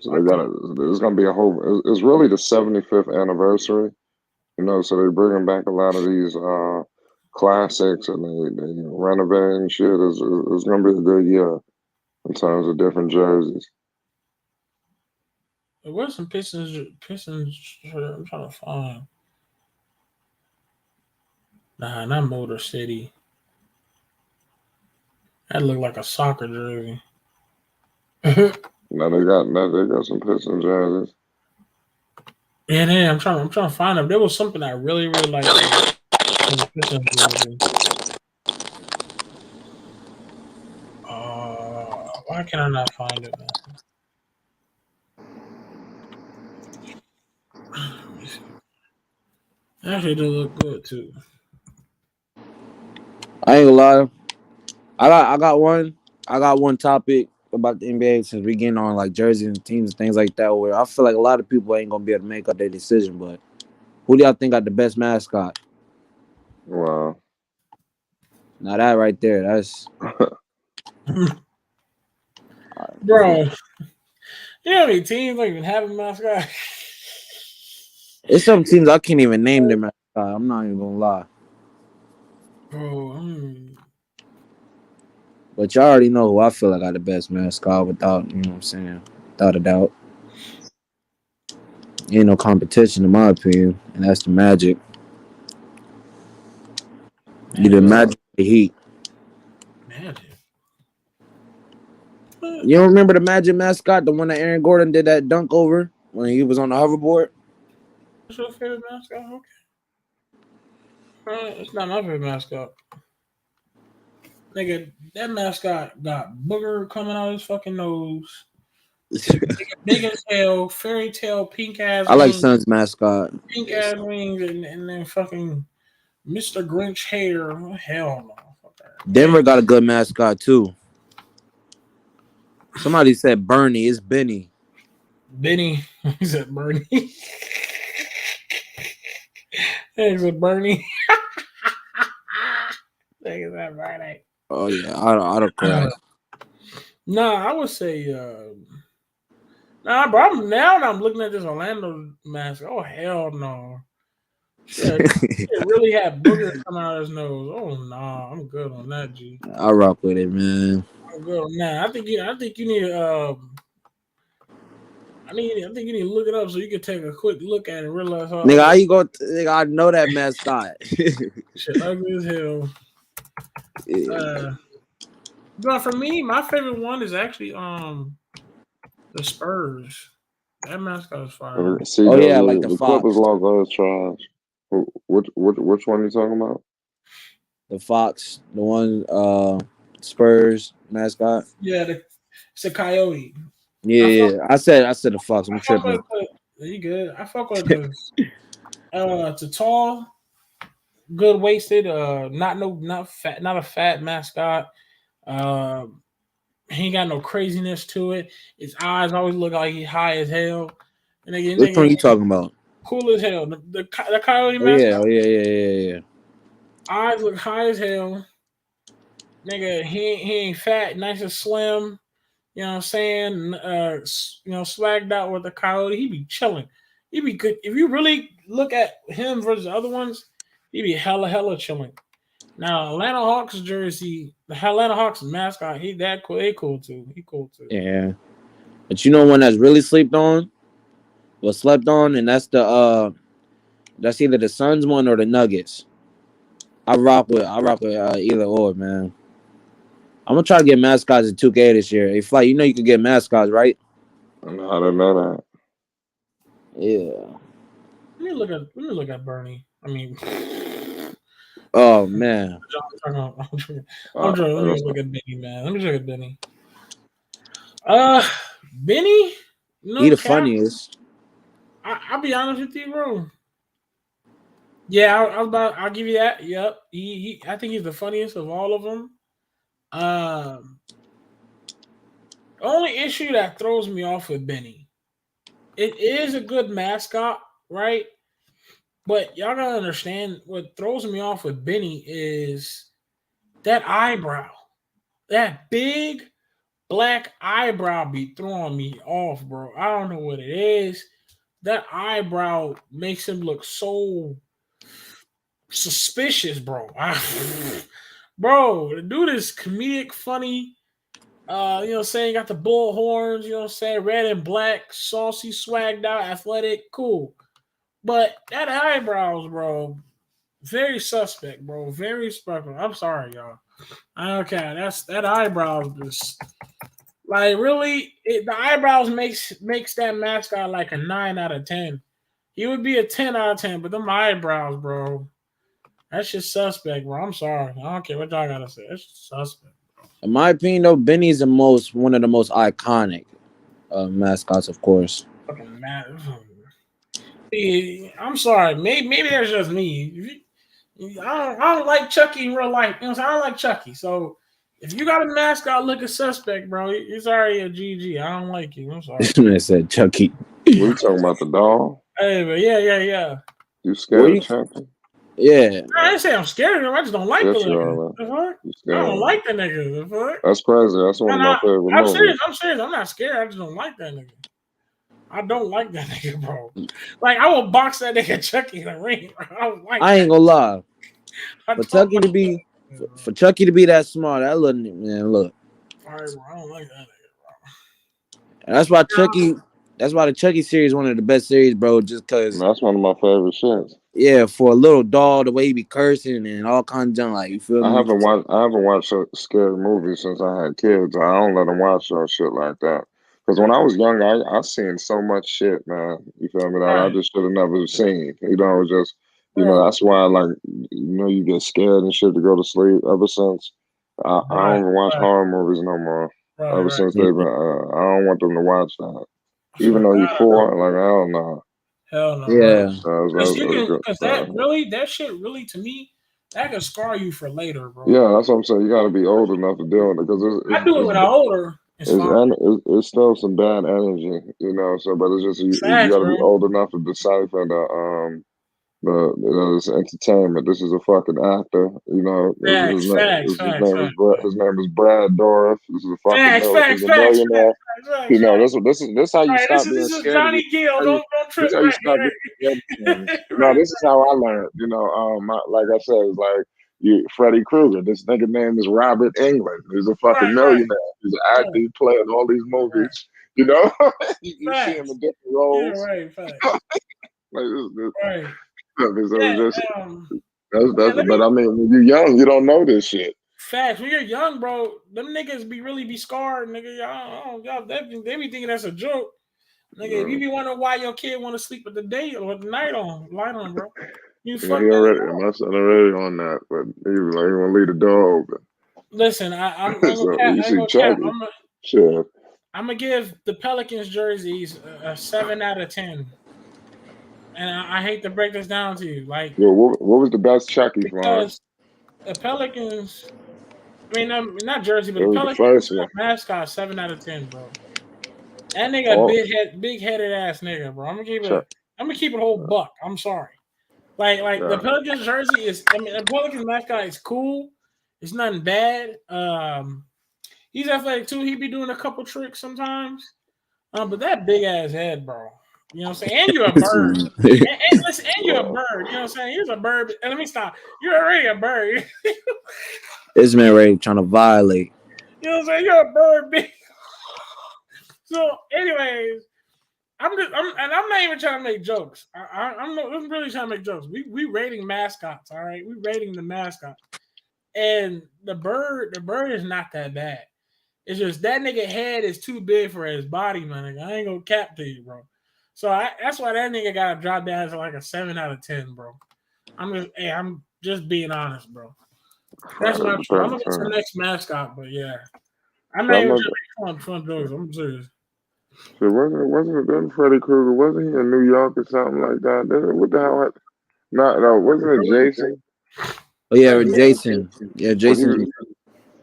So I they got can. it. There's gonna be a whole. It's really the 75th anniversary. So they're bringing back a lot of these classics and they renovating shit. It's gonna be a good year in terms of different jerseys. There was some Pistons. I'm trying to find. Nah, not Motor City. That looked like a soccer jersey. Now they got some Piston jerseys. Yeah, I'm trying to find them. There was something I really liked on the Pistons jersey. Why can I not find it, man? Let me see. Actually, it does look good too. I ain't gonna lie. I got one topic about the NBA since we getting on like jerseys and teams and things like that. Where I feel like a lot of people ain't gonna be able to make up their decision. But who do y'all think got the best mascot? Wow. Now that right there, that's Bro, you know how many teams don't even have a mascot? it's some teams I can't even name their mascot. I'm not even gonna lie. Bro, But y'all already know who I feel like got the best mascot without, you know what I'm saying, without a doubt. Ain't no competition in my opinion, and that's the Magic. Either Wow. Magic or the Heat. Magic. You don't remember the Magic mascot, the one that Aaron Gordon did that dunk over when he was on the hoverboard? What's your favorite mascot? Okay. It's not my favorite mascot. Nigga, that mascot got booger coming out of his fucking nose. Big as hell, fairy tale, pink ass I like wings, Suns mascot. and then fucking Mr. Grinch hair. Oh, hell no. Fuck that. Denver got a good mascot too. Somebody said Bernie. It's Benny. Benny. He said Bernie. He said Bernie. He said Bernie. Oh yeah, I don't crack. Nah, I would say nah, bro. Now that I'm looking at this Orlando mask, oh hell no. It really had boogers coming out of his nose. Oh nah, I'm good on that, G. I rock with it, man. I'm good on that. I think you need I think you need to look it up so you can take a quick look at it and realize how Nigga, how you go? Nigga, I know that mascot. shit ugly as hell. Yeah. But for me, my favorite one is actually the Spurs. That mascot is fire. See, Oh yeah, like the the Fox. Clippers logo is trash. Which one are you talking about? The Fox, the one Spurs mascot. Yeah, it's a coyote. Yeah. I said the Fox. I'm tripping. You good? I fuck with it because it's a tall, good wasted. Not fat, not a fat mascot. Uh, he ain't got no craziness to it. His eyes always look like he high as hell. And again, Which one nigga, you talking about? cool as hell. The coyote Oh yeah, mascot yeah. eyes look high as hell. Nigga, he ain't fat, nice and slim. You know what I'm saying? Swagged out with the coyote. He be chilling. He be good. If you really look at him versus the other ones, he be hella chilling. Now, Atlanta Hawks jersey, the Atlanta Hawks mascot, he that cool. He cool too. He cool too. Yeah. But you know one that's really slept on? Was slept on, and that's either the Suns one or the Nuggets. I rock with either or, man. I'm gonna try to get mascots in 2K this year. Hey, Flight, you know you can get mascots, right? I know how to know that. Yeah. Let me look at Bernie. I mean, Oh man, I'm joking. Uh, Let me that's look at Benny, man. Let me look at Benny. Uh, Benny, he no the cap. funniest. I'll be honest with you, bro. Yeah, I'll give you that. Yep. I think he's the funniest of all of them. Um, only issue that throws me off with Benny. It is a good mascot, right? But y'all gotta understand what throws me off with Benny is that eyebrow. That big black eyebrow be throwing me off, bro. I don't know what it is. That eyebrow makes him look so suspicious, bro. Bro, the dude is comedic, funny. You know what I'm saying? Got the bull horns, you know what I'm saying? Red and black, saucy, swagged out, athletic, cool. But that eyebrows, bro, very suspect, bro. Very suspect. I'm sorry, y'all. Okay, that eyebrows just like really the eyebrows makes that mascot like a 9 out of 10. He would be a 10 out of 10, but them eyebrows, bro, that's just suspect, bro. I'm sorry. I don't care what y'all gotta say. That's just suspect. In my opinion, though, Benny's one of the most iconic mascots, of course. Fucking mad. I'm sorry. Maybe that's just me. I don't like Chucky in real life. You know what I'm saying? I don't like Chucky. So if you got a mascot looking suspect, bro, it's already a GG. I don't like you. I'm sorry. This man said Chucky. we talking about the dog. Hey, but yeah. You What scared of you? Chucky? Yeah. I didn't say I'm scared of him. I just don't like the Yes, you nigga. are. The fuck? You I scared don't of him. like the nigga. The fuck? That's crazy. That's one of my favorite I'm movies. serious. I'm not scared. I just don't like that nigga. I don't like that nigga, bro. Like I will box that nigga Chucky in the ring. Bro. I don't like. I ain't gonna lie. For Chucky to be, that. for Chucky to be that smart, that little man, look. All right, bro. I don't like that nigga, And that's why Chucky. That's why the Chucky series is one of the best series, bro. Just And cause, that's one of my favorite shits. yeah, for a little doll, the way he be cursing and all kinds of junk, like you feel me? I haven't watched a scary movie since I had kids. I don't let them watch no shit like that. Because when I was young, I seen so much shit, man. You feel me? That I bro. just should have never seen. You know, just Right, that's why you get scared and shit to go to sleep. Ever since I don't right, even watch right, horror movies no more. Ever right. since they've been, I don't want them to watch that. I Even swear to though he God, fought, like hell no. hell no, right? Yeah, Because you can, Good. because that shit really to me, that can scar you for later, bro. Yeah, that's what I'm saying. You got to be old enough to deal with it because I do it when I'm older. It's fine. it's still some bad energy, you know. So, but it's just you Facts, got to be bro. old enough to decipher this entertainment. This is a fucking actor, you know. Facts, facts, facts, facts, His name is Brad Dourif. This is a fucking facts, facts, he's a facts, millionaire. facts, You know, facts. this how All you right, this stop is being this is scared of Johnny Gill. Don't this trip, how you right? stop being scared of things. You know, Right, this is how I learned. You know, like I said, it's like Freddy Krueger. This nigga name is Robert England. He's a fucking right, millionaire. He's an actor. right, He played in all these right. movies. You know, you see him Facts. in different Yeah, roles. right, facts. Like Right. so Yeah, it's just um, that's. man, let But me I mean, when you're young, you don't know this shit. facts. When you're young, bro, them niggas really be scarred, nigga. Y'all they be thinking that's a joke. Nigga, if you You be wondering why your kid want to sleep with the day or the light on, bro. You know, fucked that nigga up. my son already on that, but he was like, he want to leave the door open. Listen, I ain't gonna So cap. you I ain't see gonna cap. Chucky, shit. I'm gonna give the Pelicans jerseys a 7 out of 10. and I hate to break this down to you, like Yo, what was the best Chucky flying? because the Pelicans. I mean, not Jersey, but It the was the Pelicans first one. mascot 7 out of 10, bro. That nigga Oh, big headed ass nigga, bro. I'm Chuck. gonna keep it a whole buck. I'm sorry. Like the Yeah. Pelicans jersey is. I mean, the Pelicans mascot is cool. It's nothing bad. He's athletic too. He be doing a couple tricks sometimes. But that big ass head, bro. You know what I'm saying? And you're a bird. And listen, and you're a bird. You know what I'm saying? Here's a bird. And let me stop. You're already a bird. This man ready trying to violate. You know what I'm saying? You're a bird, big. So, anyways, I'm not even trying to make jokes. I'm really trying to make jokes. We rating mascots, all right? We rating the mascot, and the bird is not that bad. It's just that nigga head is too big for his body, man. I ain't gonna cap to you, bro. So that's why that nigga gotta drop down to like a 7 out of 10, bro. I'm just being honest, bro. That's my truth. I'm gonna get to the next mascot, but yeah, I'm not even trying to make fun jokes. I'm serious. So wasn't it then Freddy Krueger? Wasn't he in New York or something like that? What the hell? No, wasn't it Jason? Oh yeah, Jason. Yeah, Jason.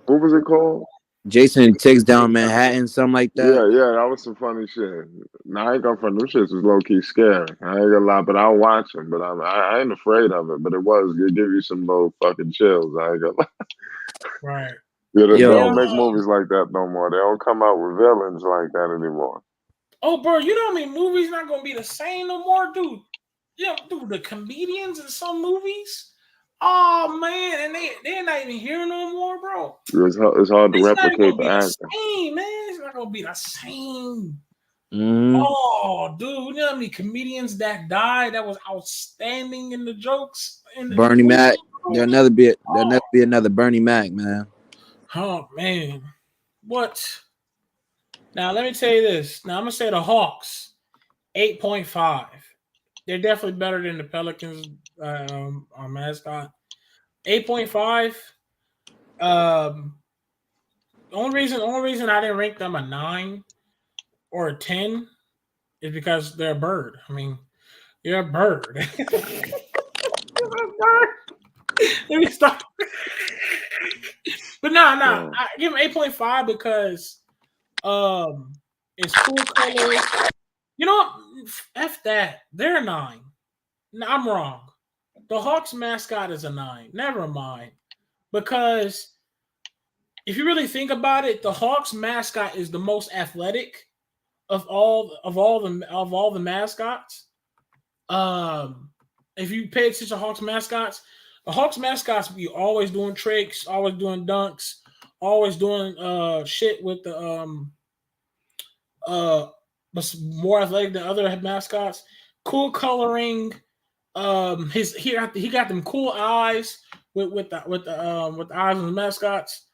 What was it called? Jason takes down Manhattan, something like that. Yeah, that was some funny shit. Now I ain't gonna front. Them shits was low key scary. I ain't gonna lie, but I'll watch them. But I ain't afraid of it. But it give you some little fucking chills. I ain't gonna lie. Right. Yeah, they don't make movies like that no more. They don't come out with villains like that anymore. Oh, bro, you know what I mean? Movies not gonna be the same no more, dude. Yeah, dude, the comedians in some movies. Oh man, and they're not even here no more, bro. It's hard to replicate the acting. Same, man. It's not gonna be the same. Mm-hmm. Oh, dude, you know how many comedians that died that was outstanding in the jokes? Bernie Mac. There'll never be another Bernie Mac, man. Oh man, what? Now let me tell you this. Now I'm gonna say the Hawks, 8.5. They're definitely better than the Pelicans mascot. 8.5. The only reason I didn't rank them a 9 or a 10 is because they're a bird. I mean, you're a bird. Let me stop. But no, I give them 8.5 because it's cool colors. You know what? F that. They're a 9. No, I'm wrong. The Hawks mascot is a 9. Never mind. Because if you really think about it, the Hawks mascot is the most athletic of all the mascots. If you pay attention to Hawks mascots, the Hawks mascots be always doing tricks, always doing dunks, always doing shit with the more athletic than other mascots. Cool coloring. He got them cool eyes with the eyes of the mascots.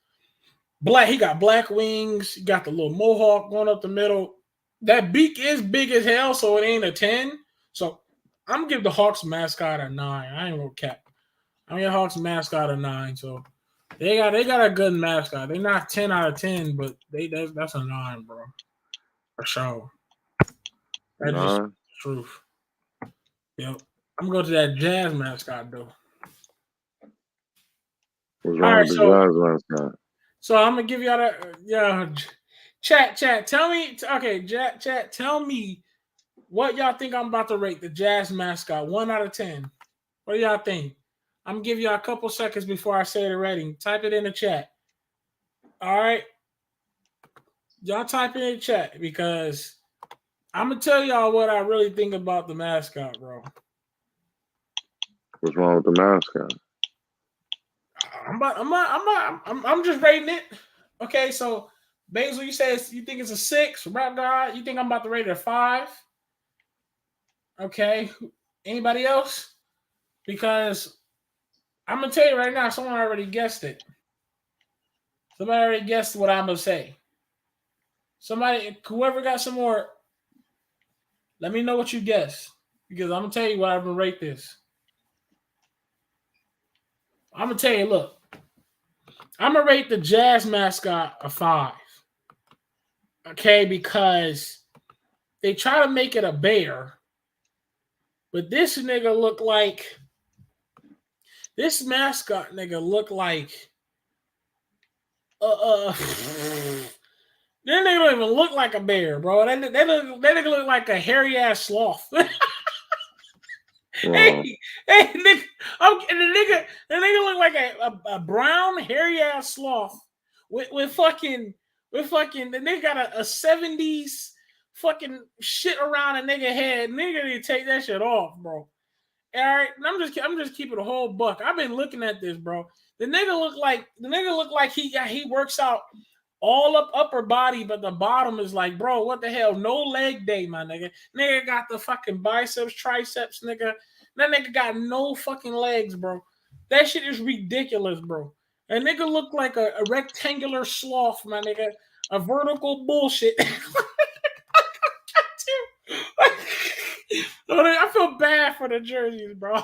He got black wings. He got the little mohawk going up the middle. That beak is big as hell, so it ain't a 10. So I'm gonna give the Hawks mascot a 9. I ain't gonna cap. I'm gonna give Hawks mascot a 9. So they got a good mascot. They're not 10 out of 10, but that's a 9, bro. For sure. That's just the truth. Yep. I'm gonna go to that Jazz mascot though. What's wrong with the Jazz mascot? So I'm gonna give y'all that. Chat. Tell me. Okay, chat. Tell me what y'all think I'm about to rate the Jazz mascot. 1 out of 10. What do y'all think? I'm gonna give y'all a couple seconds before I say the rating. Type it in the chat. All right. Y'all type it in the chat because I'm gonna tell y'all what I really think about the mascot, bro. What's wrong with the mascot? I'm just rating it. Okay, so Basil, you say you think it's a 6. Rap God, you think I'm about to rate it a 5? Okay. Anybody else? Because I'm gonna tell you right now, someone already guessed it. Somebody already guessed what I'm gonna say. Whoever got some more, let me know what you guess. Because I'm gonna tell you what I'm gonna rate this. I'm gonna tell you, look. I'm gonna rate the Jazz mascot a 5. Okay, because they try to make it a bear, But this nigga look like this mascot nigga look like that nigga don't even look like a bear, bro. That nigga look like a hairy ass sloth. Hey, nigga, the nigga look like a brown hairy ass sloth with fucking the nigga got a 70s fucking shit around a nigga head. Nigga need to take that shit off, bro. All right, and I'm just keeping a whole buck. I've been looking at this, bro. The nigga look like he works out all up upper body, but the bottom is like, bro, what the hell? No leg day, my nigga. Nigga got the fucking biceps, triceps, nigga. That nigga got no fucking legs, bro. That shit is ridiculous, bro. That nigga look like a rectangular sloth, my nigga. A vertical bullshit. I feel bad for the jerseys, bro.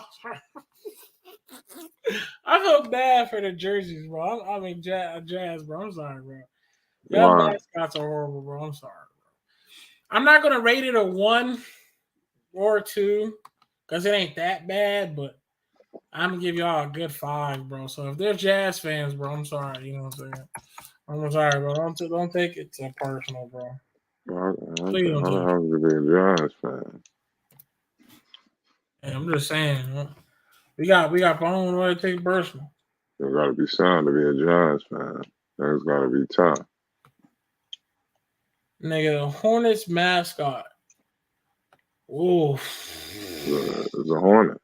I feel bad for the jerseys, bro. I mean, Jazz, bro. I'm sorry, bro. Y'all mascots are horrible, bro. I'm sorry, bro. I'm not gonna rate it a 1 or a 2 because it ain't that bad, but I'm gonna give y'all a good 5, bro. So if they're Jazz fans, bro, I'm sorry. You know what I'm saying? I'm sorry, bro. Don't take it too personal, bro. Please don't take it. How the hell be a Jazz fan? Hey, I'm just saying. We got phone way to take it personal. You gotta be sound to be a Jazz fan. That's gotta be tough. Nigga, the Hornets mascot. Ooh. It's a Hornet.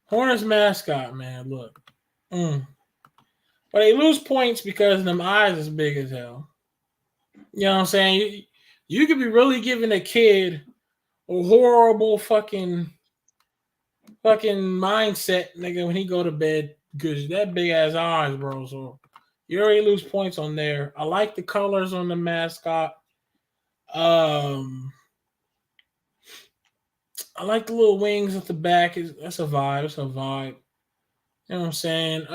Hornets mascot, man. Look. But they lose points because them eyes is big as hell. You know what I'm saying? You could be really giving a kid a horrible fucking mindset, nigga, when he go to bed because that big ass eyes, bro. So you already lose points on there. I like the colors on the mascot. I like the little wings at the back. That's a vibe. It's a vibe. You know what I'm saying?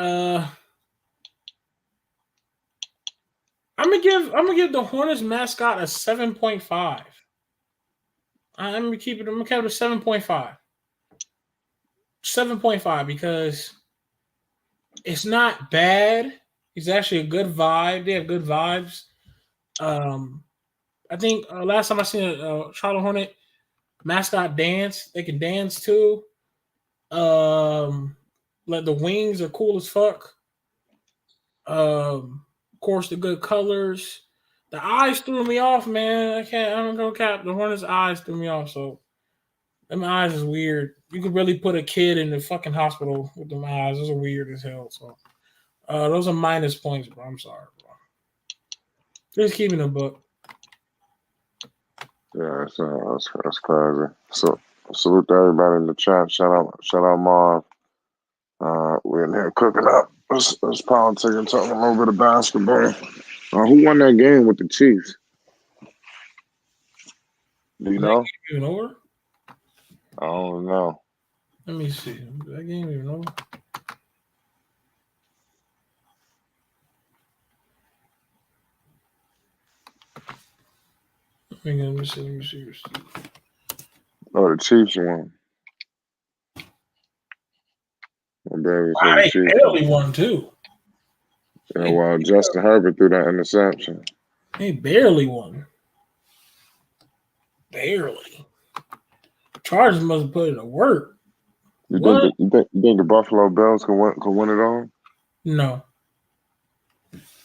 I'm gonna give the Hornets mascot a 7.5. I'm gonna keep it a 7.5. 7.5 because it's not bad. It's actually a good vibe. They have good vibes. I think last time I seen a Charlotte Hornet mascot dance, they can dance too. Like the wings are cool as fuck. Of course, the good colors. The eyes threw me off, man. I'm gonna cap. The Hornets' eyes threw me off. So them eyes is weird. You could really put a kid in the fucking hospital with them eyes. Those are weird as hell. So those are minus points, bro. I'm sorry, bro. Just keeping a book. Yeah, that's crazy. So salute to everybody in the chat. Shout out Marv. We're in here cooking up. Let's politic and talking a little bit of basketball. Who won that game with the Chiefs? Do you know? Even over? I don't know. Let me see. That game even over? Let me see. Oh, the Chiefs won. They barely won too. Yeah, well, Justin Herbert threw that interception. They barely won. Barely. Chargers must have put it to work. You think the Buffalo Bills can win it all? No.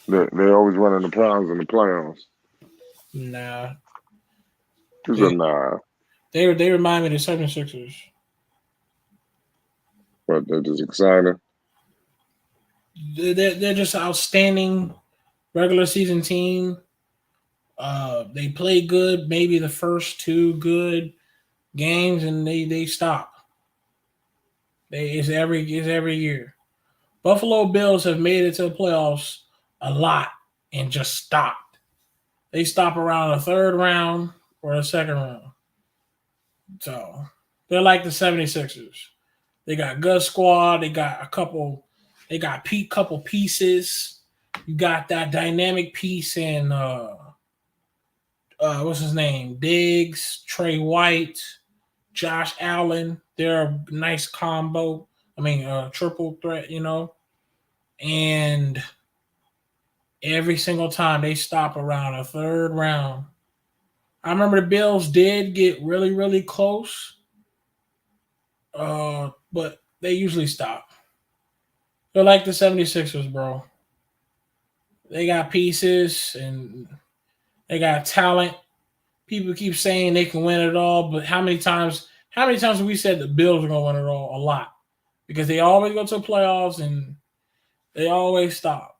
They always run into problems in the playoffs. Nah. Nah. They remind me of the 76ers. But they're just excited. They're just an outstanding regular season team. They play good, maybe the first 2 good games, and they stop. It's every year. Buffalo Bills have made it to the playoffs a lot and just stopped. They stop around the 3rd round or the 2nd round. So they're like the 76ers. They got good squad. They got couple pieces. You got that dynamic piece in what's his name? Diggs, Trey White, Josh Allen. They're a nice combo. I mean, triple threat, and every single time they stop around a third round. I remember the Bills did get really, really close, but they usually stop. They're like the 76ers, bro. They got pieces and they got talent. People keep saying they can win it all, but how many times have we said the Bills are gonna win it all? A lot. Because they always go to the playoffs and they always stop.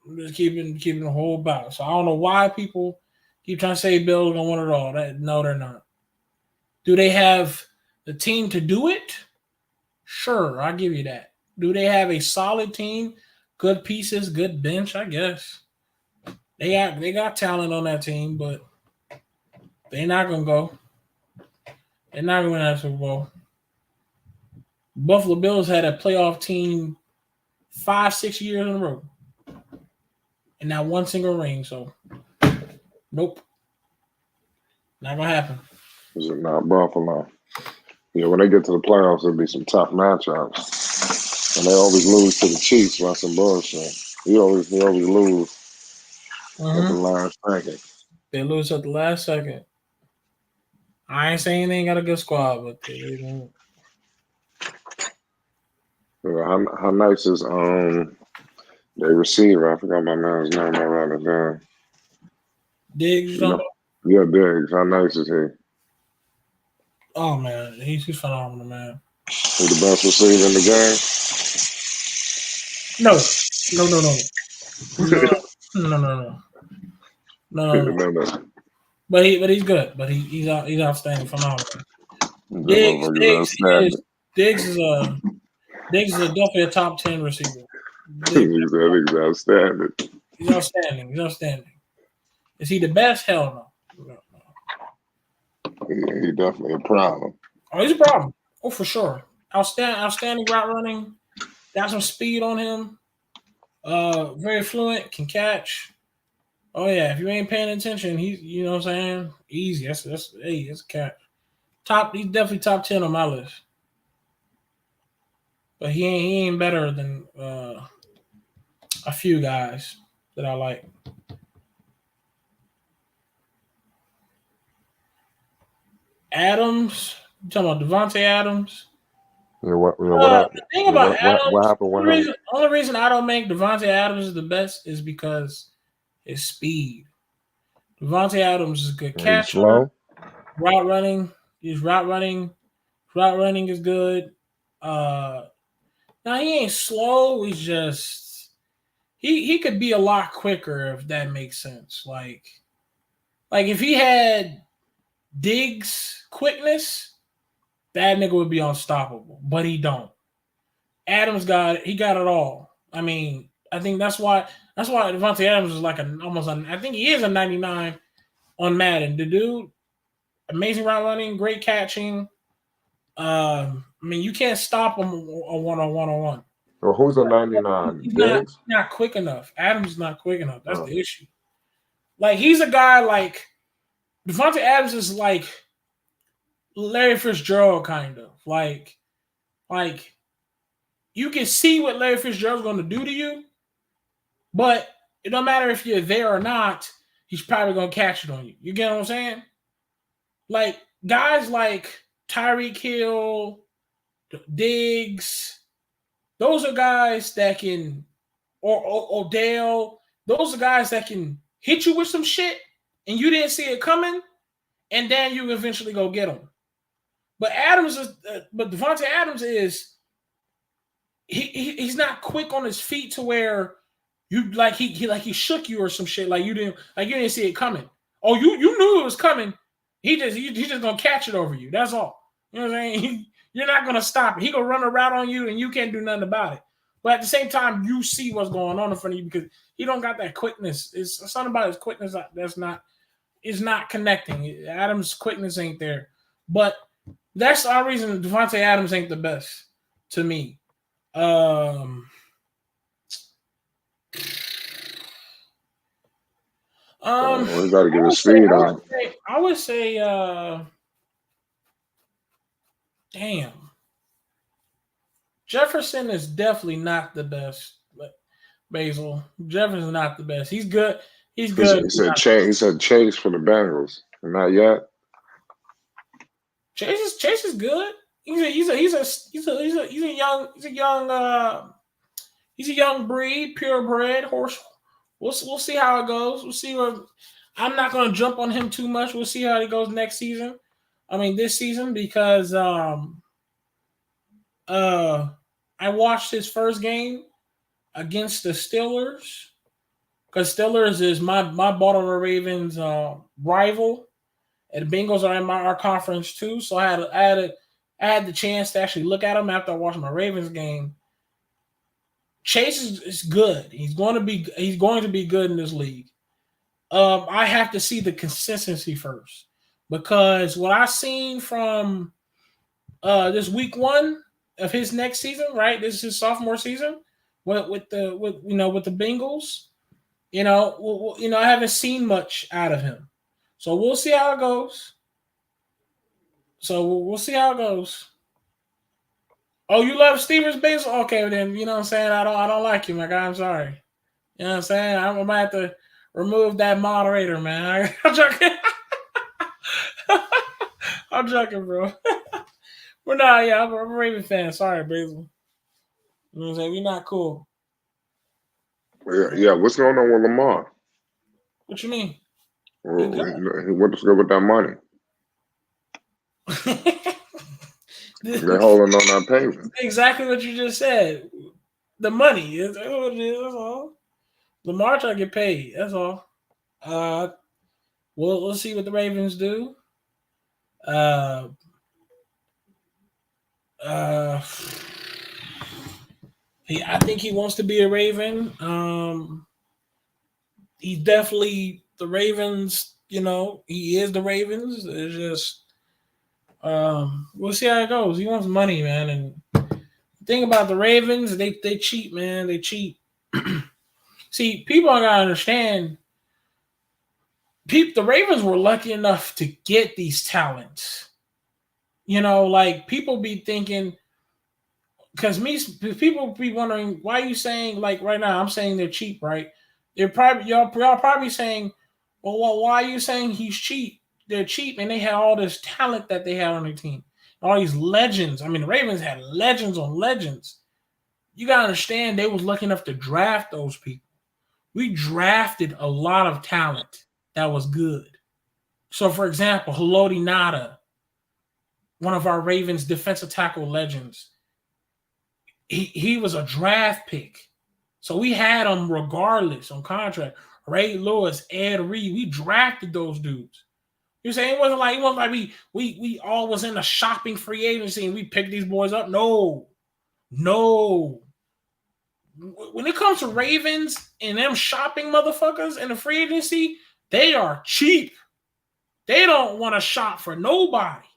I'm just keeping the whole balance. So I don't know why people keep trying to say Bills are gonna win it all. No, they're not. Do they have the team to do it? Sure, I'll give you that. Do they have a solid team? Good pieces, good bench, I guess. They got talent on that team, but they're not gonna go. They're not gonna win that Super Bowl. Buffalo Bills had a playoff team 5-6 years in a row. And not one single ring, so nope. Not gonna happen. Is it not Buffalo? Yeah, when they get to the playoffs, it'll be some tough matchups. And they always lose to the Chiefs by some bullshit. He always lose at the last second. They lose at the last second. I ain't saying they ain't got a good squad, but they don't. How nice is their receiver? I forgot my man's name. I wrote it down. Diggs, yeah, Diggs. How nice is he? Oh man, he's phenomenal, man. He the best receiver in the game? No. But he's good. But he's outstanding, phenomenal. Diggs is definitely a top 10 receiver. He's outstanding. He's outstanding. Is he the best? Hell no. He definitely a problem. Oh, he's a problem. Oh, for sure. Outstanding route running. Got some speed on him. Very fluent. Can catch. Oh yeah. If you ain't paying attention, he's you know what I'm saying. Easy. That's a catch. He's definitely top 10 on my list. But he ain't better than a few guys that I like. Adams, you talking about Devontae Adams? Yeah, what up? The thing about Adams, what happened with him? Only reason I don't make Devontae Adams the best is because his speed. Devontae Adams is a good catcher. Slow. Route running. His route running is good. Now he ain't slow. He's just he could be a lot quicker if that makes sense. Like if he had Diggs' quickness, that nigga would be unstoppable. But he don't. Adams got it all. I mean, I think that's why Devontae Adams is like I think he is a 99 on Madden. The dude, amazing route running, great catching. I mean, you can't stop him a one-on-one. Well, who's a 99? He's not quick enough. Adams is not quick enough. That's the issue. Like, he's a guy like Devontae Adams is like Larry Fitzgerald, kind of. Like you can see what Larry Fitzgerald's going to do to you, but it don't matter if you're there or not, he's probably going to catch it on you. You get what I'm saying? Like, guys like Tyreek Hill, Diggs, those are guys that can, or Odell, those are guys that can hit you with some shit and you didn't see it coming, and then you eventually go get them. But Devontae Adams is, he's not quick on his feet to where you he shook you or some shit, like you didn't see it coming. Oh, you knew it was coming. He just gonna catch it over you. That's all. You know what I'm saying? You're not gonna stop it. He gonna run a route on you and you can't do nothing about it. But at the same time, you see what's going on in front of you because he don't got that quickness. It's something about his quickness is not connecting. Adams' quickness ain't there. But that's our reason Devontae Adams ain't the best to me. We gotta get his speed on. I would say damn. Jefferson is definitely not the best. Basil. Jefferson's not the best. He's good. He's good. He said Chase for the Bengals. Not yet. Chase is good. He's a young breed, purebred horse. We'll see how it goes. We'll see what. I'm not going to jump on him too much. We'll see how he goes next season. I mean this season because I watched his first game against the Steelers because Steelers is my Baltimore Ravens rival, and the Bengals are in our conference too. So I had the chance to actually look at him after I watched my Ravens game. Chase is good. He's going to be good in this league. I have to see the consistency first because what I've seen from this week 1 of his next season, right? This is his sophomore season with the Bengals. I haven't seen much out of him, so we'll see how it goes. Oh, you love Stevens Basil? Okay, then you know what I'm saying. I don't like you, my guy. I'm sorry. You know what I'm saying. I'm gonna have to remove that moderator, man. I'm joking. I'm joking, bro. We're not. Yeah, I'm a Raven fan. Sorry, Basil. You know what I'm saying. We're not cool. Yeah, what's going on with Lamar? What you mean? Well, he went to go with that money. They're holding on that payment. Exactly what you just said. The money is what it is. That's all. Lamar trying to get paid. That's all. We'll see what the Ravens do. I think he wants to be a Raven. He's definitely the Ravens. He is the Ravens. It's just we'll see how it goes. He wants money, man. And the thing about the Ravens, they cheat, man. They cheat. See, people are gotta understand. The Ravens were lucky enough to get these talents. Like people be thinking, because people be wondering why you saying like right now. I'm saying they're cheap, right? They're probably y'all probably saying, well, why are you saying he's cheap? They're cheap, and they had all this talent that they had on their team, all these legends. I mean, the Ravens had legends on legends. You gotta understand, they was lucky enough to draft those people. We drafted a lot of talent that was good. So, for example, Haloti Ngata, one of our Ravens defensive tackle legends, he was a draft pick. So we had him regardless on contract. Ray Lewis, Ed Reed, we drafted those dudes. You're saying it wasn't like we all was in a shopping free agency and we picked these boys up. No. When it comes to Ravens and them shopping motherfuckers in the free agency, they are cheap. They don't want to shop for nobody.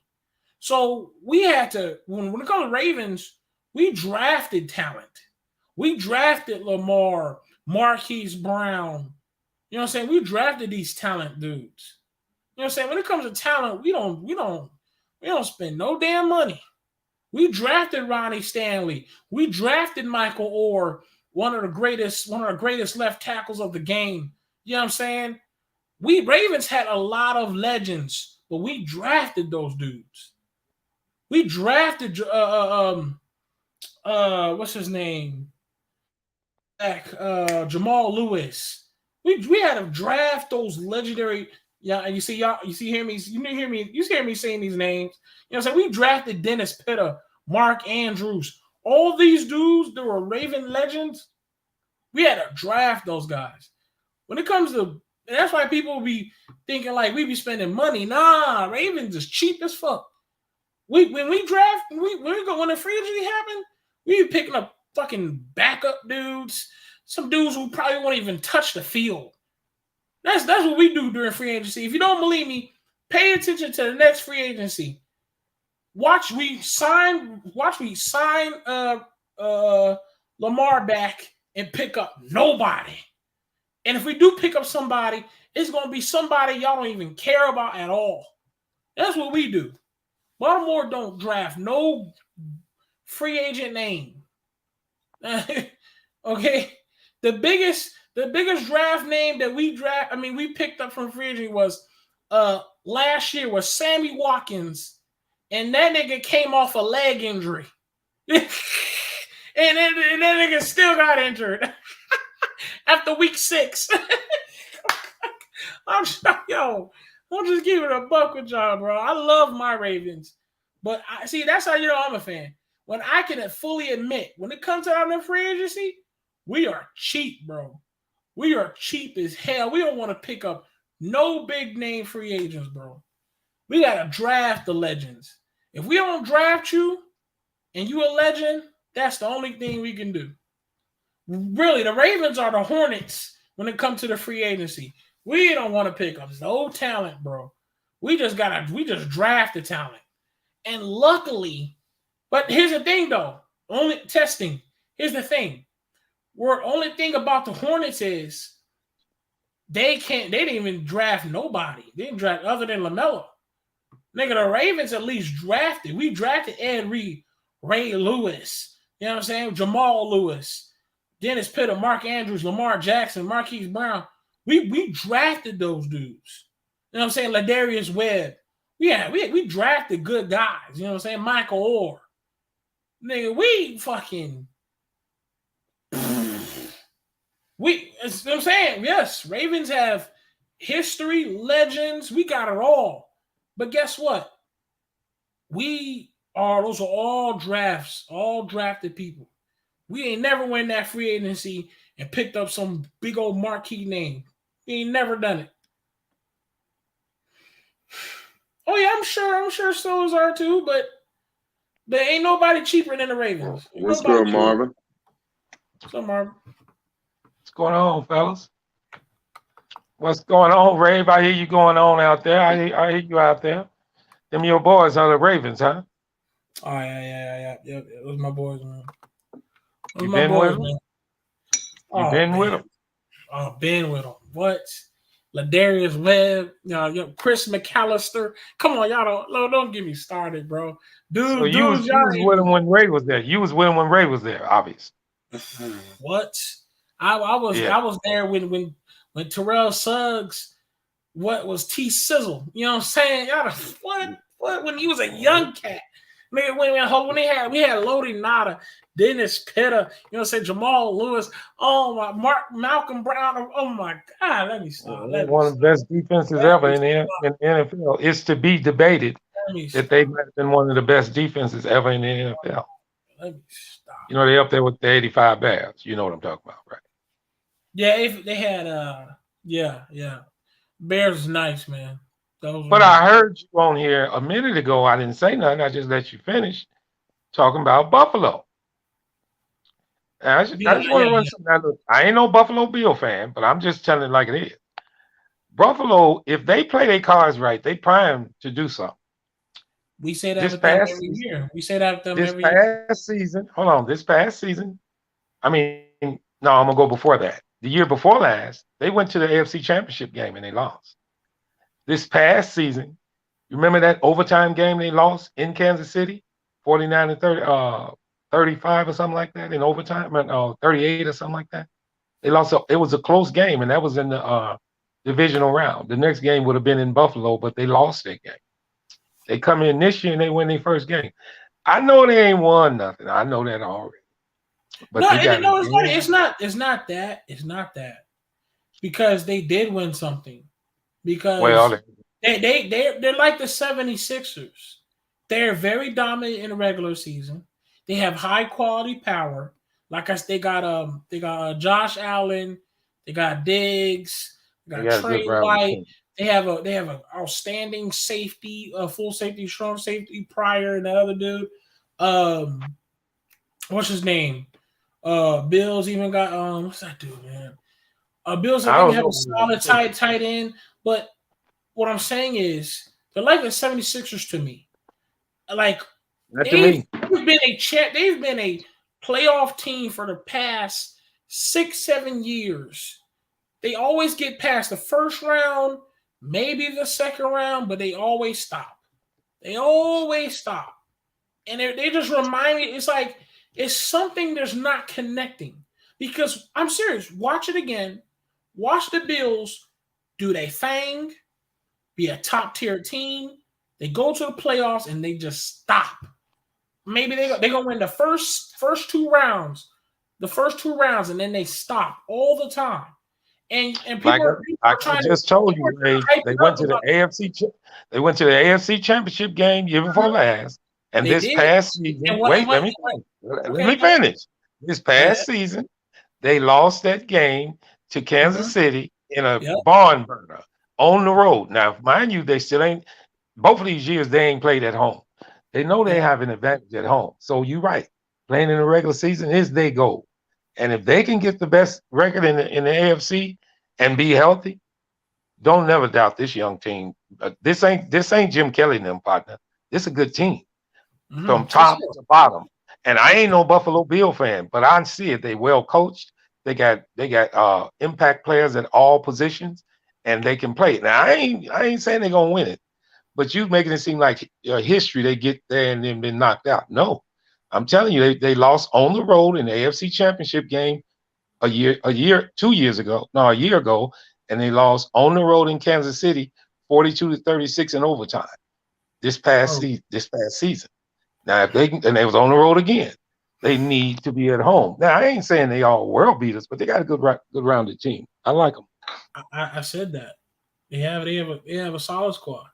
So we had to, when it comes to Ravens, we drafted talent. We drafted Lamar, Marquise Brown. You know what I'm saying? We drafted these talent dudes. You know what I'm saying? When it comes to talent, we don't spend no damn money. We drafted Ronnie Stanley. We drafted Michael Orr, one of the greatest left tackles of the game. You know what I'm saying? We Ravens had a lot of legends, but we drafted those dudes. We drafted what's his name? Jamal Lewis. We had to draft those legendary. Yeah, and you hear me saying these names. You know what I'm saying? We drafted Dennis Pitta, Mark Andrews, all these dudes that were Raven legends. We had to draft those guys. When it comes to, and that's why people be thinking like we be spending money. Nah, Ravens is cheap as fuck. When the free agency happened, we be picking up fucking backup dudes, some dudes who probably won't even touch the field. That's what we do during free agency. If you don't believe me, pay attention to the next free agency. Watch we sign Lamar back and pick up nobody. And if we do pick up somebody, it's gonna be somebody y'all don't even care about at all. That's what we do. Baltimore don't draft no free agent name. Okay, the biggest draft name that we picked up from free agency was last year was Sammy Watkins, and that nigga came off a leg injury, and that nigga still got injured after week 6. I'm just giving a buck with y'all, bro. I love my Ravens, but I see that's how you know I'm a fan. When I can fully admit, when it comes out in free agency, we are cheap, bro. We are cheap as hell. We don't want to pick up no big name free agents, bro. We gotta draft the legends. If we don't draft you and you a legend, that's the only thing we can do. Really, the Ravens are the Hornets when it comes to the free agency. We don't want to pick up no talent, bro. We just draft the talent. And luckily, but here's the thing though. Only testing. Here's the thing. Only thing about the Hornets is they didn't even draft nobody. They didn't draft other than LaMelo. Nigga, the Ravens at least drafted. We drafted Ed Reed, Ray Lewis, you know what I'm saying? Jamal Lewis, Dennis Pitta, Mark Andrews, Lamar Jackson, Marquise Brown. We drafted those dudes. You know what I'm saying? Ladarius Webb. We drafted good guys. You know what I'm saying? Michael Orr. Nigga, we fucking that's what I'm saying. Yes, Ravens have history, legends. We got it all. But guess what? Those are all drafts, all drafted people. We ain't never went that free agency and picked up some big old marquee name. We ain't never done it. Oh yeah, I'm sure Steelers are too, but there ain't nobody cheaper than the Ravens. What's good, Marvin? What's up, Marvin? What's going on, fellas? What's going on, Rave? I hear you going on out there. I hear you out there. Them your boys are the Ravens, huh? Oh yeah. It was my boys, man. You been with them? You been with them? Oh, been with them. What? Ladarius Webb, Chris McAllister. Come on, y'all don't get me started, bro. So you was with him when Ray was there. You was with him when Ray was there, obviously. What? I was there when Terrell Suggs, what was T Sizzle? You know what I'm saying? Y'all, what? When he was a young cat. Man, when we had Lodi Nada, Dennis Pitta, you know what I'm saying, Jamal Lewis, oh my Malcolm Brown, oh my God, let me stop. One of the best defenses ever in the NFL. It's to be debated that they've been one of the best defenses ever in the NFL. Let me stop. You know, they're up there with the 85 Bears. You know what I'm talking about, right? Yeah, they had yeah. Bears is nice, man. But I heard you on here a minute ago. I didn't say nothing. I just let you finish talking about Buffalo. I just want to run something out. I ain't no Buffalo Bill fan, but I'm just telling it like it is. Buffalo, if they play their cards right, they prime to do something. We say that with them every year. We say that with them every year. This past season, hold on. This past season, I mean, no, I'm gonna go before that. The year before last, they went to the AFC Championship game and they lost. This past season, you remember that overtime game they lost in Kansas City, 49-30, 35 or something like that in overtime, 38 or something like that. They lost. It was a close game, and that was in the divisional round. The next game would have been in Buffalo, but they lost that game. They come in this year and they win their first game. I know they ain't won nothing. I know that already. But it's not that. Because they did win something. Because they're like the 76ers. They're very dominant in the regular season. They have high quality power. Like I said, they got Josh Allen, they got Diggs, they got Trey White. They have an outstanding safety, full safety, strong safety Pryor and that other dude. What's his name? Bills even got what's that dude, man? Bills have a solid tight end, but what I'm saying is they're like the 76ers to me. Like they've been a playoff team for the past 6-7 years. They always get past the first round, maybe the second round, but they always stop. And they just remind me, it's like It's something that's not connecting. Because I'm serious. Watch it again. Watch the Bills do they thing, be a top tier team. They go to the playoffs and they just stop. Maybe they're gonna win the first two rounds, and then they stop all the time. And people, Like people I are trying just to told you, Ray, hype they it went up to the about AFC. They went to the AFC Championship game year before last, and they this did. past season. And Wait, let me finish. Let okay, me finish. This past season, they lost that game to Kansas City in a Yep. barn burner on the road. Now, mind you, they still ain't. Both of these years, they ain't played at home. They know they have an advantage at home. So you're right. Playing in the regular season is their goal. And if they can get the best record in the AFC and be healthy, don't never doubt this young team. This ain't Jim Kelly and them, partner. This is a good team from top to bottom. And I ain't no Buffalo Bill fan, but I see it. They well coached. They got impact players at all positions, and they can play. Now I ain't saying they're gonna win it, but you making it seem like history. They get there and then been knocked out. No, I'm telling you, they lost on the road in the AFC Championship game a year, 2 years ago. No, a year ago, and they lost on the road in Kansas City, 42-36 in overtime. This past season. Now, if they was on the road again, they need to be at home. Now, I ain't saying they all world beaters, but they got a good rounded team. I like them. I said that they have a solid squad.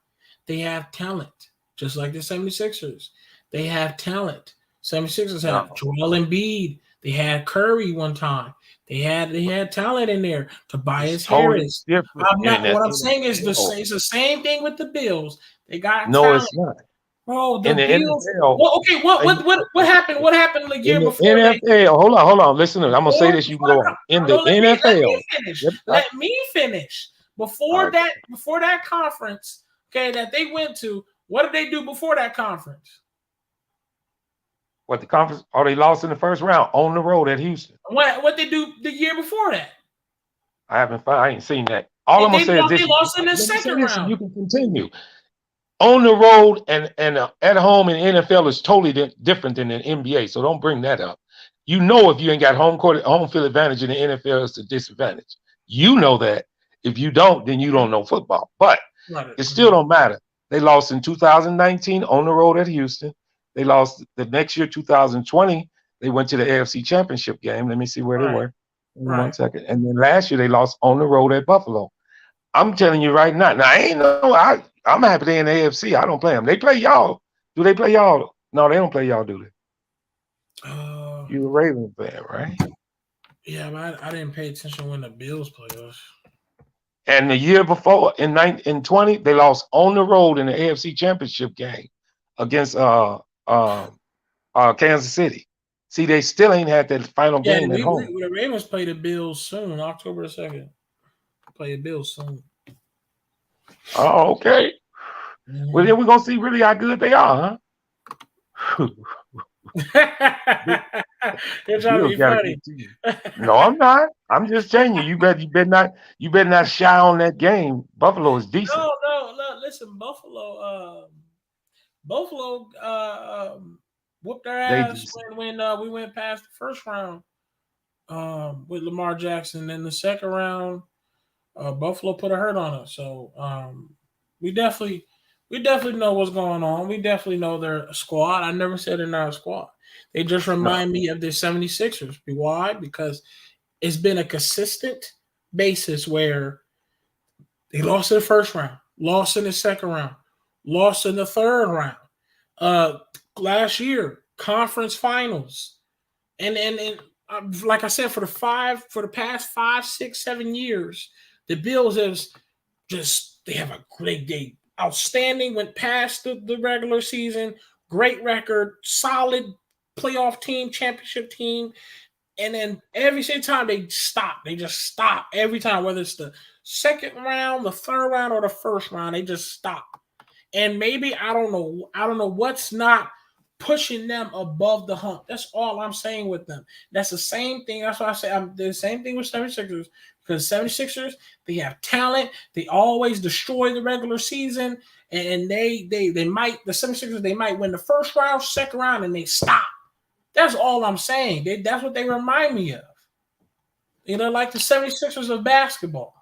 They have talent, just like the 76ers. They have talent. 76ers have Joel Embiid. They had Curry one time. They had talent in there. Tobias Harris. What I'm saying is it's the same thing with the Bills. They got talent. It's not. Bro, the in the Bills. NFL, Well, okay, what happened? What happened the year before? NFL, hold on. Listen to me. I'm gonna say this. You can go on. In the NFL, let me finish. Before that conference, okay, that they went to, what did they do before that conference? What the conference? Oh, they lost in the first round on the road at Houston. What they do the year before that? I ain't seen that. All I'm gonna say is this: they lost in the second round. You can continue. On the road and at home in NFL is totally different than in NBA. So don't bring that up. You know, if you ain't got home field advantage in the NFL, it's a disadvantage. You know that. If you don't, then you don't know football. But it still don't matter. They lost in 2019 on the road at Houston. They lost the next year, 2020. They went to the AFC Championship game. Let me see where they were. 1 second. And then last year they lost on the road at Buffalo. I'm telling you right now. Now I'm happy they're in the AFC. I don't play them. They play y'all. Do they play y'all? No, they don't play y'all, do they? You're a Ravens fan, right? Yeah, but I didn't pay attention when the Bills played us. And the year before, in 20, they lost on the road in the AFC Championship game against Kansas City. See, they still ain't had that final game at home. The Ravens play the Bills soon, October 2nd. Play the Bills soon. Oh, okay. Mm-hmm. Well, then we're gonna see really how good they are, huh? You're trying to be funny. No, I'm not. I'm just telling you. You better not shy on that game. Buffalo is decent. No. Listen, Buffalo whooped our ass when we went past the first round with Lamar Jackson. In the second round, Buffalo put a hurt on us. So we definitely know what's going on. We definitely know they're a squad. I never said they're not a squad. They just remind me of the 76ers. Why? Because it's been a consistent basis where they lost in the first round, lost in the second round, lost in the third round. Last year, conference finals. And like I said, for the past 5, 6, 7 years, the Bills they have a great day. Outstanding, went past the regular season, great record, solid playoff team, championship team. And then every single time they stop. They just stop every time, whether it's the second round, the third round, or the first round, they just stop. And maybe I don't know what's not pushing them above the hump. That's all I'm saying with them. That's the same thing. That's why I say I'm the same thing with 76ers. Because 76ers, they have talent. They always destroy the regular season. And the 76ers, they might win the first round, second round, and they stop. That's all I'm saying. That's what they remind me of. They're like the 76ers of basketball.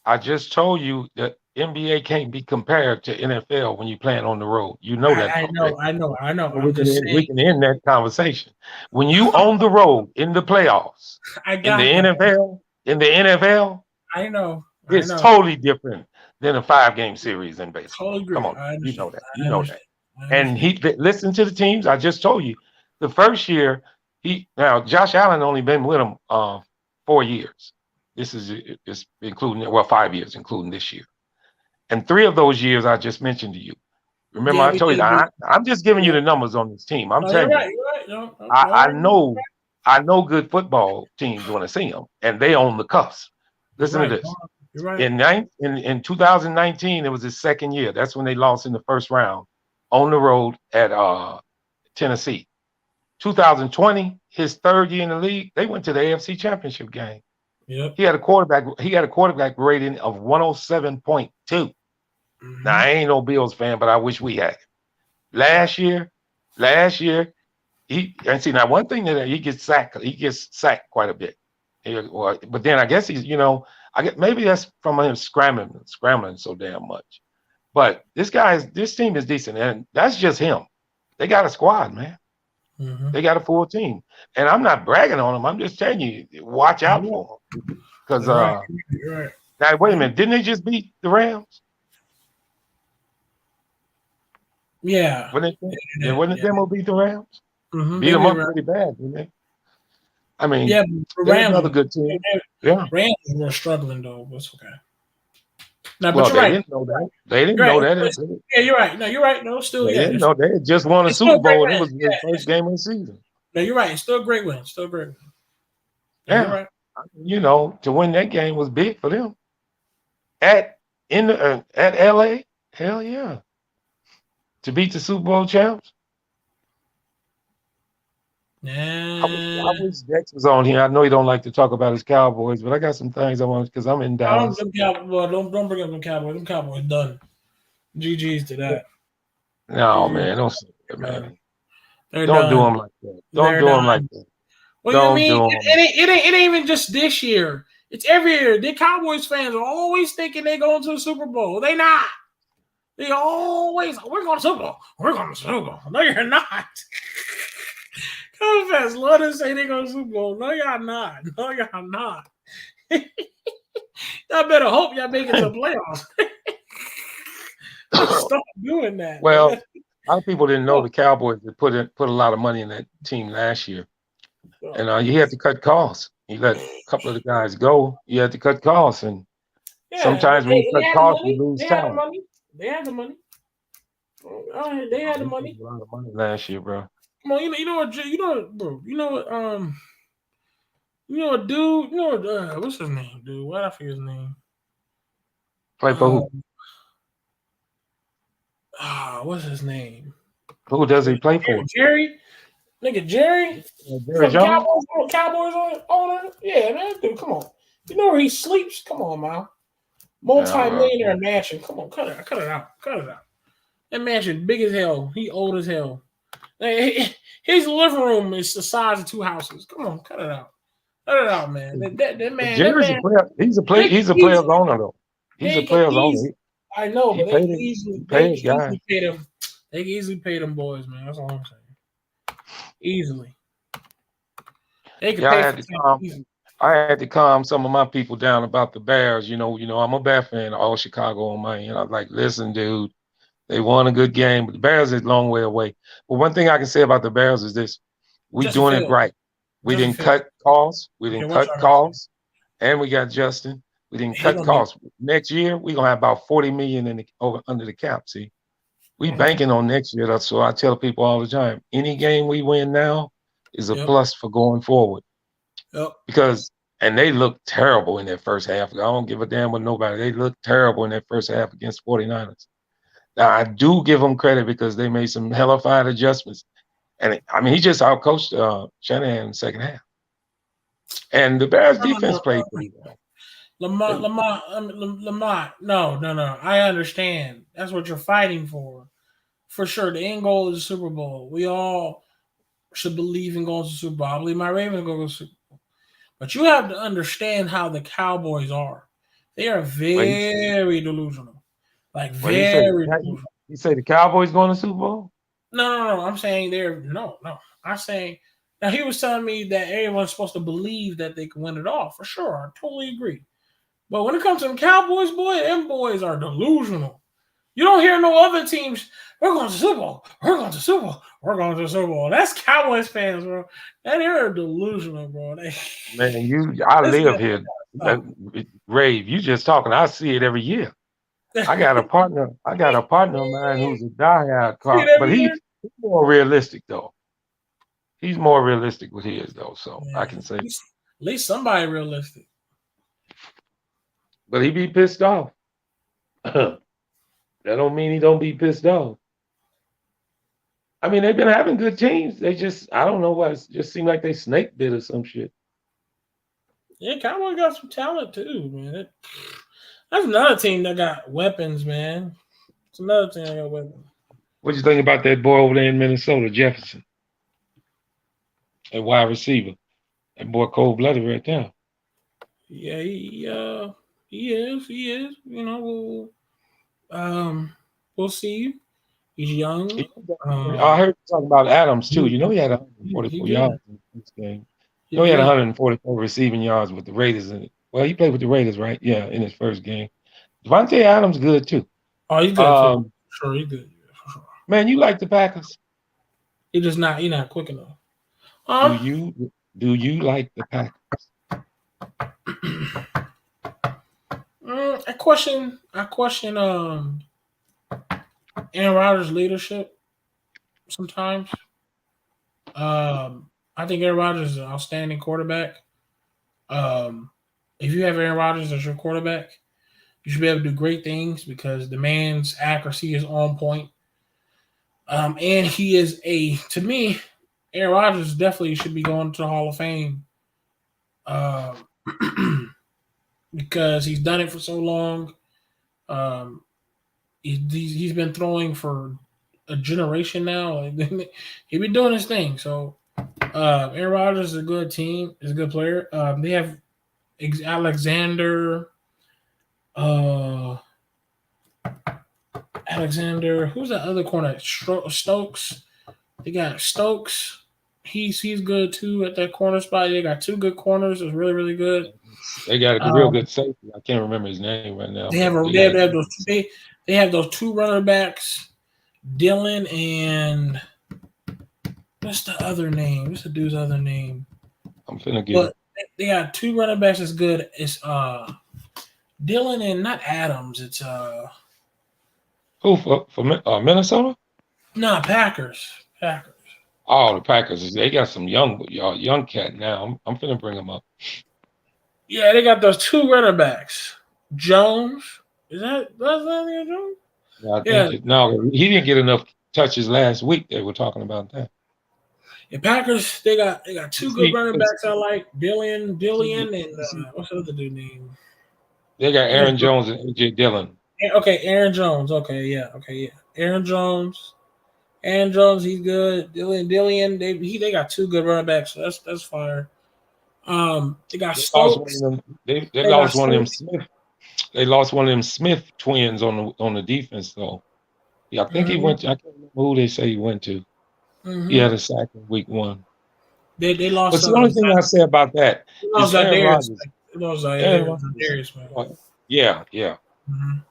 I just told you that NBA can't be compared to NFL when you're playing on the road. You know that I already. know. So I'm just we saying. can end that conversation. When you on the road in the playoffs, I in the got that. NFL, I know. it's totally different than a 5-game series in baseball. Totally agree. Come on, I you know understand. that. I You know that. understand. And listen to the teams. I just told you, the first year now Josh Allen only been with him 4 years. This is including 5 years, including this year. And 3 of those years I just mentioned to you. Remember, Yeah, I we told you did. that I'm just giving you Yeah. the numbers on this team. I'm No, you're telling you, right. You're right. No, I you're right. know good football teams when I see them, and they on the cusp. You're Listen to right. this. You're right. In 2019, it was his second year. That's when they lost in the first round on the road at Tennessee. 2020, his third year in the league, they went to the AFC Championship game. Yep. He had a quarterback rating of 107.2. Mm-hmm. Now I ain't no Bills fan, but I wish we had it. Last year, now one thing that he gets sacked quite a bit. But then I guess maybe that's from him scrambling so damn much. But this team is decent, and that's just him. They got a squad, man. Mm-hmm. They got a full team, and I'm not bragging on them. I'm just telling you, watch out for them. Because You're right. now, wait a minute, didn't they just beat the Rams? Yeah. Wasn't them who beat the Rams? Mm-hmm. Beat them up pretty bad, didn't they? I mean, yeah, they're another good team. Yeah. Rams were struggling though, but it's okay. No, but Well, you're they right. didn't know that. They didn't know that. Yeah, you're right. No, you're right. No, still, They yeah. didn't know they had just won a It's still Super Bowl. And it great was the first game of the season. No, you're right. It's still a great win. Still a great win. Yeah. You're right. To win that game was big for them. At LA, hell yeah. To beat the Super Bowl champs. Yeah. I wish Dex was on here. I know he don't like to talk about his Cowboys, but I got some things I want because I'm in Dallas. Don't bring up them Cowboys. Them Cowboys done. GG's to that. No, man, don't say that, man. They're don't done. do them like that. Don't do them like that. What don't do you mean? Do it ain't even just this year. It's every year. The Cowboys fans are always thinking they going to the Super Bowl. They not. They always, we're going to Super Bowl. We're going to Super Bowl. No, you're not. Cowboys fans love to say they going to Super Bowl. No, y'all not. No, y'all not. Y'all better hope y'all make it to the playoffs. Stop doing that. Well, a lot of people didn't know the Cowboys had put a lot of money in that team last year. And you had to cut costs. You let a couple of the guys go. You had to cut costs. And sometimes when you cut costs, you lose talent. They had the money. They had the money. A lot of money last year, bro. Come on, you know what, bro. You know what, dude. What's his name, dude? What I forget his name. Play for who? What's his name? Who does he play for? Jerry. Nigga, Jerry. Jerry Jones? Cowboys owner. Yeah, man, dude, come on. You know where he sleeps? Come on, man. Multi-millionaire mansion. Come on, cut it out. That mansion big as hell. He old as hell. His living room is the size of 2 houses. Come on, cut it out. Cut it out, man. That man. Jerry's a player. He's a player's owner, though. He's a player's owner. I know, but they can easily pay them. They can easily pay them boys, man. That's all I'm saying. Easily. They can pay I had to calm some of my people down about the Bears. You know, I'm a Bear fan, all Chicago on my end. I'm like, listen, dude, they won a good game, but the Bears is a long way away. But one thing I can say about the Bears is this: we're doing it right. We didn't cut costs. And we got Justin. We didn't cut costs. Next year, we're gonna have about $40 million under the cap. See, we banking on next year. So I tell people all the time: any game we win now is a plus for going forward. Because they look terrible in that first half. I don't give a damn with nobody. They look terrible in that first half against 49ers. Now, I do give them credit because they made some hellified adjustments. And he just outcoached Shanahan in the second half. And the Bears defense played pretty well. Lamont, no. I understand. That's what you're fighting for. For sure. The end goal is the Super Bowl. should believe in going to the Super Bowl. I believe my Ravens go to the Super Bowl. But you have to understand how the Cowboys are. They are Well, very delusional. Like well, he said very delusional. he said the Cowboys going to Super Bowl. No. I'm saying they're no. I'm saying now he was telling me that everyone's supposed to believe that they can win it all for sure. I totally agree. But when it comes to the Cowboys, boy, them boys are delusional. You don't hear no other teams. We're going to the Super Bowl. We're going to the Super Bowl. We're going to the Super Bowl. That's Cowboys fans, bro. And they're delusional, bro. Man, I live here. Rave, you just talking. I see it every year. I got a partner. I got a partner of mine who's a diehard car, but he's more realistic though. He's more realistic with his though, so I can say. At least somebody realistic. But he be pissed off. That don't mean he don't be pissed off. I mean, they've been having good teams. They just, I don't know why. It just seemed like they snake bit or some shit. Yeah, Cowboys got some talent too, man. That's another team that got weapons, man. It's another team that got weapons. What you think about that boy over there in Minnesota, Jefferson? That wide receiver. That boy cold-blooded right there. Yeah, he is. You know, we'll see. He's young. I heard you talking about Adams too. You know he had 144 yards in this game. You know he had 144 receiving yards with the Raiders in it. Well, he played with the Raiders, right? Yeah, in his first game. Devontae Adams good too. Oh, he's good too. Sure, he's good. For sure. Man, you like the Packers? He's not quick enough. Do you like the Packers? I question Aaron Rodgers' leadership sometimes. I think Aaron Rodgers is an outstanding quarterback. If you have Aaron Rodgers as your quarterback, you should be able to do great things because the man's accuracy is on point. And he is to me, Aaron Rodgers definitely should be going to the Hall of Fame. Because he's done it for so long. He's been throwing for a generation now. He's been doing his thing. So Aaron Rodgers is a good team. Is a good player. They have Alexander. Who's that other corner? Stokes. They got Stokes. He's good too at that corner spot. They got two good corners. It's really, really good. They got a real good safety. I can't remember his name right now. They have those two running backs, Dylan and what's the other name? What's the dude's other name? I'm finna get it. They got two running backs that's good. It's Dylan and not Adams. It's who for Minnesota? No, Packers. Oh, the Packers. They got some young cat now. I'm finna bring them up. Yeah, they got those two running backs. Jones. That's Jones? Yeah, I think no, he didn't get enough touches last week. They were talking about that. The Packers, they got two good running backs I like. Dillian, and what's the other dude name? They got Aaron Jones and AJ Dillon. Okay, Aaron Jones. Okay, yeah. Aaron Jones, he's good. Dillian, they got two good running backs. So that's fire. They got Stokes. They lost one of them Smith. They lost one of them Smith twins on the defense though. Yeah, I think he went to, I can't remember who they say he went to. He had a sack in week 1. They lost. But the only thing I say about that is Aaron Rodgers. Yeah.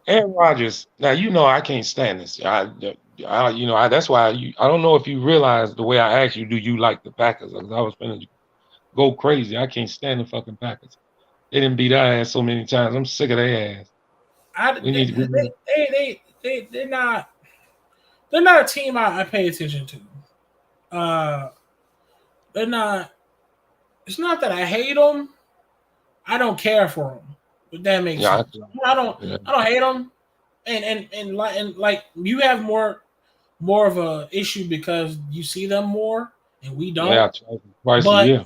Aaron Rodgers. Now I can't stand this. That's why I don't know if you realize the way I asked you, do you like the Packers? Because I was finna go crazy. I can't stand the fucking Packers. They didn't beat our ass so many times. I'm sick of their ass. They're not a team I pay attention to. They're not. It's not that I hate them. I don't care for them. If that makes sense. I don't hate them. And like you have more of a issue because you see them more and we don't. Yeah, twice a year.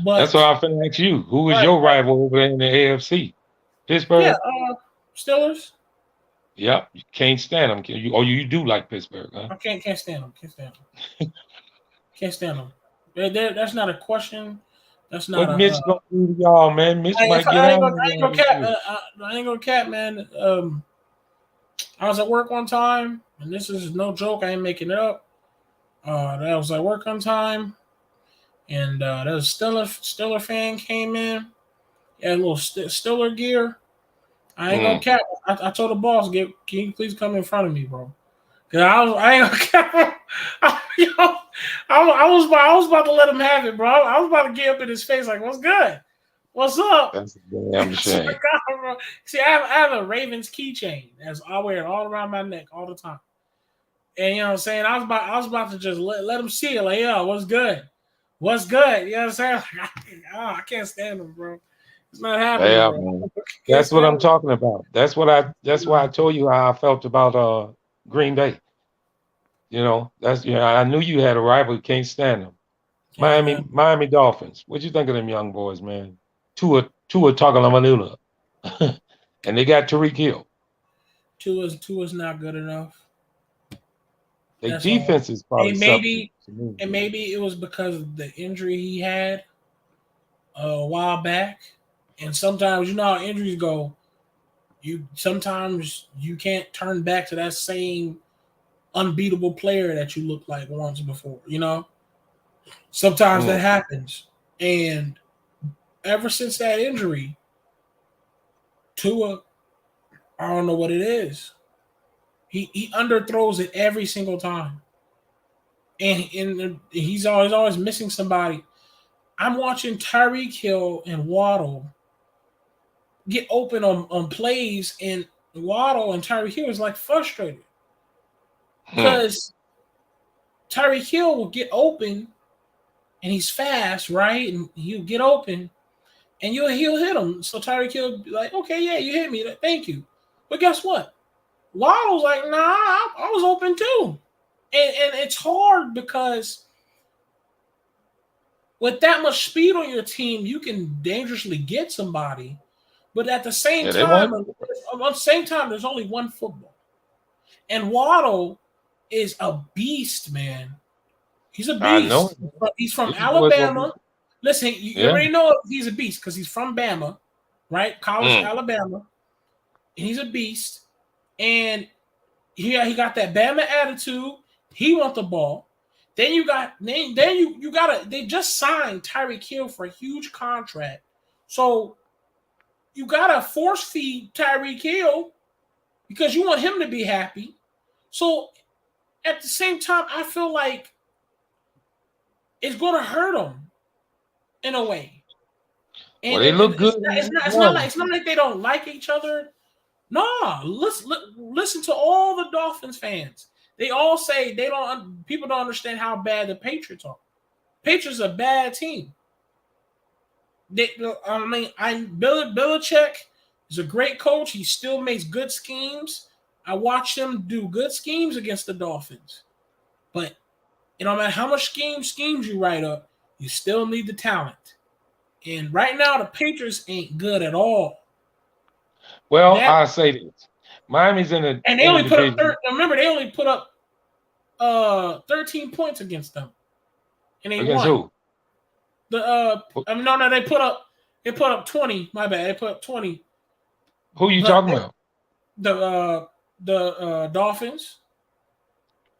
But that's why I'm finna ask you. Who is your rival over there in the AFC? Pittsburgh? Yeah, Steelers. Yep, you can't stand them. You do like Pittsburgh, huh? I can't stand them. Can't stand them. That's not a question. That's not What a. Mitch gonna do to y'all, man? Mitch might get I ain't out gonna, of I ain't y'all gonna this cap. year. I ain't gonna cap, man. I was at work one time, and this is no joke. I ain't making it up. I was at work one time, and there was Stiller fan came in. He had a little Stiller gear. I ain't gonna cap. I told the boss, can you please come in front of me, bro? Cause I ain't gonna cap. I was about to let him have it, bro. I was about to get up in his face like, "What's good? What's up?" That's a damn shame. Bro. See, I have a Ravens keychain that's I wear it all around my neck all the time. And you know what I'm saying? I was about to just let him see it, like, yo, what's good? What's good? You know what I'm saying? Like, I can't stand him, bro. It's not happening, Yeah, bro. man. Can't That's what stand I'm him. talking about. That's why I told you how I felt about Green Bay. You know, I knew you had a rival. Can't stand them. Yeah, Miami Dolphins. What you think of them young boys, man? Tua Tagovailoa. And they got Tariq Hill. Tua's not good enough. Their That's all. defense is probably And something. maybe it was because of the injury he had a while back. And sometimes you know how injuries go. Sometimes you can't turn back to that same unbeatable player that you looked like once before. You know, sometimes that happens. And ever since that injury, Tua, I don't know what it is. He underthrows it every single time, and he's always missing somebody. I'm watching Tyreek Hill and Waddle get open on plays, and Waddle and Tyreek Hill is like frustrated because Tyreek Hill will get open and he's fast, right? And he'll get open and he'll hit him. So Tyreek Hill will be like, okay, yeah, you hit me. Thank you. But guess what? Waddle's like, nah, I was open too. And it's hard because with that much speed on your team, you can dangerously get somebody. But at the same Yeah, they time, won. at the same time, there's only one football. And Waddle is a beast, man. He's a I know. beast. He's from These boys gonna be, Alabama. Listen, you yeah. already know he's a beast because he's from Bama, right? College Alabama. And he's a beast. And he got that Bama attitude. He wants the ball. Then you got they just signed Tyreek Hill for a huge contract. So you gotta force feed Tyreek Hill because you want him to be happy. So at the same time, I feel like it's gonna hurt him in a way. Well, And, they and, and look good in it's not like they don't like each other. No, listen to all the Dolphins fans. They all say people don't understand how bad the Patriots are. Patriots are a bad team. Belichick is a great coach. He still makes good schemes. I watched him do good schemes against the Dolphins. But no matter how much schemes you write up, you still need the talent. And right now, the Patriots ain't good at all. Well, I say this: Miami's in the and they only put up. division. Remember, they only put up 13 points against them, and they Against won. who? No, they put up 20. My bad, they put up 20. Who you talking about? The Dolphins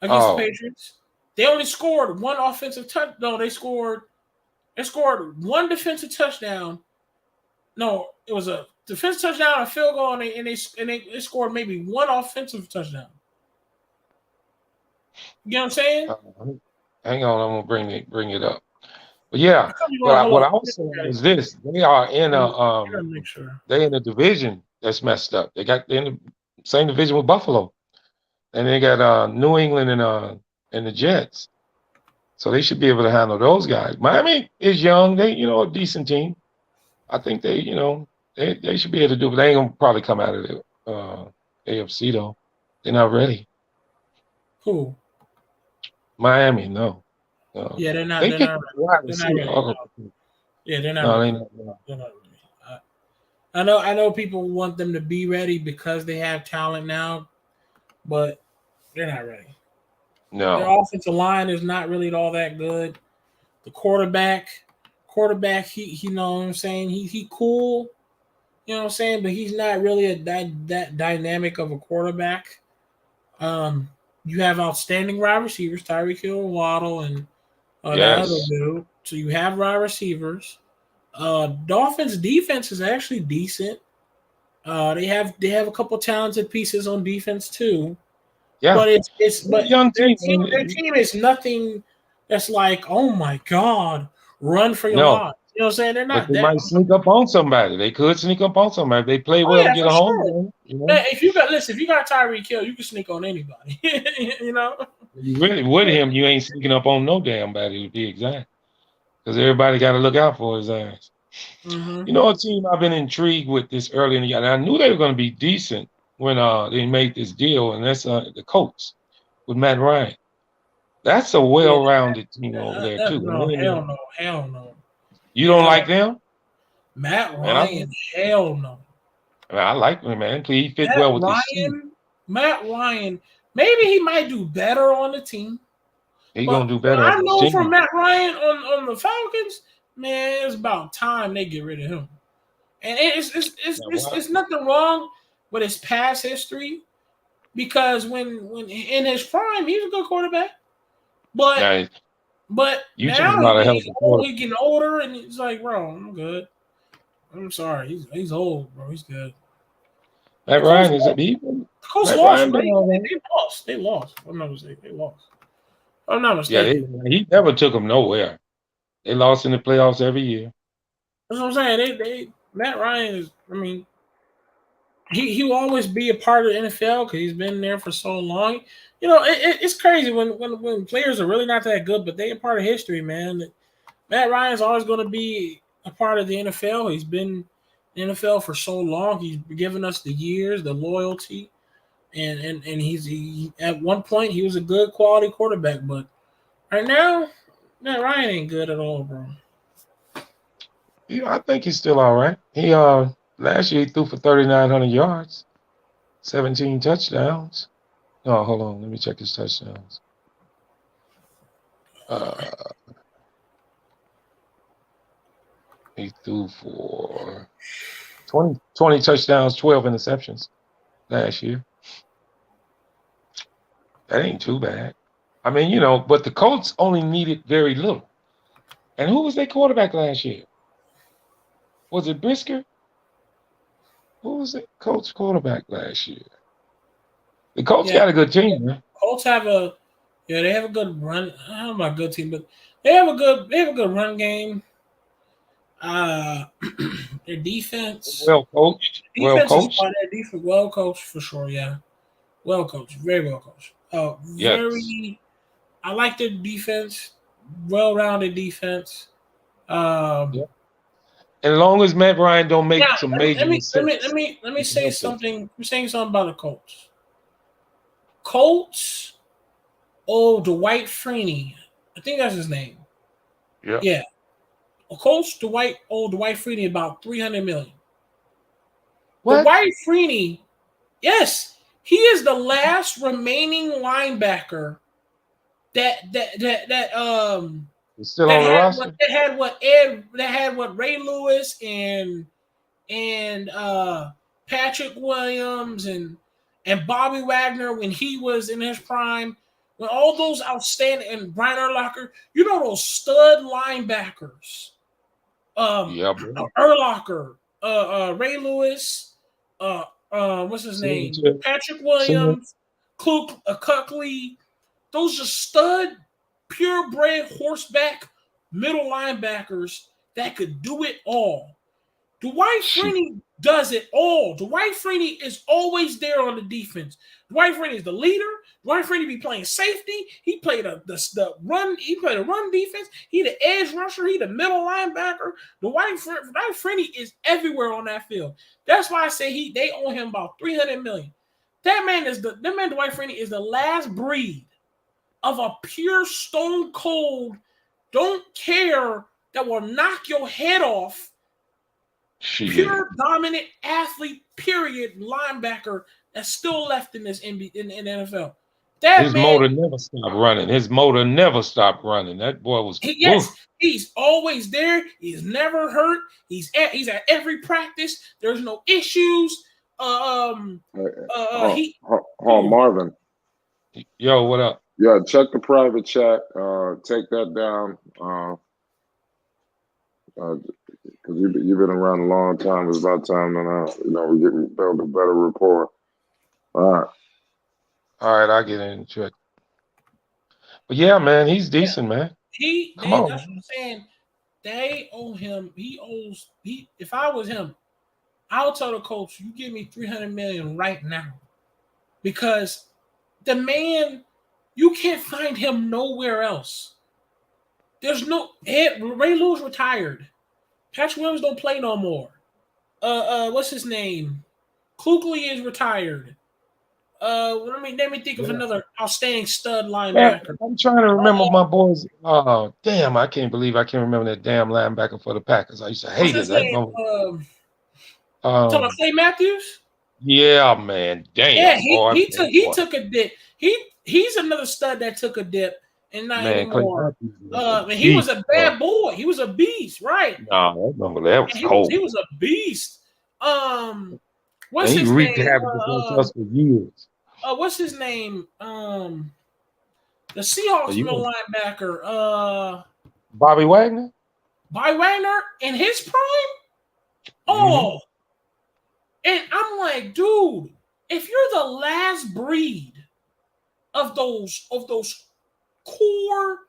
against the Patriots. They only scored one offensive touch. No, they scored one defensive touchdown. No, it was a defensive touchdown, a field goal, and they scored maybe one offensive touchdown. You know what I'm saying? Hang on, I'm gonna bring it up. But yeah, what I was saying is this: they are in a division that's messed up. They're in the same division with Buffalo, and they got New England and the Jets. So they should be able to handle those guys. Miami is young; they a decent team. I think they should be able to do, but they ain't gonna probably come out of the AFC though. They're not ready. Who? Miami, no. Yeah, they're not. They They're picked not up a wide ready. They're not receiver. ready. Yeah, they're not No, ready. they not. They're not ready. I know people want them to be ready because they have talent now, but they're not ready. Their No. offensive line is not really all that good. the quarterback. He you know what I'm saying? He cool, you know what I'm saying, but he's not really that dynamic of a quarterback. You have outstanding wide receivers, Tyreek Hill, Waddle, and that other Yes. dude. So you have wide receivers. Dolphins defense is actually decent. They have a couple talented pieces on defense too. Yeah. But it's They're a but young team. their team is nothing that's like, oh my god, run for your No, life. You know what I'm saying? They're but not they that. might sneak up on somebody. They could sneak up on somebody. If they play Oh well and yeah, get for a home sure. game, If you got Tyreek Hill, you can sneak on anybody. You know. you really with him, you ain't sneaking up on no damn body to be exact. Because everybody got to look out for his ass. Mm-hmm. You know, a team I've been intrigued with this early in the year. And I knew they were going to be decent when they made this deal, and that's the Colts with Matt Ryan. That's a Yeah. well-rounded team over there too. No, hell no. You don't Hell, like them, Matt man? I Ryan, hell no. I like him, man. He fit well with this team. Matt Ryan, maybe he might do better on the team. He But gonna do what better on I this know from team. Matt Ryan on the Falcons, man, it's about time they get rid of him. And Now, why? it's nothing wrong with his past history because when in his prime he was a good quarterback, but Now you talking now about a hell of a quarterback. he's getting older and he's like, bro, I'm good. I'm sorry, he's old, bro. He's good. The Matt Colts Ryan is lost. he, The Colts Matt lost, Ryan right? been all right. They lost. They lost. I'm not mistaken. They lost. I'm not Yeah, mistaken. he never took them nowhere. They lost in the playoffs every year. That's what I'm saying. They Matt Ryan is. I mean, he will always be a part of the NFL because he's been there for so long. You know, it's crazy when players are really not that good, but they are part of history, man. Matt Ryan's always going to be a part of the NFL. He's been in the NFL for so long. He's given us the years, the loyalty, and he at one point he was a good quality quarterback, but right now, Matt Ryan ain't good at all, bro. Yeah, I think he's still all right. He last year he threw for 3,900 yards, 17 touchdowns. Oh, hold on, let me check his touchdowns. Uh, he threw for 20 touchdowns, 12 interceptions last year. That ain't too bad. I mean, you know, but the Colts only needed very little. And who was their quarterback last year? Was it Brisker? Who was the Colts quarterback last year? The Colts Yeah, got a good team, man. Colts have they have a good run. I don't know about a good team, but they have a good run game. Uh, their defense Well coached. Well defense is coached. fine. Their defense well coached for sure. Yeah, well coached, very well coached. Yes. Very. I like their defense, well-rounded defense. Um, Yeah. As long as Matt Ryan don't make Now, some major mistakes, let me he can say help them. something. I'm saying something about the Colts. Colts. Oh, Dwight Freeney. I think that's his name. Yeah. Yeah. Colts. Dwight Freeney about 300 million. What? Dwight Freeney. Yes, he is the last remaining linebacker that He's still on the roster? that had what Ray Lewis and Patrick Williams and Bobby Wagner when he was in his prime, when all those outstanding and Brian Urlacher, you know those stud linebackers, Yeah, bro. Urlacher, Ray Lewis, what's his name, Signature. Patrick Williams, Kuckley, those are stud, purebred horseback middle linebackers that could do it all. Dwight Freeney does it all. Dwight Freeney is always there on the defense. Dwight Freeney is the leader. Dwight Freeney be playing safety. He played the run. He played a run defense. He the edge rusher. He the middle linebacker. Dwight Freeney is everywhere on that field. That's why I say they owe him about $300 million. That man Dwight Freeney is the last breed of a pure stone cold, don't care that will knock your head off. Pure dominant athlete, period, linebacker that's still left in this in the NFL. That His man, motor never stopped running. His motor never stopped running. That boy was. yes, he's always there. He's never hurt. He's at every practice. There's no issues. He Marvin. Yo, what up? Yeah, check the private chat. Take that down. Because you've been around a long time. It's about time that we build a better rapport. All right. All right, I'll get in check. But yeah, man, he's decent, man. Come on. That's what I'm saying. They owe him. If I was him, I would tell the coach, you give me $300 million right now. Because the man, you can't find him nowhere else. There's no Ray Lewis retired. Patrick Williams don't play no more. What's his name? Kuechly is retired. Let me think of another outstanding stud linebacker. Man, I'm trying to remember my boys. Oh, damn, I can't believe I can't remember that damn linebacker for the Packers. I used to hate What's his it. name? Talking about Clay Matthews? Yeah, man. Damn. Yeah, boy, he took a dip. He's another stud that took a dip and not anymore. He was a bad boy. He was a beast, right? No, I remember that was cold. He was a beast. What's and his he wreaked name? havoc against us for years. What's his name? The Seahawks middle linebacker. Bobby Wagner? Bobby Wagner in his prime? Oh. And I'm like, dude, if you're the last breed of those core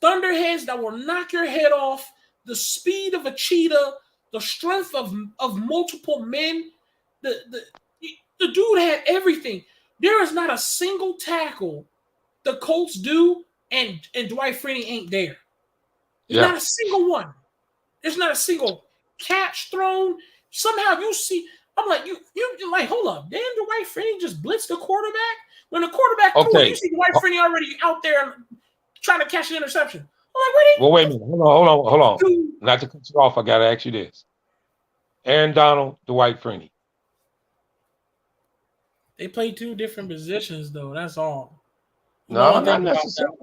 thunderheads that will knock your head off, the speed of a cheetah, the strength of multiple men, the dude had everything. There is not a single tackle the Colts do and Dwight Freeney ain't there. There's not a single one. There's not a single catch thrown. Somehow you see, I'm like, you like, hold up. Didn't Dwight Freeney just blitz the quarterback? When the quarterback threw it, you see Dwight Freeney already out there trying to catch the interception. I'm like, wait a minute. Hold on. Not to cut you off, I got to ask you this. Aaron Donald, Dwight Freeney. They play two different positions, though. That's all. No, not necessarily.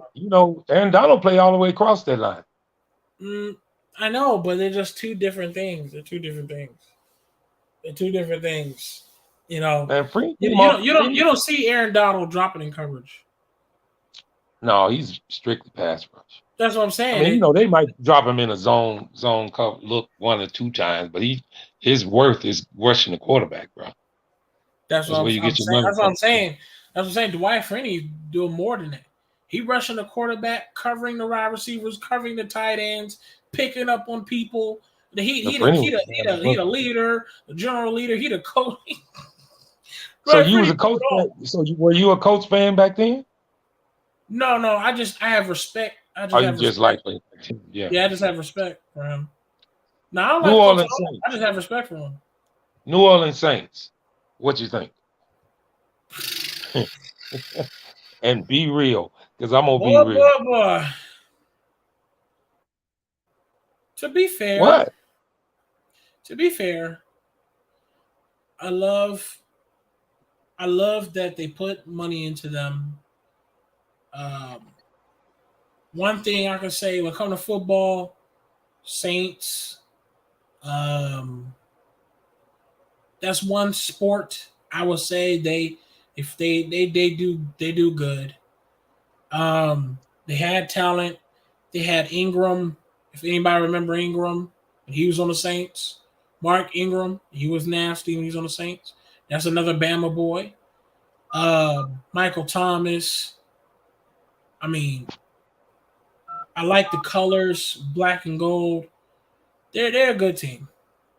Aaron Donald play all the way across that line. I know, but they're just two different things. They're two different things. And you don't see Aaron Donald dropping in coverage. No, he's strictly pass rush. That's what I'm saying. I mean, they might drop him in a zone cover look 1 or 2 times, but his worth is rushing the quarterback, bro. That's what I'm saying. Dwight Freeney doing more than that. He rushing the quarterback, covering the wide receivers, covering the tight ends, picking up on people. He the leader, the general leader. He the coach. So you was a coach. Were you a Colts fan back then? No. I have respect. I just have respect for him. Now I just have respect for him. New Orleans Saints. What you think? And be real, because I'm gonna be real. Boy. To be fair, what? To be fair, I love that they put money into them. One thing I can say when it comes to football, Saints, that's one sport I would say they do good. They had talent. They had Ingram. If anybody remember Ingram, he was on the Saints. Mark Ingram, he was nasty when he was on the Saints. That's another Bama boy. Michael Thomas. I mean, I like the colors, black and gold. They're a good team.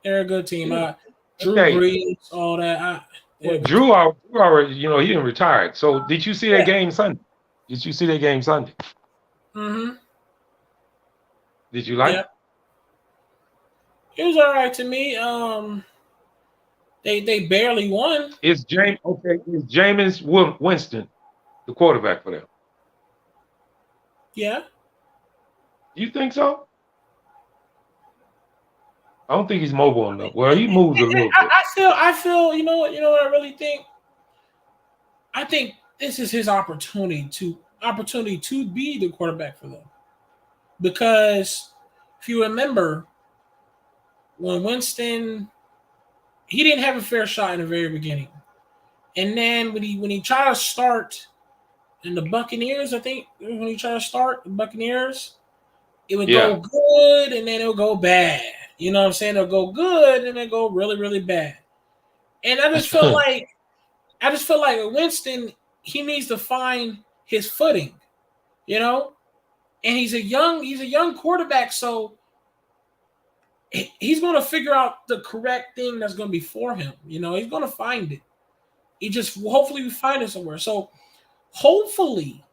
They're a good team. Drew Brees, all that. Drew already, he didn't retire. So did you see that game Sunday? Mm-hmm. Did you like it? It was all right to me. They barely won. Is Jameis Winston the quarterback for them? Yeah. You think so? I don't think he's mobile enough. Well, he moves a little bit. I feel. You know what I really think? I think this is his opportunity to be the quarterback for them. Because if you remember, when Winston, he didn't have a fair shot in the very beginning, and then when he tried to start in the Buccaneers, I think when he tried to start the Buccaneers, it would Yeah. go good and then it would go bad. You know what I'm saying? It'll go good and then go really, really bad. And I just felt like with Winston, he needs to find his footing, you know? And he's a young quarterback, so he's going to figure out the correct thing that's going to be for him. You know, he's going to find it. He just hopefully we find it somewhere. So hopefully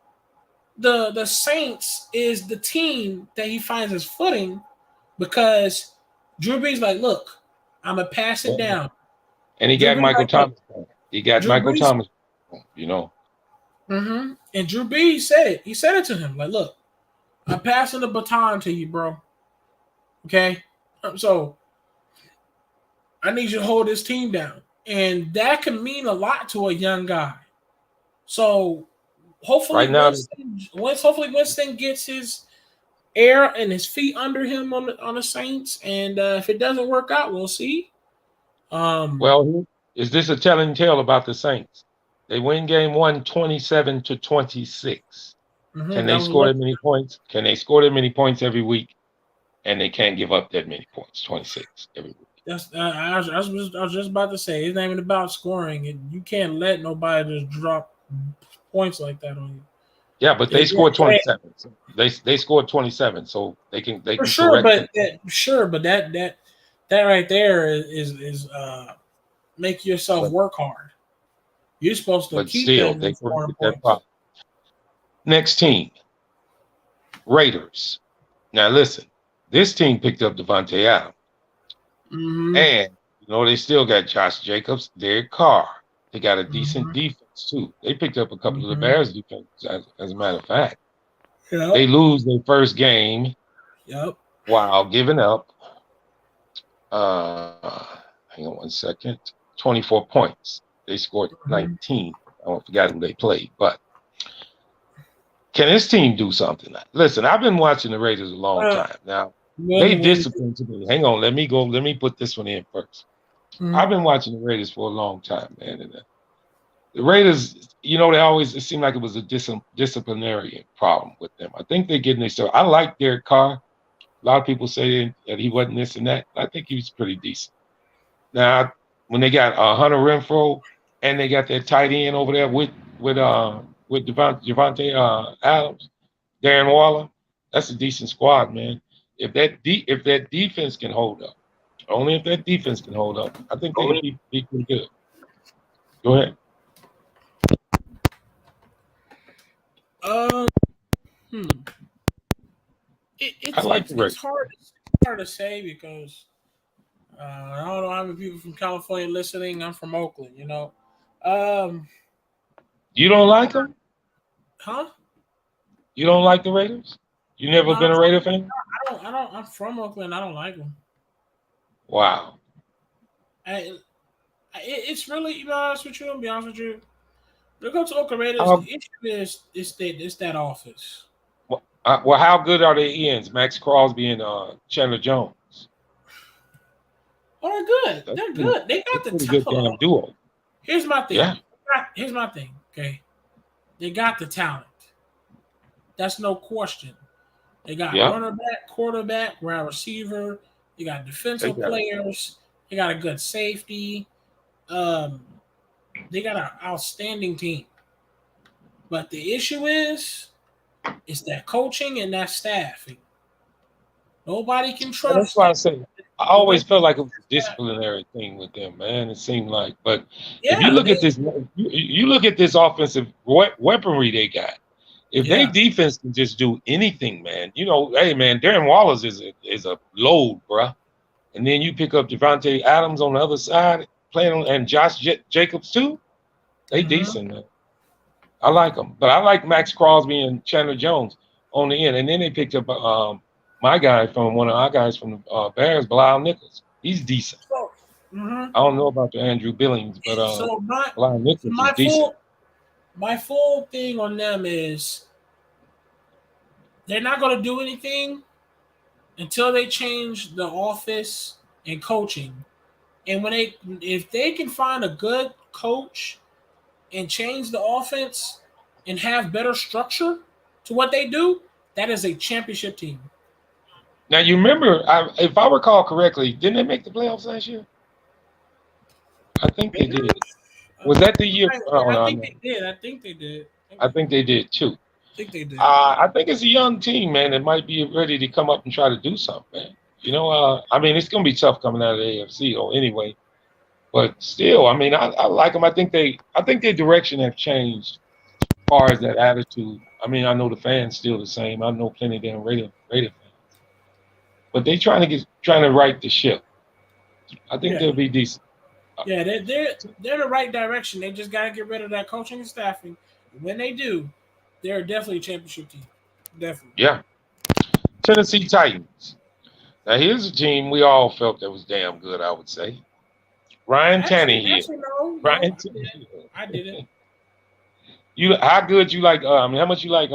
the Saints is the team that he finds his footing, because Drew Brees like, look, I'm gonna pass it down. And he Drew got Brees Michael like, Thomas. He got Drew Michael Brees- Thomas, you know. Mm-hmm. And Drew Brees said it. He said it to him like, look, I'm passing the baton to you, bro. Okay, so I need you to hold this team down, and that can mean a lot to a young guy. So hopefully, Right now, Winston gets his air and his feet under him on the Saints, and if it doesn't work out, we'll see. well, is this a telling tale about the Saints? They win game 1, 27-26. Can they score that many points? Can they score that many points every week? And they can't give up that many points, 26 every week. That's I was just about to say, it's not even about scoring. You can't let nobody just drop points like that on you. Yeah, but they scored 27. So they scored 27, so they can for sure. But that right there is make yourself work hard. You're supposed to keep still, them they scoring that points. Next team, Raiders. Now listen, this team picked up Devontae Adams. Mm-hmm. And, they still got Josh Jacobs, Derek Carr. They got a decent defense, too. They picked up a couple of the Bears defense, as a matter of fact. Yep. They lose their first game while giving up, hang on one second, 24 points. They scored 19. I forgot who they played. But can this team do something? Listen, I've been watching the Raiders a long time now. They disciplined to me. Hang on, let me go. Let me put this one in first. I've been watching the Raiders for a long time, man. And the Raiders, they always, it seemed like it was a disciplinary problem with them. I think they're getting themselves. I like Derek Carr. A lot of people say that he wasn't this and that. I think he was pretty decent. Now, when they got Hunter Renfrow and they got that tight end over there with Javonte Adams, Darren Waller, that's a decent squad, man. If that defense can hold up, only if that defense can hold up, I think they can be pretty good. Go ahead. It's hard to say because I don't know how many people from California listening. I'm from Oakland, You don't like them? Huh? You don't like the Raiders? You never been a Raider fan? I don't. I'm from Oakland. I don't like them. Wow. It's really, to be honest with you, when it comes to Oakland Raiders, the issue is that office. Well, how good are their ends? Max Crosby and Chandler Jones. Oh, they're good. They're good. They got the good damn duo. Here's my thing. Yeah. Here's my thing. Okay, they got the talent. That's no question. They got runner back, quarterback, wide receiver. They got defensive players. They got a good safety. They got an outstanding team. But the issue is that coaching and that staffing. Nobody can trust. That's why I say I always felt like it was a disciplinary thing with them, man. It seemed like, but if you look at this, you look at this offensive weaponry they got. If they defense can just do anything, man, hey, man, Darren Wallace is a load, bruh. And then you pick up Devontae Adams on the other side, and Josh Jacobs too. They decent, man. I like them, but I like Max Crosby and Chandler Jones on the end. And then they picked up my guy from one of our guys from the Bears, Bilal Nichols. He's decent. I don't know about the Andrew Billings, but Bilal Nichols is decent. My full thing on them is they're not going to do anything until they change the office and coaching. And if they can find a good coach and change the offense and have better structure to what they do, that is a championship team. Now you remember, if I recall correctly, didn't they make the playoffs last year? I think they did. Was that the year? Oh, I no, think no. they did. I think they did. I think they did too. I think they did. I think it's a young team, man, that might be ready to come up and try to do something, man. You know, I mean, it's going to be tough coming out of the AFC, or anyway. But still, I mean, I like them. I think their direction have changed as far as that attitude. I mean, I know the fans still the same. I know plenty of damn Raider fans, but they trying to right the ship. I think they'll be decent. Yeah, they're in the right direction. They just got to get rid of that coaching and staffing. When they do, they're definitely a championship team. Definitely. Yeah. Tennessee Titans. Now here's a team we all felt that was damn good, I would say. Ryan Tannehill. Actually, no, Ryan I didn't. How good you like? I mean, how much you like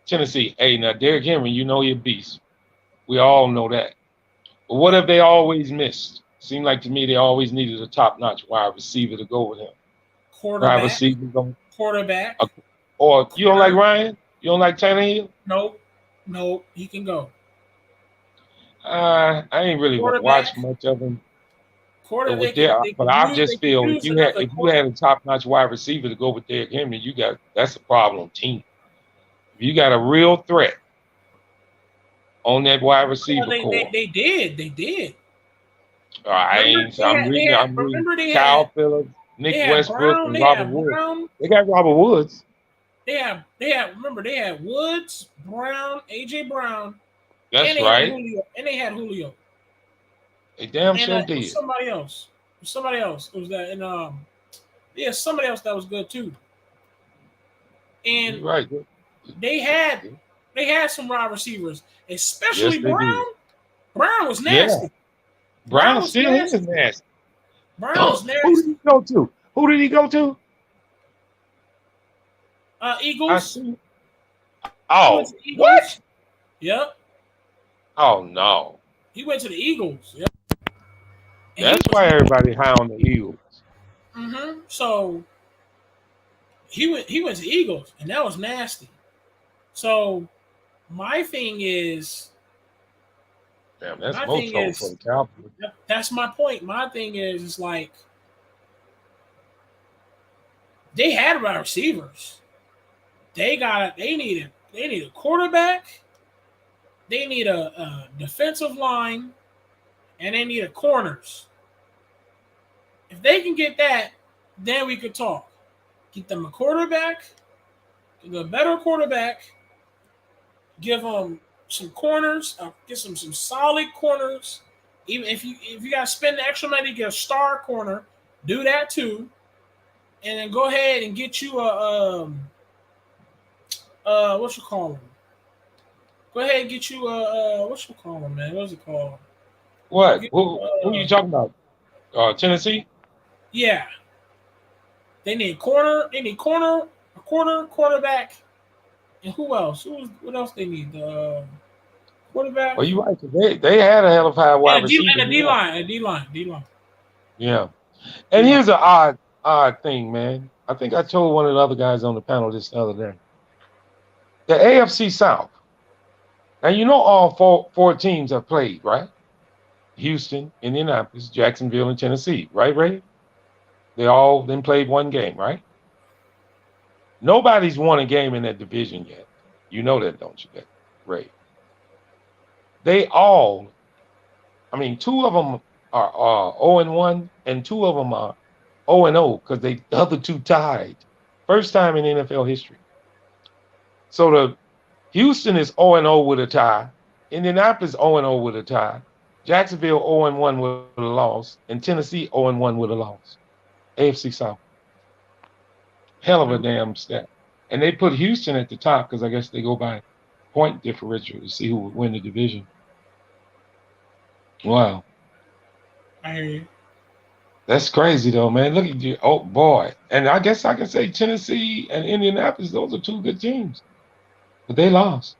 Tennessee? Hey, now Derrick Henry, you know he's a beast. We all know that. But what have they always missed? Seemed like to me they always needed a top-notch wide receiver to go with him. Quarterback. Or you don't like Ryan? You don't like Tannehill? Nope. He can go. I ain't really watched much of him. But I just feel if you had a top-notch wide receiver to go with Derrick Henry, that's a problem team. If you got a real threat on that wide receiver core. They did. I'm reading Kyle Phillips, Nick Westbrook, and Robert Woods. They got Robert Woods. They had Woods, Brown, AJ Brown. That's right. And they had Julio. They damn sure did. Somebody else. It was that, and somebody else that was good too. And right. They had some wide receivers, especially Brown. Did. Brown was nasty. Yeah. Brown still is nasty. Brown was nasty. Who did he go to? Eagles. Oh, what? Yep. Oh no. He went to the Eagles. Yep. That's why everybody high on the Eagles. Mm-hmm. So he went to Eagles, and that was nasty. So my thing is, damn, that's Motro for the Cowboys. That's my point. My thing is like they had wide receivers. They need a quarterback. They need a defensive line, and they need a corners. If they can get that, then we could talk. Get them a quarterback, get a better quarterback, give them some corners, get some solid corners. Even if you got to spend the extra money to get a star corner, do that too. And then go ahead and get you a what you call them? Go ahead and get you a what you call them, man? What's it called? What? Who are you talking about? Tennessee? Yeah. They need corner. They need quarterback, and who else? What else they need? The quarterback. Well, you're right. They had a hell of a wide receiver. And a D-line. Yeah. And here's an odd thing, man. I think I told one of the other guys on the panel this the other day. The AFC South. Now, you know all four teams have played, right? Houston, Indianapolis, Jacksonville, and Tennessee. Right, Ray? They all then played one game, right? Nobody's won a game in that division yet. You know that, don't you, Ray? They all, I mean, two of them are 0-1, and two of them are 0-0 because the other two tied. First time in NFL history. So the Houston is 0-0 with a tie. Indianapolis 0-0 with a tie. Jacksonville 0-1 with a loss. And Tennessee 0-1 with a loss. AFC South. Hell of a damn stat. And they put Houston at the top because I guess they go by point differential to see who would win the division. Wow. I hear you. That's crazy though, man. Look at you. Oh boy. And I guess I can say Tennessee and Indianapolis, those are two good teams. But they lost.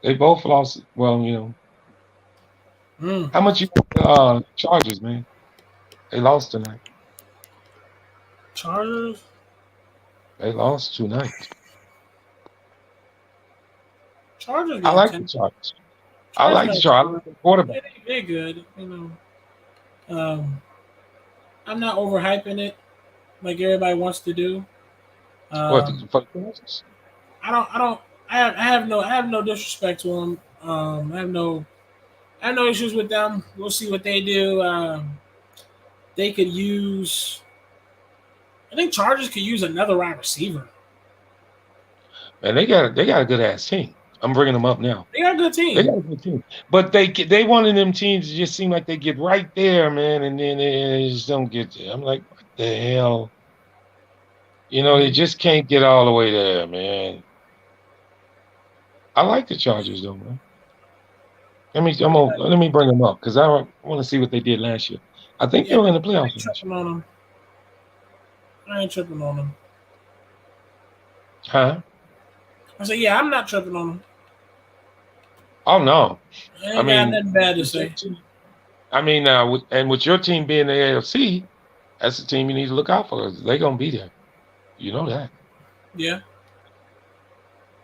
They both lost. Well, Mm. how much you Chargers, man? They lost tonight. Chargers. They lost tonight. Chargers I got like the 10. Chargers. I Chargers like the got Chargers. I 10. like the quarterback. Yeah, they good. I'm not overhyping it like everybody wants to do. What Um, for the Chargers? I don't. I don't. I have no disrespect to them. I have no issues with them. We'll see what they do. They could use. I think Chargers could use another wide receiver. Man, they got a good ass team. I'm bringing them up now. They got a good They team. got a good team, but they one of them teams that just seem like they get right there, man, and then they just don't get there. I'm like, what the hell? They just can't get all the way there, man. I like the Chargers though, man. Let me bring them up because I want to see what they did last year. I think they Yeah, were in the I playoffs ain't last tripping on them. I ain't tripping on them. year. Huh? I said, yeah, I'm not tripping on them. Oh no. I I ain't got mean, nothing bad to with your say. team, with your team being the AFC, that's the team you need to look out for. They're gonna be there. You know that. Yeah,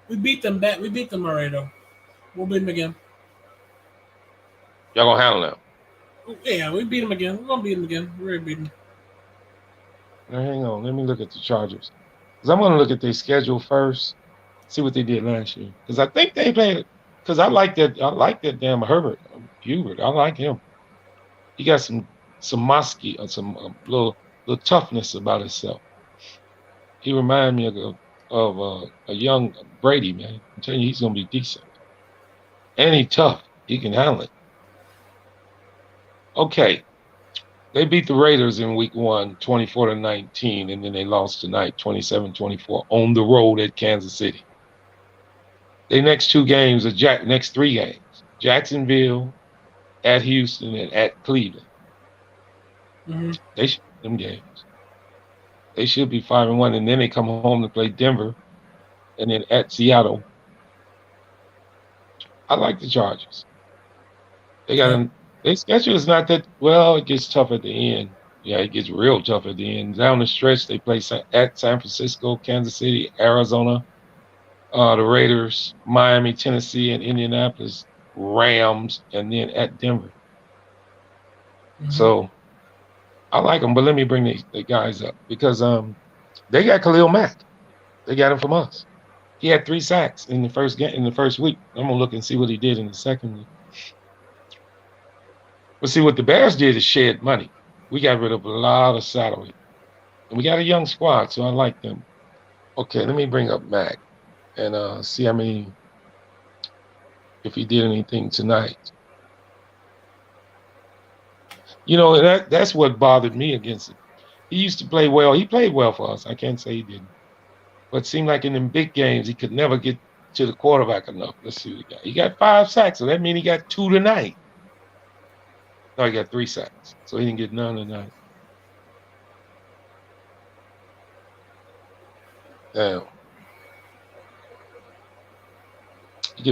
we beat them back. We beat them already though. We'll beat them again. Y'all gonna handle them. Yeah, we beat them again. We're gonna beat them again. We're gonna beat them. Now, hang on. Let me look at the Chargers. Because I'm gonna look at their schedule first, see what they did last year. Because I think they played. Because I like that damn Herbert Hubert. I like him. He got some musky or some little toughness about himself. He reminded me of a young Brady, man. I'm telling you, he's gonna be decent. And he tough. He can handle it. Okay. They beat the Raiders in week one, 24-19, and then they lost tonight, 27-24, on the road at Kansas City. Their next two games are next three games. Jacksonville, at Houston, and at Cleveland. Mm-hmm. They should win them games. They should be 5-1, and then they come home to play Denver, and then at Seattle. I like the Chargers. They got Okay. an Their schedule is not that well. It gets tough at the end. Yeah, it gets real tough at the end. Down the stretch, they play at San Francisco, Kansas City, Arizona, the Raiders, Miami, Tennessee, and Indianapolis, Rams, and then at Denver. Mm-hmm. So I like them, but let me bring the guys up because they got Khalil Mack. They got him from us. He had 3 sacks in the first game in the first week. I'm gonna look and see what he did in the second week. But see what the Bears did is shed money. We got rid of a lot of salary, and we got a young squad, so I like them. Okay, let me bring up Mack and see how many if he did anything tonight. That's what bothered me against him. He used to play well. He played well for us. I can't say he didn't. But it seemed like in them big games, he could never get to the quarterback enough. Let's see what he got. He got 5 sacks, so that means he got 2 tonight. No, he got 3 sacks, so he didn't get none tonight. Damn.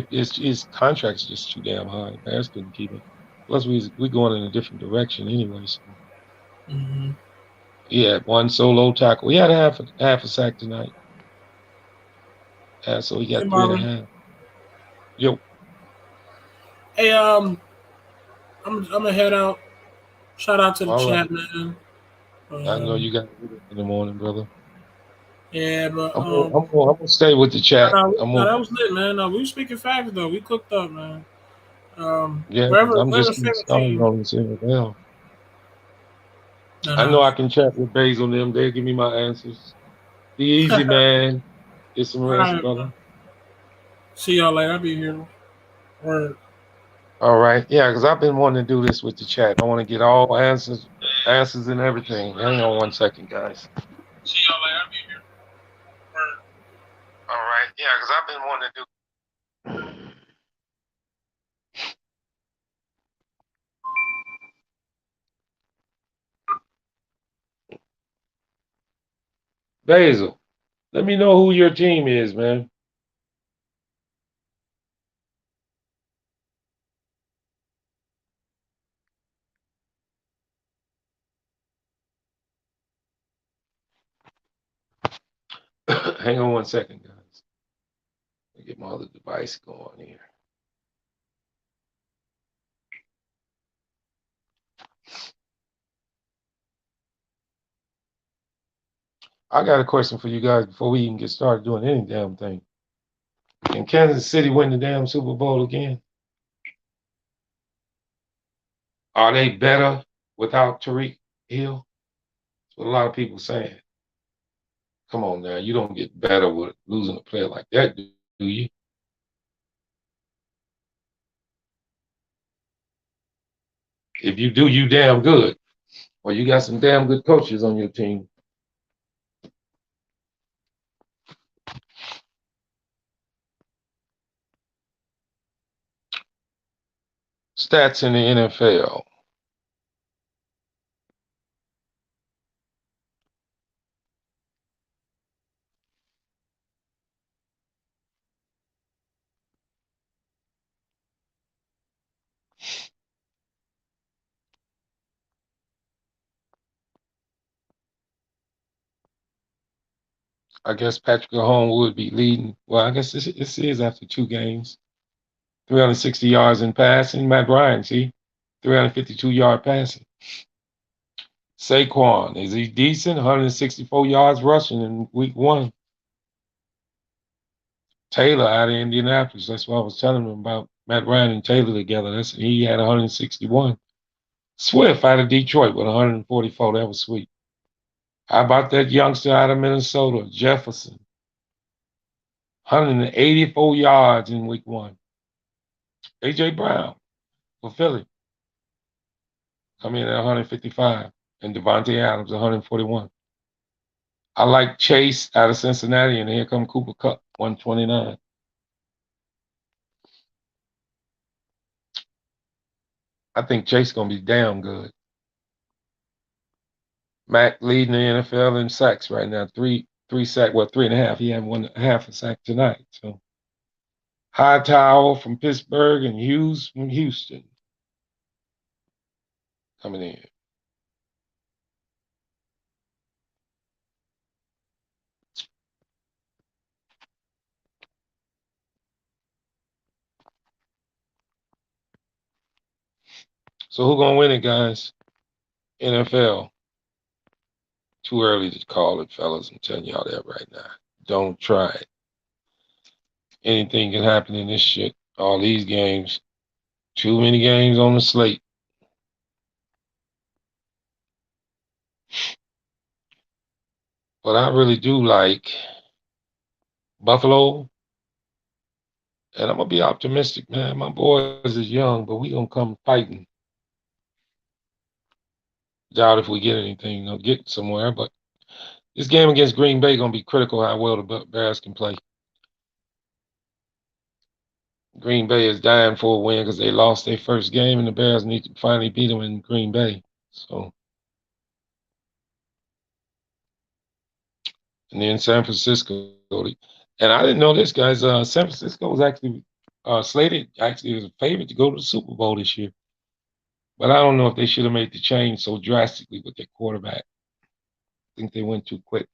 His contract's just too damn high. Bears couldn't keep him. Plus, we going in a different direction anyway. So Mm-hmm. he had 1 solo tackle. He had half a sack tonight. So he Hey got three and a Marvin. half. Yo, Hey, I'm gonna head out. Shout out to the all right. chat, man. I know Um, you got to get up in the morning, brother. yeah, but I'm gonna stay with the chat. no, that was lit, man. No, we were speaking facts though. We cooked up, man. Yeah, because I'm Whatever just getting favorite started team. on this NFL. No, I know no. I can chat with Basil and them. They'll give me my answers. Be easy, man. Get some All rest, right, brother. man. See y'all later. I'll be here. Word. All right. Yeah, because I've been wanting to do this with the chat. I want to get all answers and everything. Hang on 1 second, guys. See y'all later. I'll be here. Word. All right. Yeah, because I've been wanting to do. Basil, let me know who your team is, man. Hang on one second, guys. Let me get my other device going here. I got a question for you guys before we even get started doing any damn thing. Can Kansas City win the damn Super Bowl again? Are they better without Tariq Hill? That's what a lot of people saying. Come on now, you don't get better with losing a player like that, do you? If you do, you damn good. Well, you got some damn good coaches on your team. Stats in the NFL. I guess Patrick Mahomes would be leading. Well, I guess this is after 2 games. 360 yards in passing. Matt Ryan, see? 352-yard passing. Saquon, is he decent? 164 yards rushing in week 1. Taylor out of Indianapolis. That's what I was telling him about Matt Ryan and Taylor together. He had 161. Swift out of Detroit with 144. That was sweet. How about that youngster out of Minnesota, Jefferson? 184 yards in week 1. A.J. Brown for Philly come in at 155. And Devontae Adams, 141. I like Chase out of Cincinnati, and here come Cooper Kupp, 129. I think Chase going to be damn good. Mac leading the NFL in sacks right now. Three sack, well, 3.5. He had 1.5 a sack tonight. So Hightower from Pittsburgh and Hughes from Houston coming in. So who gonna win it, guys? NFL. Too early to call it, fellas. I'm telling y'all that right now. Don't try it. Anything can happen in this shit. All these games. Too many games on the slate. But I really do like Buffalo. And I'm gonna be optimistic, man. My boys is young, but we gonna come fighting. Doubt if we get anything, get somewhere. But this game against Green Bay gonna be critical how well the Bears can play. Green Bay is dying for a win because they lost their first game, and the Bears need to finally beat them in Green Bay. So, and then San Francisco, and I didn't know this, guys. San Francisco was actually slated actually as a favorite to go to the Super Bowl this year, but I don't know if they should have made the change so drastically with their quarterback. I think they went too quick.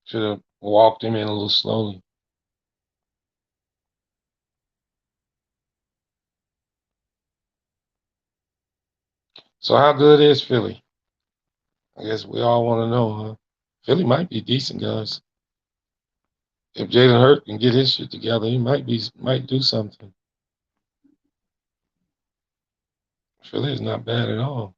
Should have walked him in a little slowly. So how good is Philly? I guess we all want to know, huh? Philly might be decent, guys. If Jalen Hurts can get his shit together, he might do something. Philly is not bad at all.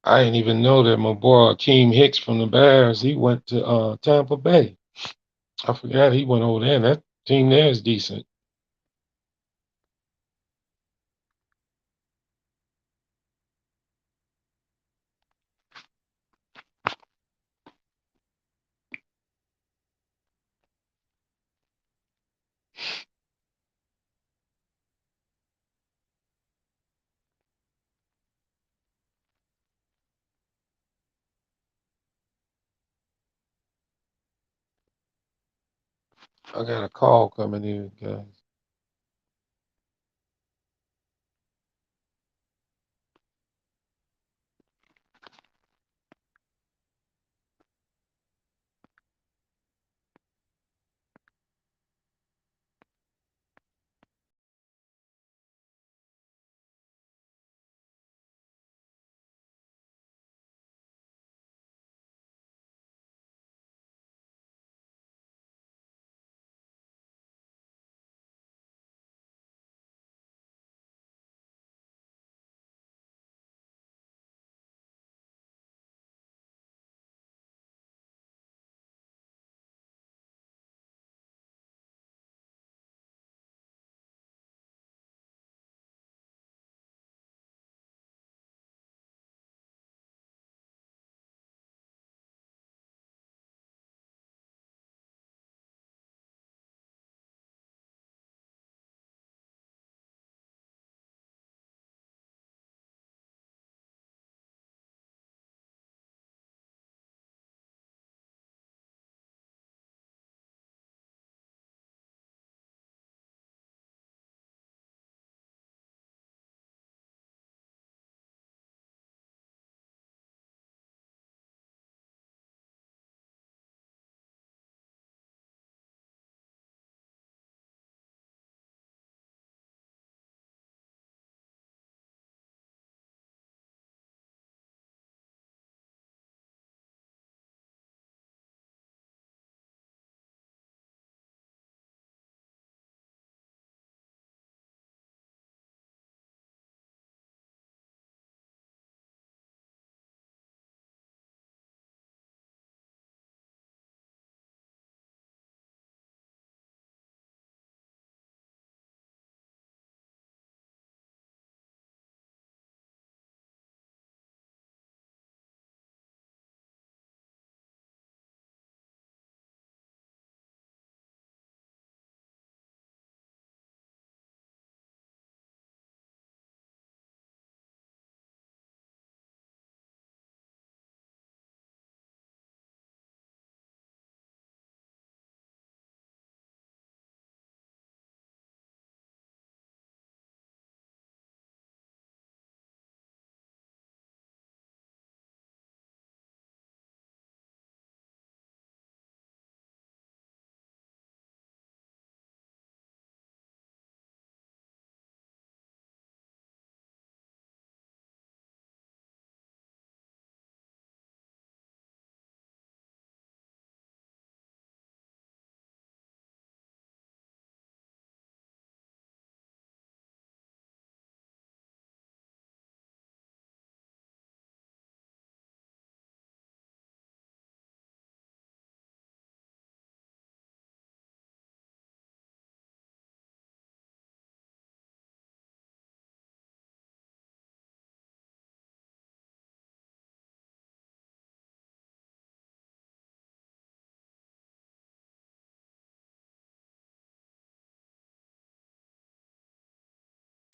I didn't even know that my boy Akeem Hicks from the Bears, he went to Tampa Bay. I forgot he went over there, and that team there is decent. I got a call coming in, guys.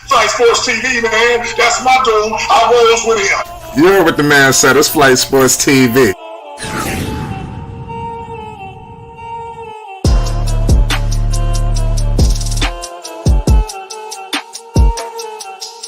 Flight Sports TV, man. That's my dude. I rolls with him. You heard what the man said. It's Flight Sports TV.